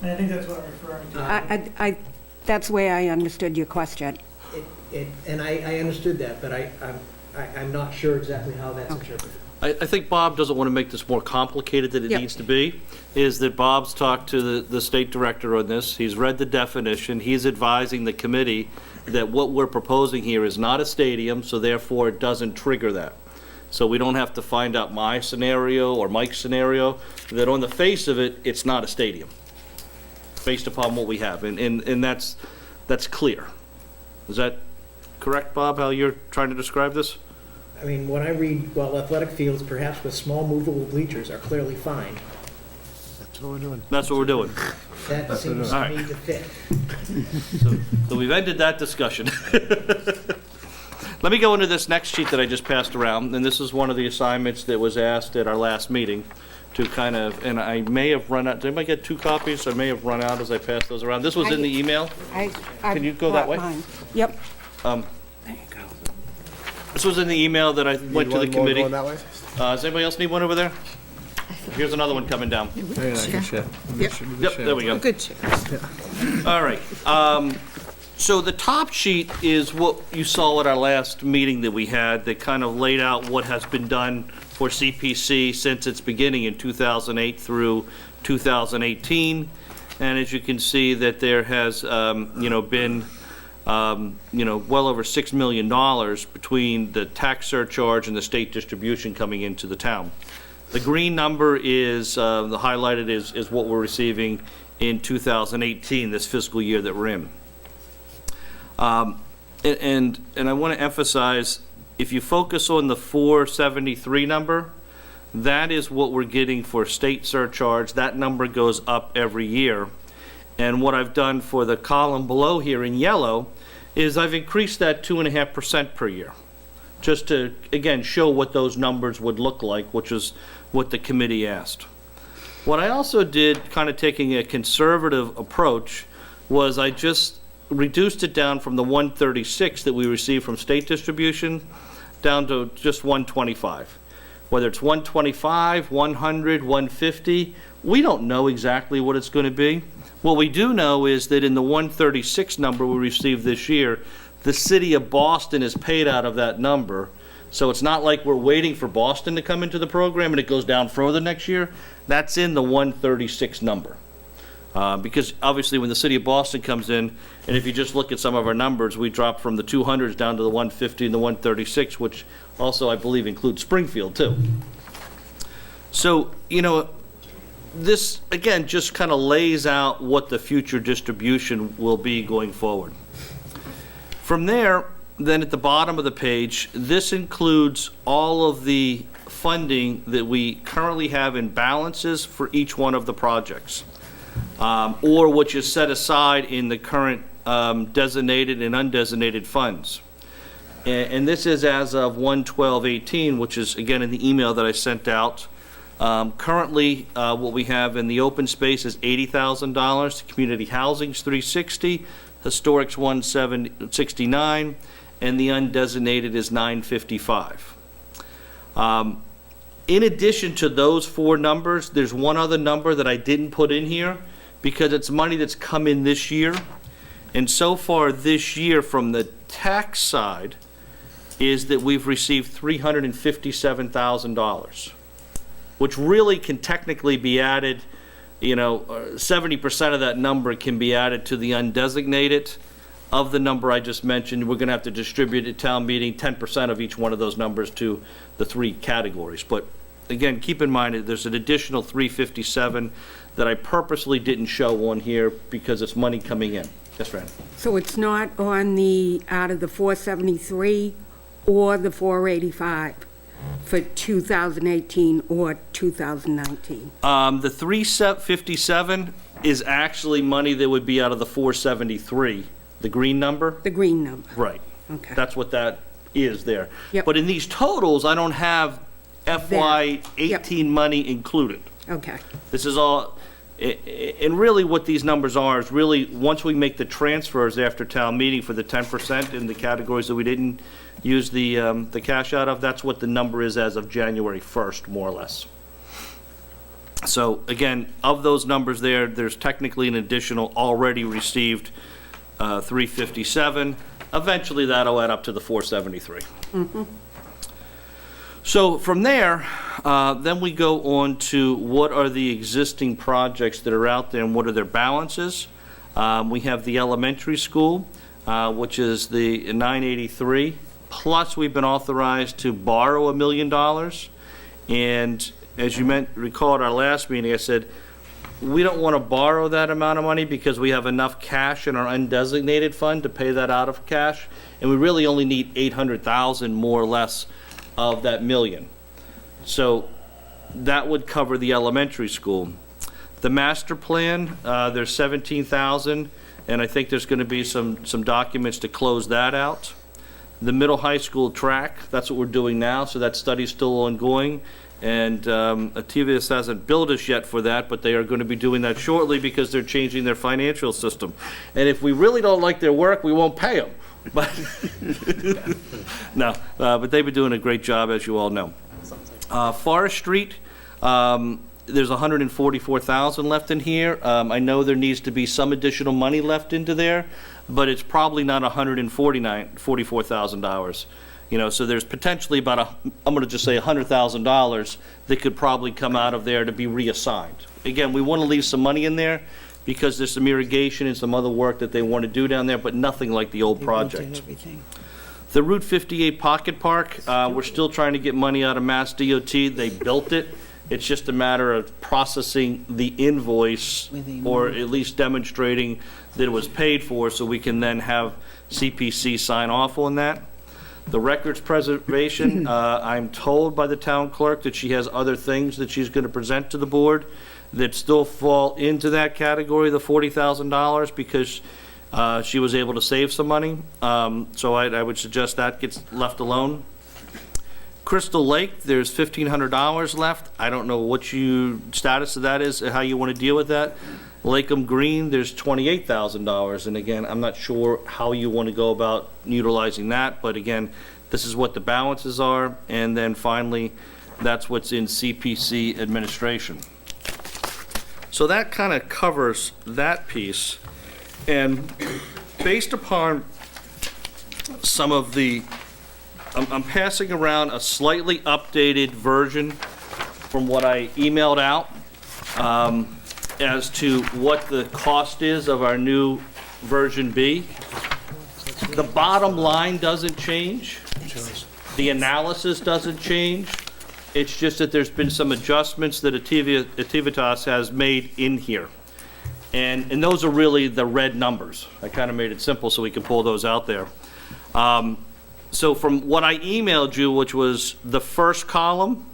And I think that's what I'm referring to. That's the way I understood your question. And I understood that, but I'm not sure exactly how that's interpreted. I think Bob doesn't want to make this more complicated than it needs to be, is that Bob's talked to the state director on this, he's read the definition, he's advising the committee that what we're proposing here is not a stadium, so therefore it doesn't trigger that. So we don't have to find out my scenario or Mike's scenario, that on the face of it, it's not a stadium, based upon what we have, and that's clear. Is that correct, Bob, how you're trying to describe this? I mean, when I read, well, athletic fields, perhaps with small movable bleachers, are clearly fine. That's what we're doing. That's what we're doing. That seems to me to fit. So we've ended that discussion. Let me go into this next sheet that I just passed around, and this is one of the assignments that was asked at our last meeting to kind of, and I may have run out, did anybody get 2 copies? I may have run out as I passed those around. This was in the email. Can you go that way? Yep. This was in the email that I went to the committee. Going that way? Does anybody else need one over there? Here's another one coming down. Very nice. Yep. Yep, there we go. Good chair. All right. So the top sheet is what you saw at our last meeting that we had, that kind of laid out what has been done for CPC since its beginning in 2008 through 2018. And as you can see, that there has, been well over $6 million between the tax surcharge and the state distribution coming into the town. The green number is, the highlighted is what we're receiving in 2018, this fiscal year that we're in. And I want to emphasize, if you focus on the 473 number, that is what we're getting for state surcharge. That number goes up every year. And what I've done for the column below here in yellow is I've increased that 2.5% per year, just to, again, show what those numbers would look like, which is what the committee asked. What I also did, kind of taking a conservative approach, was I just reduced it down from the 136 that we received from state distribution down to just 125. Whether it's 125, 100, 150, we don't know exactly what it's going to be. What we do know is that in the 136 number we received this year, the city of Boston is paid out of that number. So it's not like we're waiting for Boston to come into the program and it goes down further next year. That's in the 136 number. Because obviously when the city of Boston comes in, and if you just look at some of our numbers, we dropped from the 200s down to the 150 and the 136, which also I believe includes Springfield too. So, you know, this, again, just kind of lays out what the future distribution will be going forward. From there, then at the bottom of the page, this includes all of the funding that we currently have in balances for each one of the projects, or which is set aside in the current designated and undesignated funds. And this is as of 1/12/18, which is, again, in the email that I sent out. Currently, what we have in the open space is $80,000. Community housing's $360,000, historic's $169,000, and the undesignated is $955,000. In addition to those four numbers, there's one other number that I didn't put in here because it's money that's come in this year. And so far this year from the tax side is that we've received $357,000. Which really can technically be added, you know, 70% of that number can be added to the undesignated. Of the number I just mentioned, we're going to have to distribute at town meeting 10% of each one of those numbers to the three categories. But again, keep in mind that there's an additional 357 that I purposely didn't show on here because it's money coming in. Yes, Fran? So it's not on the, out of the 473 or the 485? For 2018 or 2019? The 357 is actually money that would be out of the 473, the green number. The green number. Right. Okay. That's what that is there. Yep. But in these totals, I don't have FY18 money included. Okay. This is all, and really what these numbers are is really, once we make the transfers after town meeting for the 10% in the categories that we didn't use the cash out of, that's what the number is as of January 1st, more or less. So again, of those numbers there, there's technically an additional already received 357. Eventually that'll add up to the 473. Mm-hmm. So from there, then we go on to what are the existing projects that are out there and what are their balances. We have the elementary school, which is the 983. Plus, we've been authorized to borrow $1 million. And as you recall at our last meeting, I said, we don't want to borrow that amount of money because we have enough cash in our undesignated fund to pay that out of cash. And we really only need 800,000 more or less of that $1 million. So that would cover the elementary school. The master plan, there's 17,000, and I think there's going to be some documents to close that out. The middle high school track, that's what we're doing now, so that study's still ongoing. And Ativius hasn't billed us yet for that, but they are going to be doing that shortly because they're changing their financial system. And if we really don't like their work, we won't pay them. But no, but they've been doing a great job, as you all know. Forest Street, there's 144,000 left in here. I know there needs to be some additional money left into there, but it's probably not $44,000. You know, so there's potentially about I'm going to just say $100,000 that could probably come out of there to be reassigned. Again, we want to leave some money in there because there's some irrigation and some other work that they want to do down there, but nothing like the old project. The Route 58 Pocket Park, we're still trying to get money out of Mass DOT. They built it. It's just a matter of processing the invoice or at least demonstrating that it was paid for so we can then have CPC sign off on that. The records preservation, I'm told by the town clerk that she has other things that she's going to present to the board that still fall into that category, the $40,000, because she was able to save some money. So I would suggest that gets left alone. Crystal Lake, there's $1,500 left. I don't know what status of that is, how you want to deal with that. Lakeham Green, there's $28,000, and again, I'm not sure how you want to go about utilizing that, but again, this is what the balances are, and then finally, that's what's in CPC administration. So that kind of covers that piece, and based upon some of the, I'm passing around a slightly updated version from what I emailed out, as to what the cost is of our new version B. The bottom line doesn't change. The analysis doesn't change. It's just that there's been some adjustments that Ativitas has made in here. And those are really the red numbers. I kind of made it simple so we can pull those out there. So from what I emailed you, which was the first column,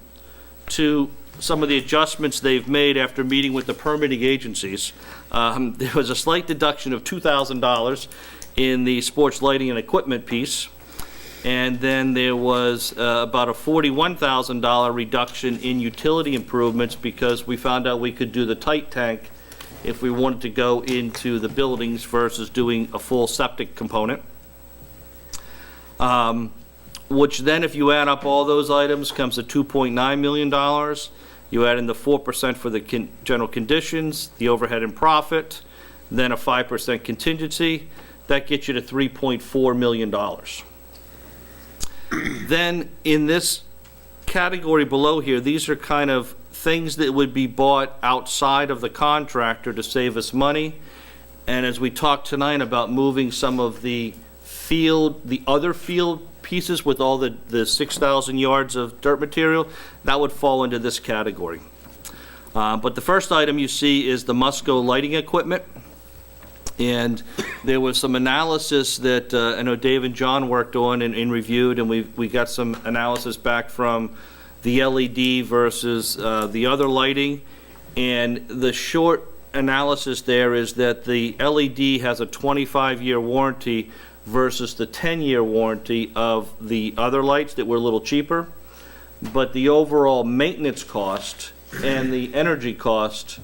to some of the adjustments they've made after meeting with the permitting agencies. There was a slight deduction of $2,000 in the sports lighting and equipment piece. And then there was about a $41,000 reduction in utility improvements because we found out we could do the tight tank if we wanted to go into the buildings versus doing a full septic component. Which then, if you add up all those items, comes to $2.9 million. You add in the 4% for the general conditions, the overhead and profit, then a 5% contingency. That gets you to $3.4 million. Then in this category below here, these are kind of things that would be bought outside of the contractor to save us money. And as we talked tonight about moving some of the other field pieces with all the 6,000 yards of dirt material, that would fall into this category. But the first item you see is the Musco lighting equipment. And there was some analysis that I know Dave and John worked on and reviewed, and we got some analysis back from the LED versus the other lighting. And the short analysis there is that the LED has a 25-year warranty versus the 10-year warranty of the other lights that were a little cheaper. But the overall maintenance cost and the energy cost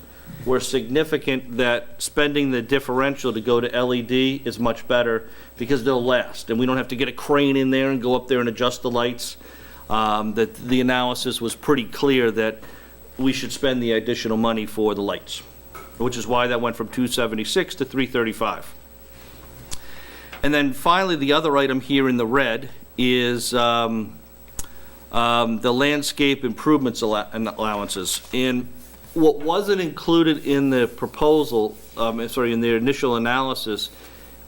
were significant, that spending the differential to go to LED is much better because they'll last. And we don't have to get a crane in there and go up there and adjust the lights. That the analysis was pretty clear that we should spend the additional money for the lights, which is why that went from $276 to $335. And then finally, the other item here in the red is the landscape improvements allowances. And what wasn't included in the proposal, in the initial analysis,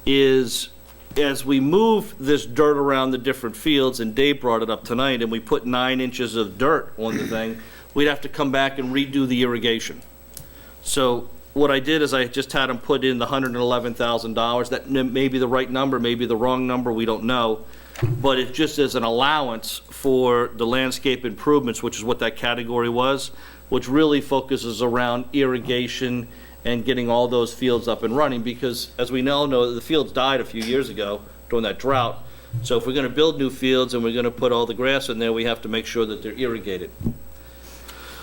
is as we move this dirt around the different fields, and Dave brought it up tonight, and we put 9 inches of dirt on the thing, we'd have to come back and redo the irrigation. So what I did is I just had them put in the $111,000. That may be the right number, maybe the wrong number, we don't know. But it just as an allowance for the landscape improvements, which is what that category was, which really focuses around irrigation and getting all those fields up and running, because as we now know, the fields died a few years ago during that drought. So if we're going to build new fields and we're going to put all the grass in there, we have to make sure that they're irrigated.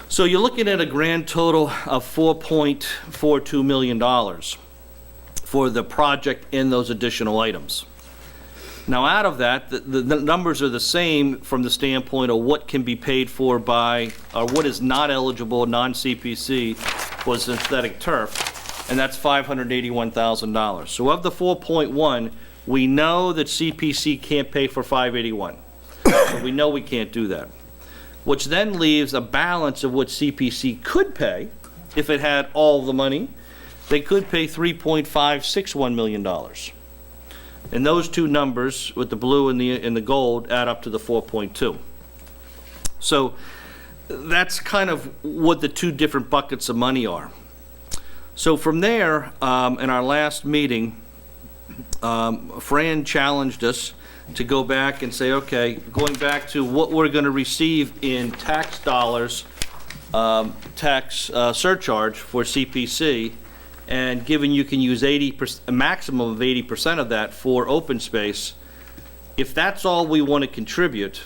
So you're looking at a grand total of $4.42 million for the project in those additional items. Now, out of that, the numbers are the same from the standpoint of what can be paid for by, or what is not eligible, non-CPC, for synthetic turf, and that's $581,000. So of the 4.1, we know that CPC can't pay for 581. So we know we can't do that. Which then leaves a balance of what CPC could pay if it had all the money. They could pay $3.561 million. And those two numbers, with the blue and the gold, add up to the 4.2. So that's kind of what the two different buckets of money are. So from there, in our last meeting, Fran challenged us to go back and say, okay, going back to what we're going to receive in tax dollars, tax surcharge for CPC, and given you can use 80%, a maximum of 80% of that for open space, if that's all we want to contribute,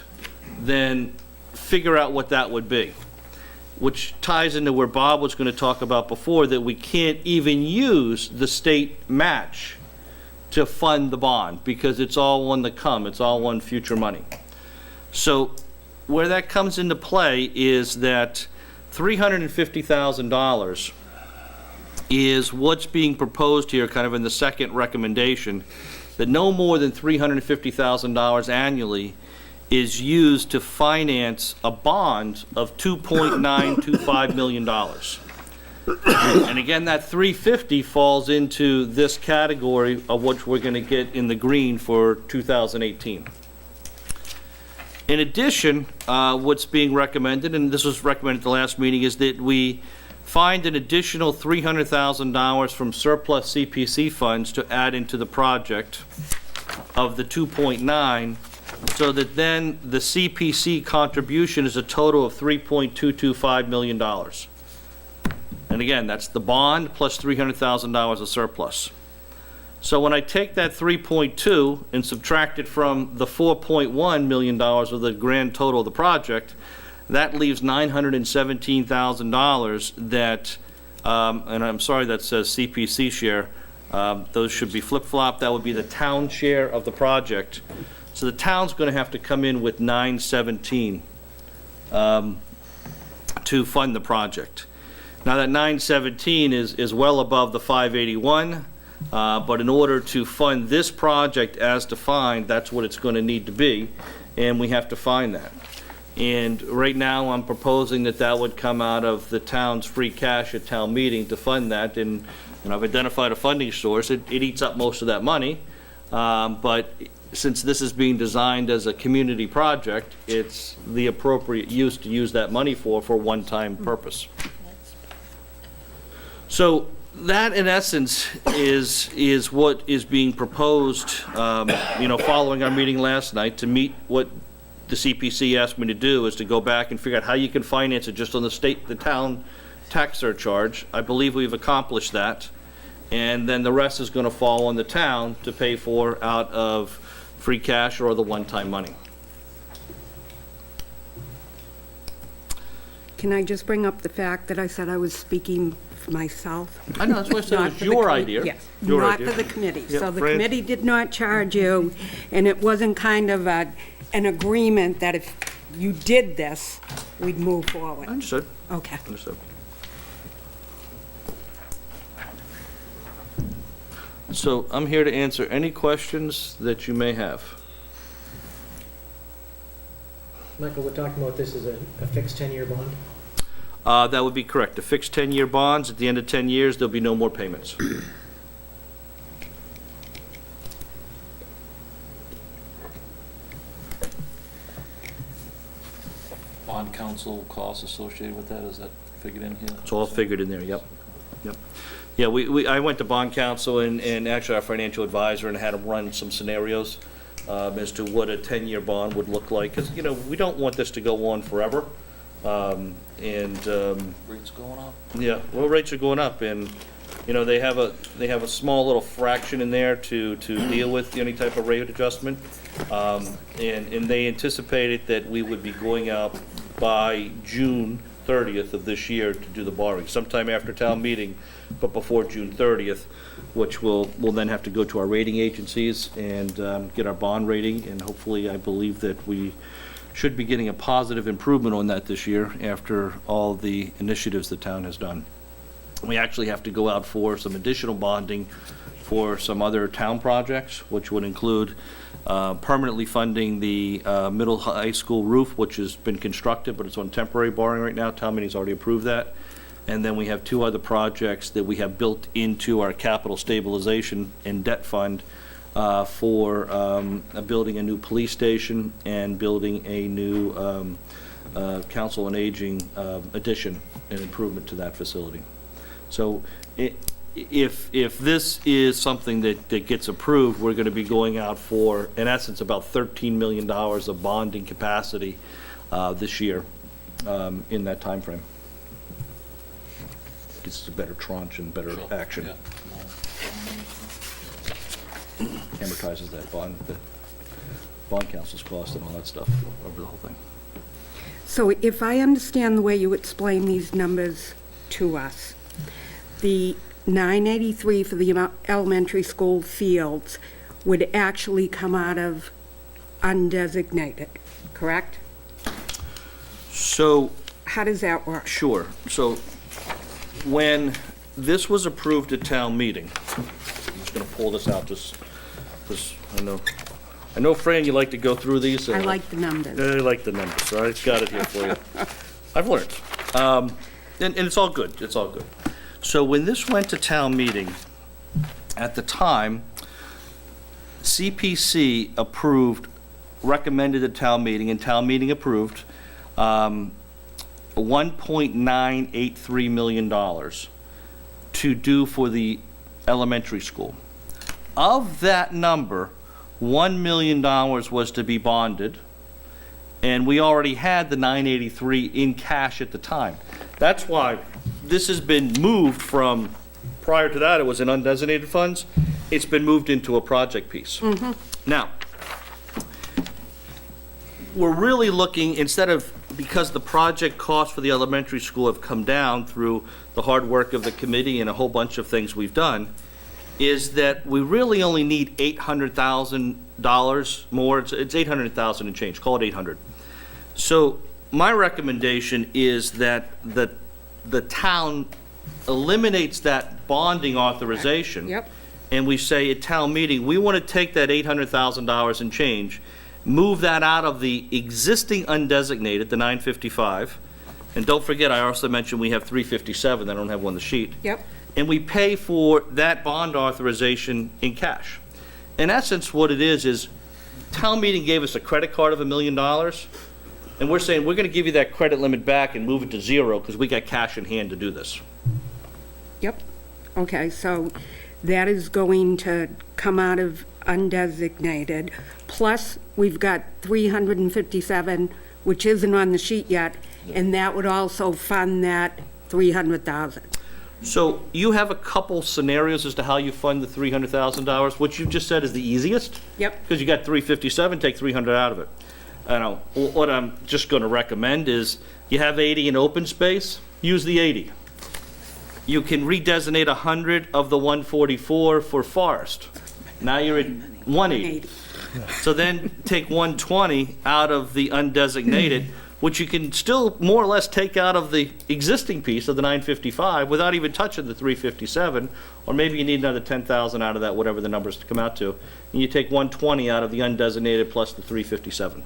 then figure out what that would be. Which ties into where Bob was going to talk about before, that we can't even use the state match to fund the bond, because it's all one to come, it's all one future money. So where that comes into play is that $350,000 is what's being proposed here, kind of in the second recommendation, that no more than $350,000 annually is used to finance a bond of $2.925 million. And again, that 350 falls into this category of what we're going to get in the green for 2018. In addition, what's being recommended, and this was recommended at the last meeting, is that we find an additional $300,000 from surplus CPC funds to add into the project of the 2.9, so that then the CPC contribution is a total of $3.225 million. And again, that's the bond plus $300,000 of surplus. So when I take that 3.2 and subtract it from the $4.1 million of the grand total of the project, that leaves $917,000 that, and I'm sorry that says CPC share, those should be flip-flopped. That would be the town share of the project. So the town's going to have to come in with $917 to fund the project. Now that $917 is well above the $581, but in order to fund this project as defined, that's what it's going to need to be, and we have to find that. And right now, I'm proposing that that would come out of the town's free cash at town meeting to fund that, and I've identified a funding source. It eats up most of that money, but since this is being designed as a community project, it's the appropriate use to use that money for one-time purpose. So that, in essence, is what is being proposed, following our meeting last night, to meet what the CPC asked me to do, is to go back and figure out how you can finance it just on the town tax surcharge. I believe we've accomplished that. And then the rest is going to fall on the town to pay for out of free cash or the one-time money. Can I just bring up the fact that I said I was speaking for myself? I know, that's why I said it was your idea. Yes, Your not idea. for the committee. Yeah, So the Fran? committee did not charge you, and it wasn't kind of an agreement that if you did this, we'd move forward. Understood. Okay. Understood. So I'm here to answer any questions that you may have. Michael, we're talking about this as a fixed 10-year bond? That would be correct. The fixed 10-year bonds, at the end of 10 years, there'll be no more payments. Bond counsel costs associated with that, is that figured in here? It's all figured in there, yep. Yep. Yeah, I went to bond counsel and actually our financial advisor and had him run some scenarios as to what a 10-year bond would look like. Because, we don't want this to go on forever. Rates going up? Yeah, well, rates are going up, and, they have a small little fraction in there to deal with any type of rate adjustment. And they anticipated that we would be going out by June 30th of this year to do the borrowing, sometime after town meeting, but before June 30th, which we'll then have to go to our rating agencies and get our bond rating, and hopefully, I believe that we should be getting a positive improvement on that this year after all the initiatives the town has done. We actually have to go out for some additional bonding for some other town projects, which would include permanently funding the middle high school roof, which has been constructed, but it's on temporary borrowing right now. Town meeting's already approved that. And then we have two other projects that we have built into our capital stabilization and debt fund for building a new police station and building a new council on aging addition and improvement to that facility. So if this is something that gets approved, we're going to be going out for, in essence, about $13 million of bonding capacity this year in that timeframe. Gets us a better tranche and better action. Amortizes that bond, the bond council's cost and all that stuff over the whole thing. So if I understand the way you explain these numbers to us, the 983 for the elementary school fields would actually come out of undesignated, correct? So, how does that work? Sure. So when this was approved at town meeting, I'm just going to pull this out just because I know, Fran, you like to go through these. I like the numbers. I like the numbers, so I've got it here for you. I've learned. And it's all good. It's all good. So when this went to town meeting, at the time, CPC approved, recommended at town meeting, and town meeting approved, $1.983 million to do for the elementary school. Of that number, $1 million was to be bonded, and we already had the 983 in cash at the time. That's why this has been moved from, prior to that, it was in undesignated funds. It's been moved into a project piece. Now, we're really looking, instead of, because the project costs for the elementary school have come down through the hard work of the committee and a whole bunch of things we've done, is that we really only need $800,000 more. It's 800,000 and change, call it 800. So my recommendation is that the town eliminates that bonding authorization. Yep. And we say at town meeting, we want to take that $800,000 and change, move that out of the existing undesignated, the 955. And don't forget, I also mentioned we have 357, I don't have one on the sheet. Yep. And we pay for that bond authorization in cash. In essence, what it is town meeting gave us a credit card of $1 million, and we're saying we're going to give you that credit limit back and move it to zero because we got cash in hand to do this. Yep. Okay, so that is going to come out of undesignated, plus we've got 357, which isn't on the sheet yet, and that would also fund that 300,000. So you have a couple scenarios as to how you fund the $300,000. What you just said is the easiest. Yep. Because you got 357, take 300 out of it. I know. What I'm just going to recommend is you have 80 in open space, use the 80. You can redesignate 100 of the 144 for forest. Now you're at 180. So then take 120 out of the undesignated, which you can still more or less take out of the existing piece of the 955 without even touching the 357, or maybe you need another 10,000 out of that, whatever the numbers come out to, and you take 120 out of the undesignated plus the 357.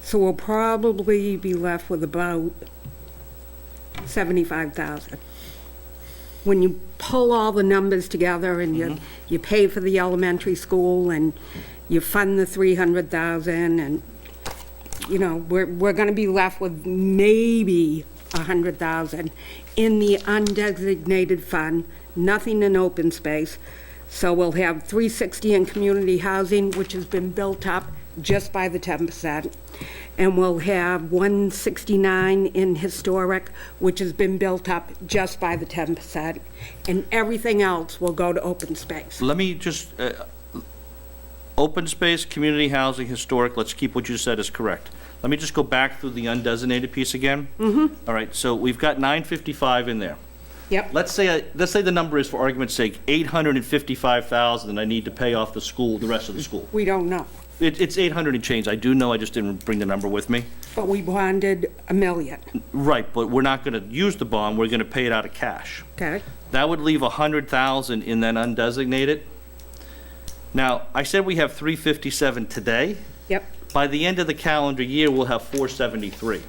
So we'll probably be left with about 75,000. When you pull all the numbers together and you pay for the elementary school and you fund the 300,000, and you know, we're going to be left with maybe 100,000 in the undesignated fund, nothing in open space. So we'll have 360 in community housing, which has been built up just by the 10%. And we'll have 169 in historic, which has been built up just by the 10%. And everything else will go to open space. Let me just, open space, community housing, historic, let's keep what you said is correct. Let me just go back through the undesignated piece again. All right, so we've got 955 in there. Yep. Let's say the number is, for argument's sake, 855,000, and I need to pay off the school, the rest of the school. We don't know. It's 800 and change. I do know, I just didn't bring the number with me. But we bonded $1 million. Right, but we're not going to use the bond, we're going to pay it out of cash. Okay. That would leave 100,000 in that undesignated. Now, I said we have 357 today. Yep. By the end of the calendar year, we'll have 473.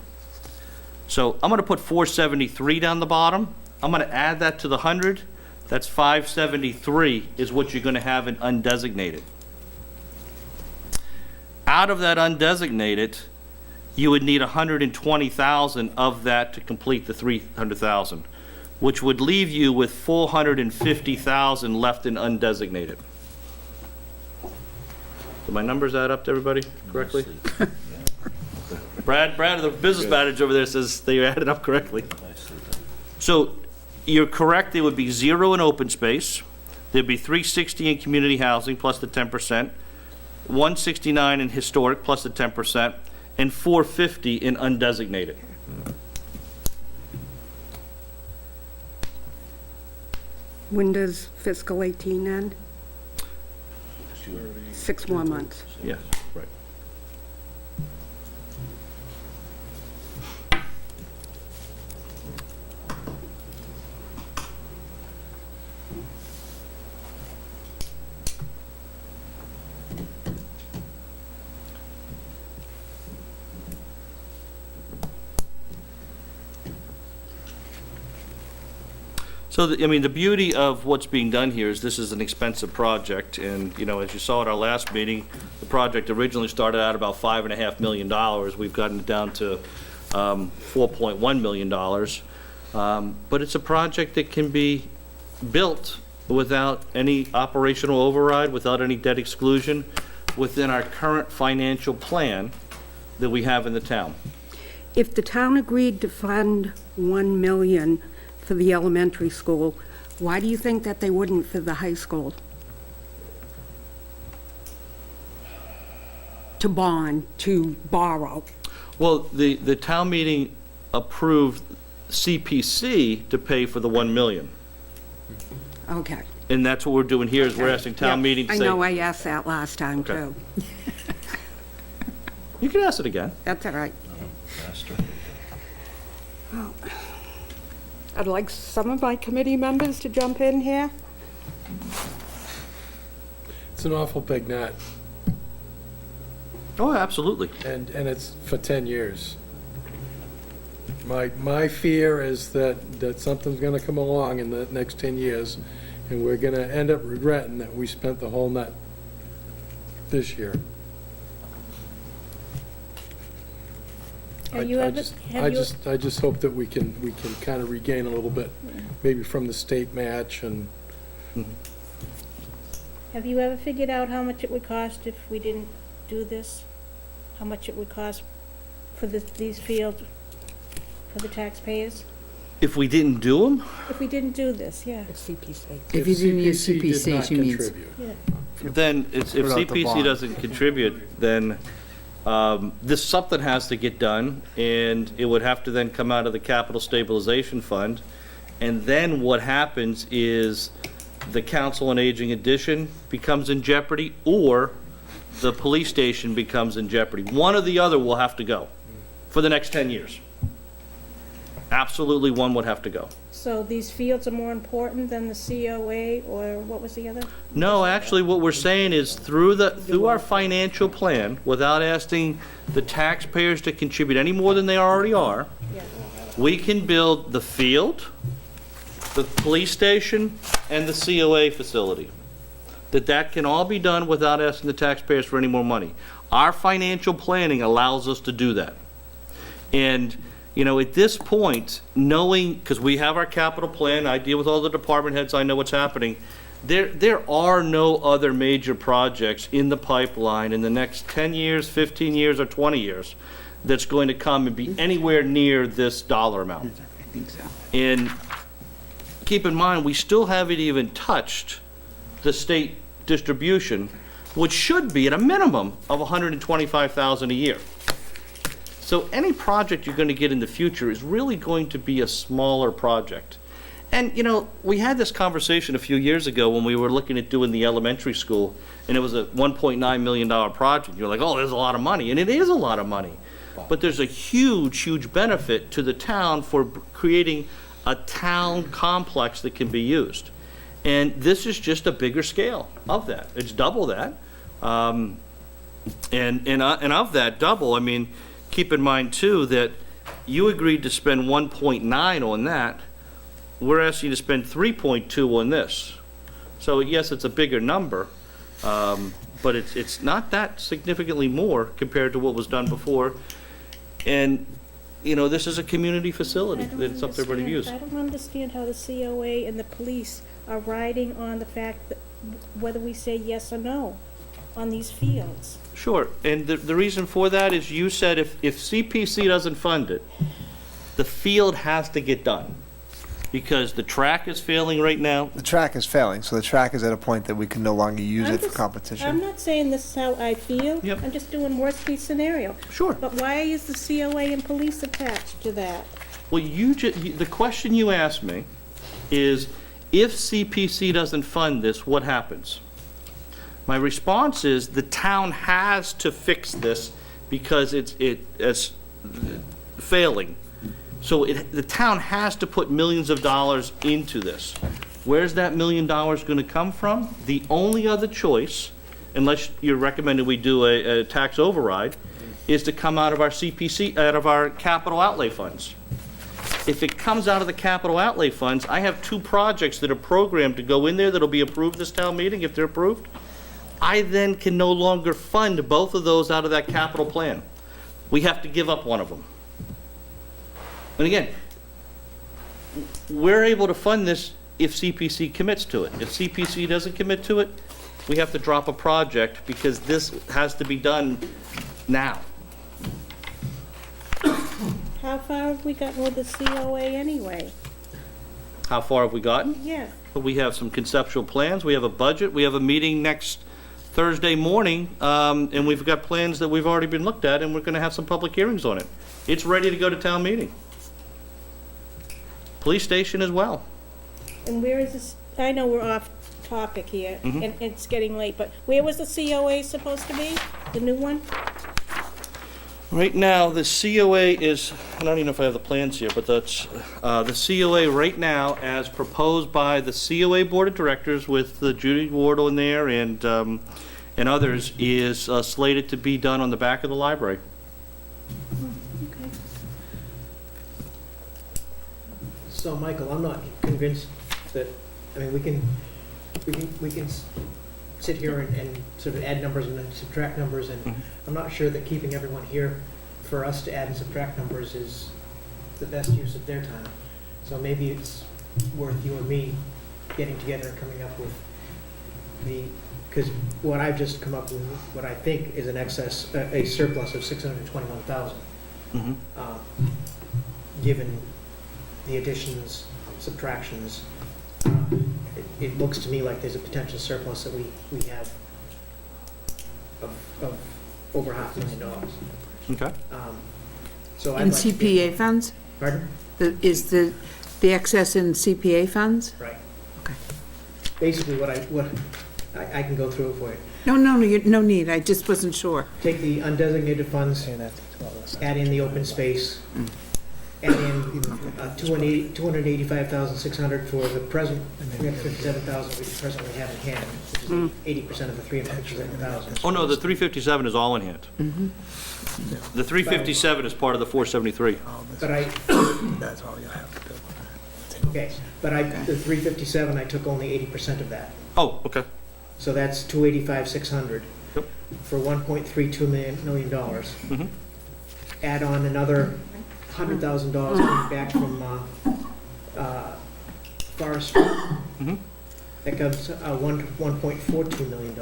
So I'm going to put 473 down the bottom. I'm going to add that to the 100. That's 573 is what you're going to have in undesignated. Out of that undesignated, you would need 120,000 of that to complete the 300,000. which would leave you with 450,000 left in undesignated. Do my numbers add up to everybody correctly? Brad, the business manager over there says they added up correctly. So you're correct, there would be 0 in open space. There'd be 360 in community housing plus the 10%, 169 in historic plus the 10%, and 450 in undesignated. When does fiscal 18 end? 6 more months. Yes, right. So, I mean, the beauty of what's being done here is this is an expensive project, and, you know, as you saw at our last meeting, the project originally started out about $5.5 million. We've gotten it down to $4.1 million. But it's a project that can be built without any operational override, without any debt exclusion, within our current financial plan that we have in the town. If the town agreed to fund 1 million for the elementary school, why do you think that they wouldn't for the high school? To bond, to borrow? Well, the town meeting approved CPC to pay for the 1 million. Okay. And that's what we're doing here, is we're asking town Yep. meeting to I say. know I asked that last time, Okay. too. You can ask it again. That's all right. Well, I'd like some of my committee members to jump in here. It's an awful big net, Oh, absolutely. and it's for 10 years. My fear is that something's gonna come along in the next 10 years, and we're gonna end up regretting that we spent the whole net this year. Have you ever, have you, I just hope that we can kind of regain a little bit, maybe from the state match and. have you ever figured out how much it would cost if we didn't do this? How much it would cost for these fields, for the taxpayers? If we didn't do them, If we didn't do this, yeah. CPC. If you didn't use did CPC, not she means. contribute. then if Without the CPC bond. doesn't contribute, then something has to get done, and it would have to then come out of the capital stabilization fund. And then what happens is the council on aging addition becomes in jeopardy, or the police station becomes in jeopardy. One or the other will have to go for the next 10 years. Absolutely, one would have to go. So these fields are more important than the COA, or what was the other? No, actually, what we're saying is through our financial plan, without asking the taxpayers to contribute any more than they already are, Yeah. we can build the field, the police station, and the COA facility. That can all be done without asking the taxpayers for any more money. Our financial planning allows us to do that. And, you know, at this point, knowing, because we have our capital plan, I deal with all the department heads, I know what's happening, there are no other major projects in the pipeline in the next 10 years, 15 years, or 20 years that's going to come and be anywhere near this dollar amount. I think so. And keep in mind, we still haven't even touched the state distribution, which should be at a minimum of $125,000 a year. So any project you're going to get in the future is really going to be a smaller project. And, you know, we had this conversation a few years ago when we were looking at doing the elementary school, and it was a $1.9 million project. You're like, oh, there's a lot of money, and it is a lot of money. But there's a huge, huge benefit to the town for creating a town complex that can be used. And this is just a bigger scale of that. It's double that. And of that double, I mean, keep in mind too that you agreed to spend 1.9 on that. We're asking you to spend 3.2 on this. So yes, it's a bigger number, but it's not that significantly more compared to what was done before. And this is a community facility, I don't that it's up to everybody to use. I don't understand how the COA and the police are riding on the fact that whether we say yes or no on these fields. Sure, and the reason for that is you said if CPC doesn't fund it, the field has to get done, because the track is failing right now. The track is failing, so the track is at a point that we can no longer use it for I'm competition. not saying this is how I feel. Yep. I'm just doing worst-case scenario. Sure. But why is the COA and police attached to that? Well, the question you asked me is, if CPC doesn't fund this, what happens? My response is, the town has to fix this because it's failing. So the town has to put millions of dollars into this. Where's that $1 million going to come from? The only other choice, unless you're recommending we do a tax override, is to come out of our CPC, out of our capital outlay funds. If it comes out of the capital outlay funds, I have 2 projects that are programmed to go in there that'll be approved this town meeting, if they're approved. I then can no longer fund both of those out of that capital plan. We have to give up one of them. And again, we're able to fund this if CPC commits to it. If CPC doesn't commit to it, we have to drop a project because this has to be done now. How far have we gotten with the COA anyway? How far have we gotten? Yeah. We have some conceptual plans, we have a budget, we have a meeting next Thursday morning, and we've got plans that we've already been looked at, and we're gonna have some public hearings on it. It's ready to go to town meeting. Police station as well. And where is this, I know we're off topic here, Mhm. and it's getting late, but where was the COA supposed to be? The new one? Right now, the COA is, I don't even know if I have the plans here, but that's, the COA right now, as proposed by the COA Board of Directors with Judy Wardle in there and others, is slated to be done on the back of the library. Okay. So, Michael, I'm not convinced that, I mean, we can sit here and sort of add numbers and then subtract numbers, and I'm not sure that keeping everyone here for us to add and subtract numbers is the best use of their time. So maybe it's worth you and me getting together and coming up with because what I've just come up with, what I think is an excess, a surplus of 621,000. Given the additions, subtractions, it looks to me like there's a potential surplus that we have of over $500,000. Okay. In So I'd like to CPA get- funds? Pardon? Is the excess in CPA funds? Right. Okay. Basically, what I can go through it for you. No need, I just wasn't sure. Take the undesignated funds, add in the open space, add in 285,600 for the present, 357,000 we presently have in hand, which is 80% of the 357,000. Oh, no, the 357 is all in hand. The 357 is part of the 473. But That's all you have to do. okay, but the 357, I took only 80% of that. Oh, okay. So that's 285,600 Yep. for $1.32 million. Mhm. Add on another $100,000 coming back from forestry. Mhm. That comes $1.42 million.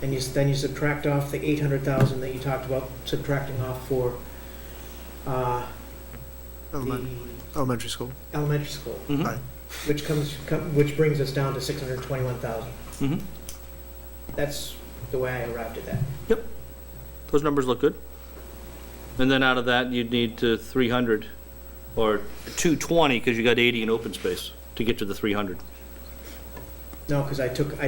And then you subtract off the 800,000 that you talked about subtracting off for the Elementary school. elementary school, Mhm. Right. which brings us down to 621,000. Mhm. That's the way I arrived at that. Yep. Those numbers look good. And then out of that, you'd need to 300, or 220, because you got 80 in open space to get to the 300. No, because I've taken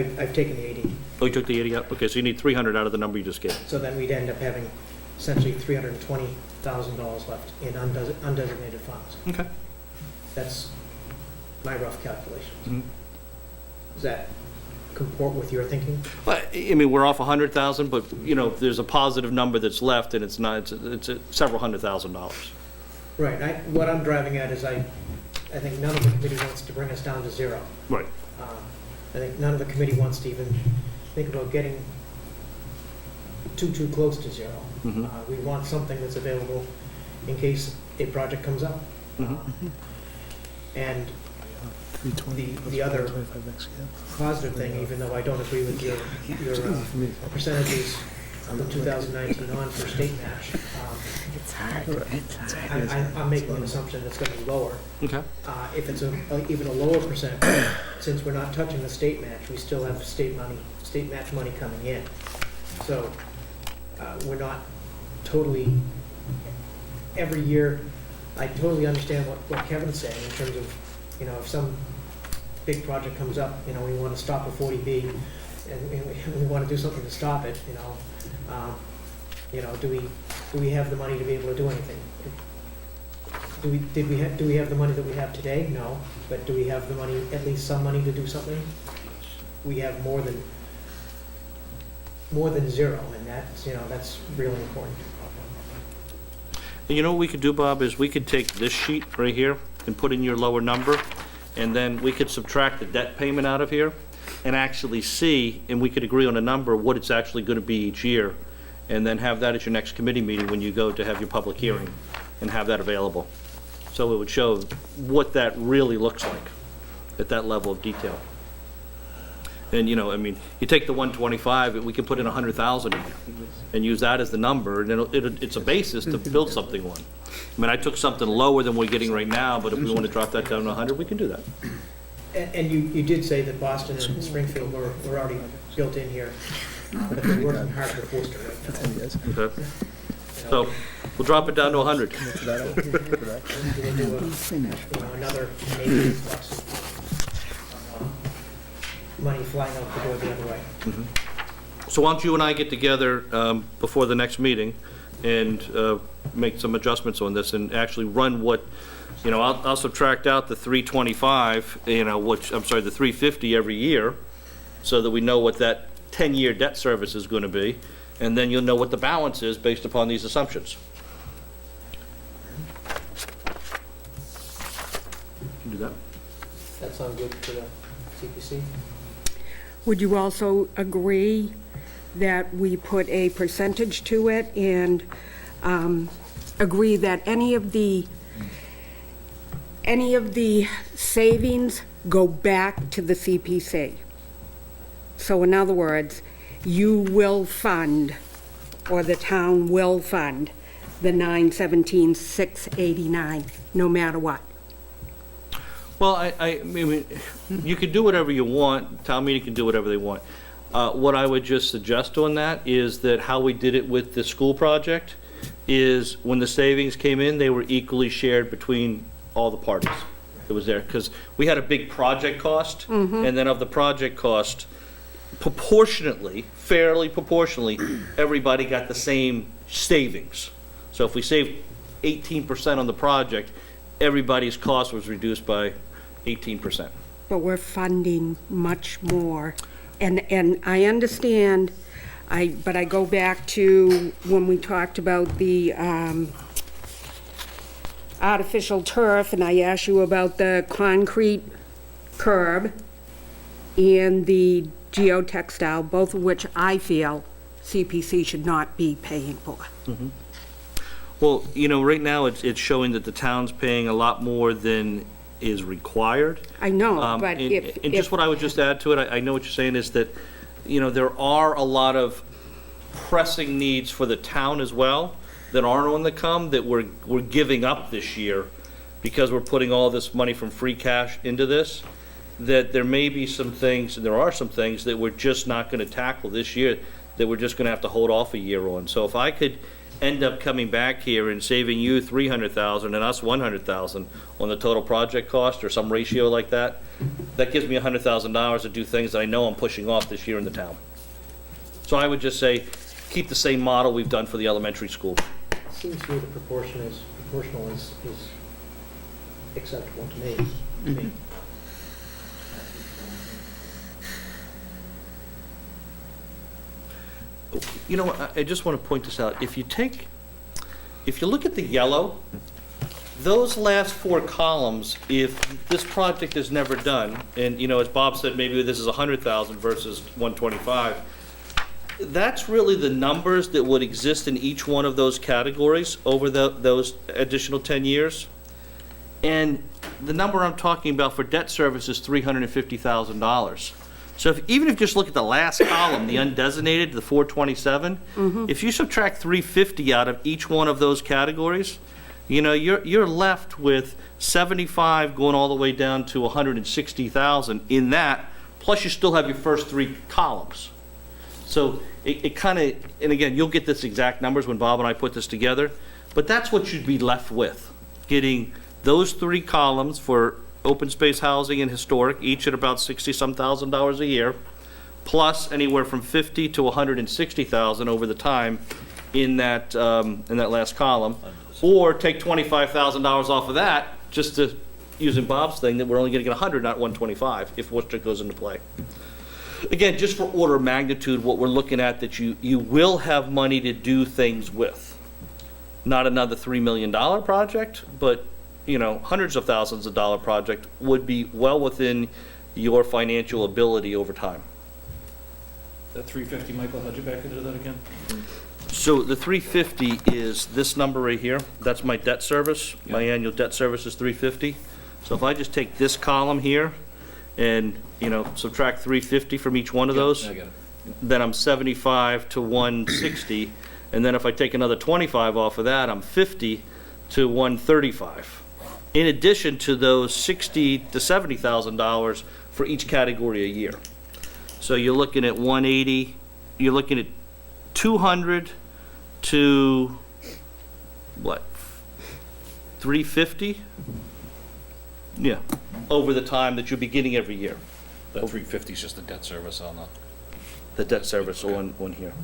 the 80. Oh, you took the 80 out? Okay, so you need 300 out of the number you just gave. So then we'd end up having essentially $320,000 left in undesignated funds. Okay. That's my rough calculations. Mhm. Does that comport with your thinking? Well, I mean, we're off 100,000, but, there's a positive number that's left, and it's not, it's several $100,000. Right. What I'm driving at is I think none of the committee wants to bring us down to zero. Right. I think none of the committee wants to even think about getting too close to zero. Mhm. We want something that's available in case a project comes up. And the other positive thing, even though I don't agree with your percentages from 2019 on for state match, I'm making an assumption that's going to be lower. Okay. If it's even a lower percent, since we're not touching the state match, we still have state match money coming in. So we're not totally, every year, I totally understand what Kevin's saying in terms of, if some big project comes up, we want to stop a 40B and we want to do something to stop it, do we have the money to be able to do anything? Do we have the money that we have today? No. But do we have the money, at least some money to do something? We have more than zero, and that's really important. And you know what we could do, Bob, is we could take this sheet right here and put in your lower number, and then we could subtract the debt payment out of here and actually see, and we could agree on a number, what it's actually going to be each year, and then have that at your next committee meeting when you go to have your public hearing, and have that available. So it would show what that really looks like at that level of detail. And, you take the 125, we can put in 100,000 in there and use that as the number, and it's a basis to build something on. I took something lower than we're getting right now, but if we want to drop that down to 100, we can do that. And you did say that Boston and Springfield were already built in here, but they're working hard for Worcester right now. Okay. So we'll drop it down to 100. Do they do another maybe plus money flying out the door the other way? So why don't you and I get together before the next meeting and make some adjustments on this and actually run what, I'll subtract out the 325, the 350 every year, so that we know what that 10-year debt service is going to be, and then you'll know what the balance is based upon these assumptions. You can do that. That sounds good for the CPC? Would you also agree that we put a percentage to it and agree that any of the savings go back to the CPC? So in other words, you will fund, or the town will fund, the $917,689, no matter what. Well, I mean, you can do whatever you want. Town meeting can do whatever they want. What I would just suggest on that is that how we did it with the school project is when the savings came in, they were equally shared between all the parties that was there. Because we had a big project cost, and then of the project cost, fairly proportionally, everybody got the same savings. So if we saved 18% on the project, everybody's cost was reduced by 18%. But we're funding much more. And I understand, but I go back to when we talked about the artificial turf, and I asked you about the concrete curb and the geotextile, both of which I feel CPC should not be paying for. Well, right now it's showing that the town's paying a lot more than is required. I know, but and just what I would just add to it, I know what you're saying is that, there are a lot of pressing needs for the town as well that aren't on the come that we're giving up this year because we're putting all this money from free cash into this, that there may be some things, and there are some things that we're just not going to tackle this year, that we're just going to have to hold off a year on. So if I could end up coming back here and saving you $300,000 and us $100,000 on the total project cost or some ratio like that, that gives me $100,000 to do things that I know I'm pushing off this year in the town. So I would just say, keep the same model we've done for the elementary school. Seems to me the proportional is acceptable to me. You know, I just want to point this out. If you look at the yellow, those last four columns, if this project is never done, and as Bob said, maybe this is 100,000 versus 125, that's really the numbers that would exist in each one of those categories over those additional 10 years. And the number I'm talking about for debt service is $350,000. So even if you just look at the last column, the undesignated, the 427, if you subtract 350 out of each one of those categories, you know, you're left with 75 going all the way down to 160,000 in that, plus you still have your first three columns. So it kind of, and again, you'll get this exact numbers when Bob and I put this together, but that's what you'd be left with, getting those three columns for open space housing and historic, each at about $60-some thousand a year, plus anywhere from 50 to 160,000 over the time in that last column, or take $25,000 off of that, just to using Bob's thing, that we're only going to get 100, not 125, if Worcester goes into play. Again, just for order of magnitude, what we're looking at that you will have money to do things with. Not another $3 million project, but you know, hundreds of thousands of dollar project would be well within your financial ability over time. That 350, Michael, how'd you back into that again? So the 350 is this number right here. That's my debt service. My annual debt service is 350. So if I just take this column here and, you know, subtract 350 from each one of those, then I'm 75 to 160. And then if I take another 25 off of that, I'm 50 to 135. In addition to those $60,000 to $70,000 for each category a year. So you're looking at 180, you're looking at 200 to, what, 350? Yeah, over the time that you'll be getting every year. That 350 is just the debt service on the debt service on here.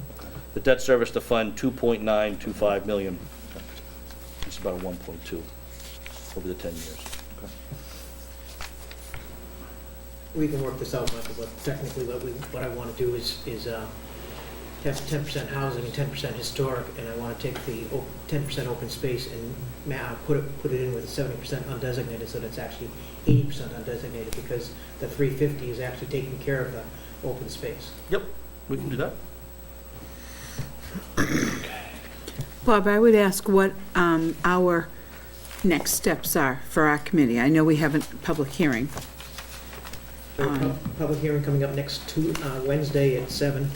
The debt service to fund 2.925 million. It's about a 1.2 over the 10 years. We can work this out, Michael, but technically what I want to do is have 10% housing and 10% historic, and I want to take the 10% open space and put it in with 70% undesignated, so that it's actually 80% undesignated, because the 350 is actually taking care of the open space. Yep, we can do that. Bob, I would ask what our next steps are for our committee. I know we have a public hearing. Public hearing coming up next Wednesday at 7.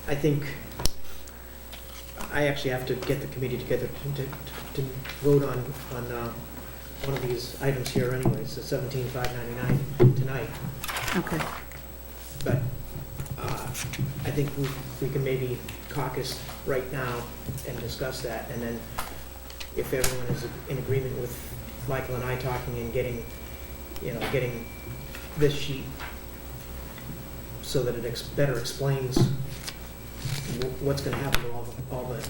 I think I actually have to get the committee together to vote on one of these items here anyway. It's the 17,599 tonight. Okay. But I think we can maybe caucus right now and discuss that, and then if everyone is in agreement with Michael and I talking and getting this sheet so that it better explains what's going to happen to all the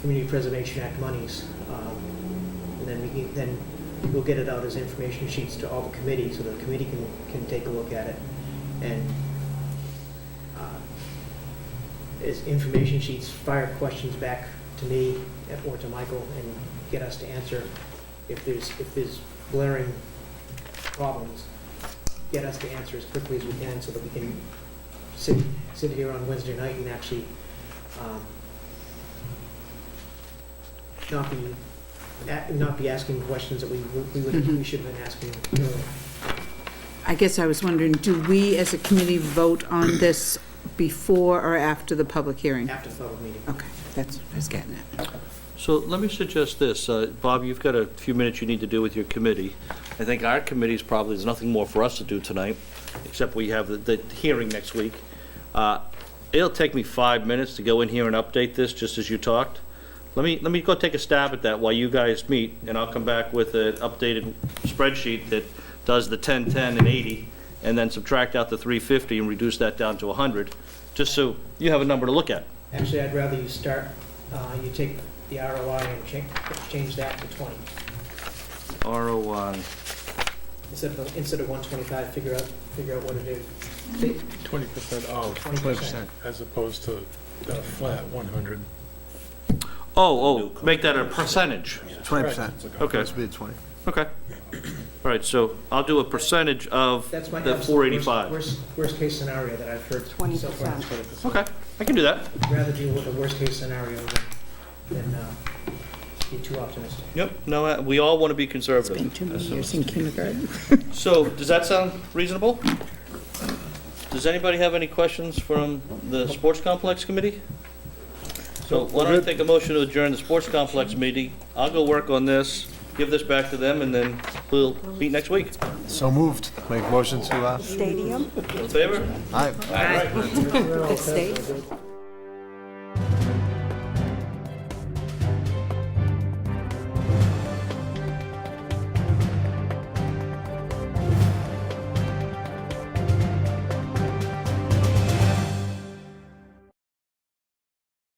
Community Preservation Act monies, and then we'll get it out as information sheets to all the committees so the committee can take a look at it, and as information sheets, fire questions back to me or to Michael and get us to answer if there's glaring problems, get us to answer as quickly as we can so that we can sit here on Wednesday night and actually not be asking questions that we should have been asking earlier. I guess I was wondering, do we as a committee vote on this before or after the public hearing? After the public meeting. Okay, that's what I was getting at. So let me suggest this. Bob, you've got a few minutes you need to do with your committee. I think our committee's probably, there's nothing more for us to do tonight, except we have the hearing next week. It'll take me 5 minutes to go in here and update this, just as you talked. Let me go take a stab at that while you guys meet, and I'll come back with an updated spreadsheet that does the 10, 10, and 80, and then subtract out the 350 and reduce that down to 100, just so you have a number to look at. Actually, I'd rather you start, you take the ROI and change that to 20. ROI. Instead of 125, figure out what it is. 20% off. 20%. As opposed to the flat 100. Oh, make that a percentage. 20%. Okay. It's bid 20. Okay. All right, so I'll do a percentage of That's my the absolute 485. worst case scenario that I've heard. 20%. Okay, I can do that. I'd rather deal with the worst case scenario than be too optimistic. Yep, no, we all want to be Been conservative. too many years in kindergarten. So, does that sound reasonable? Does anybody have any questions from the Sports Complex Committee? So why don't I take a motion to adjourn the Sports Complex meeting? I'll go work on this, give this back to them, and then we'll meet next week. So moved. Make motion to, Stadium? In favor? aye. All right. The state?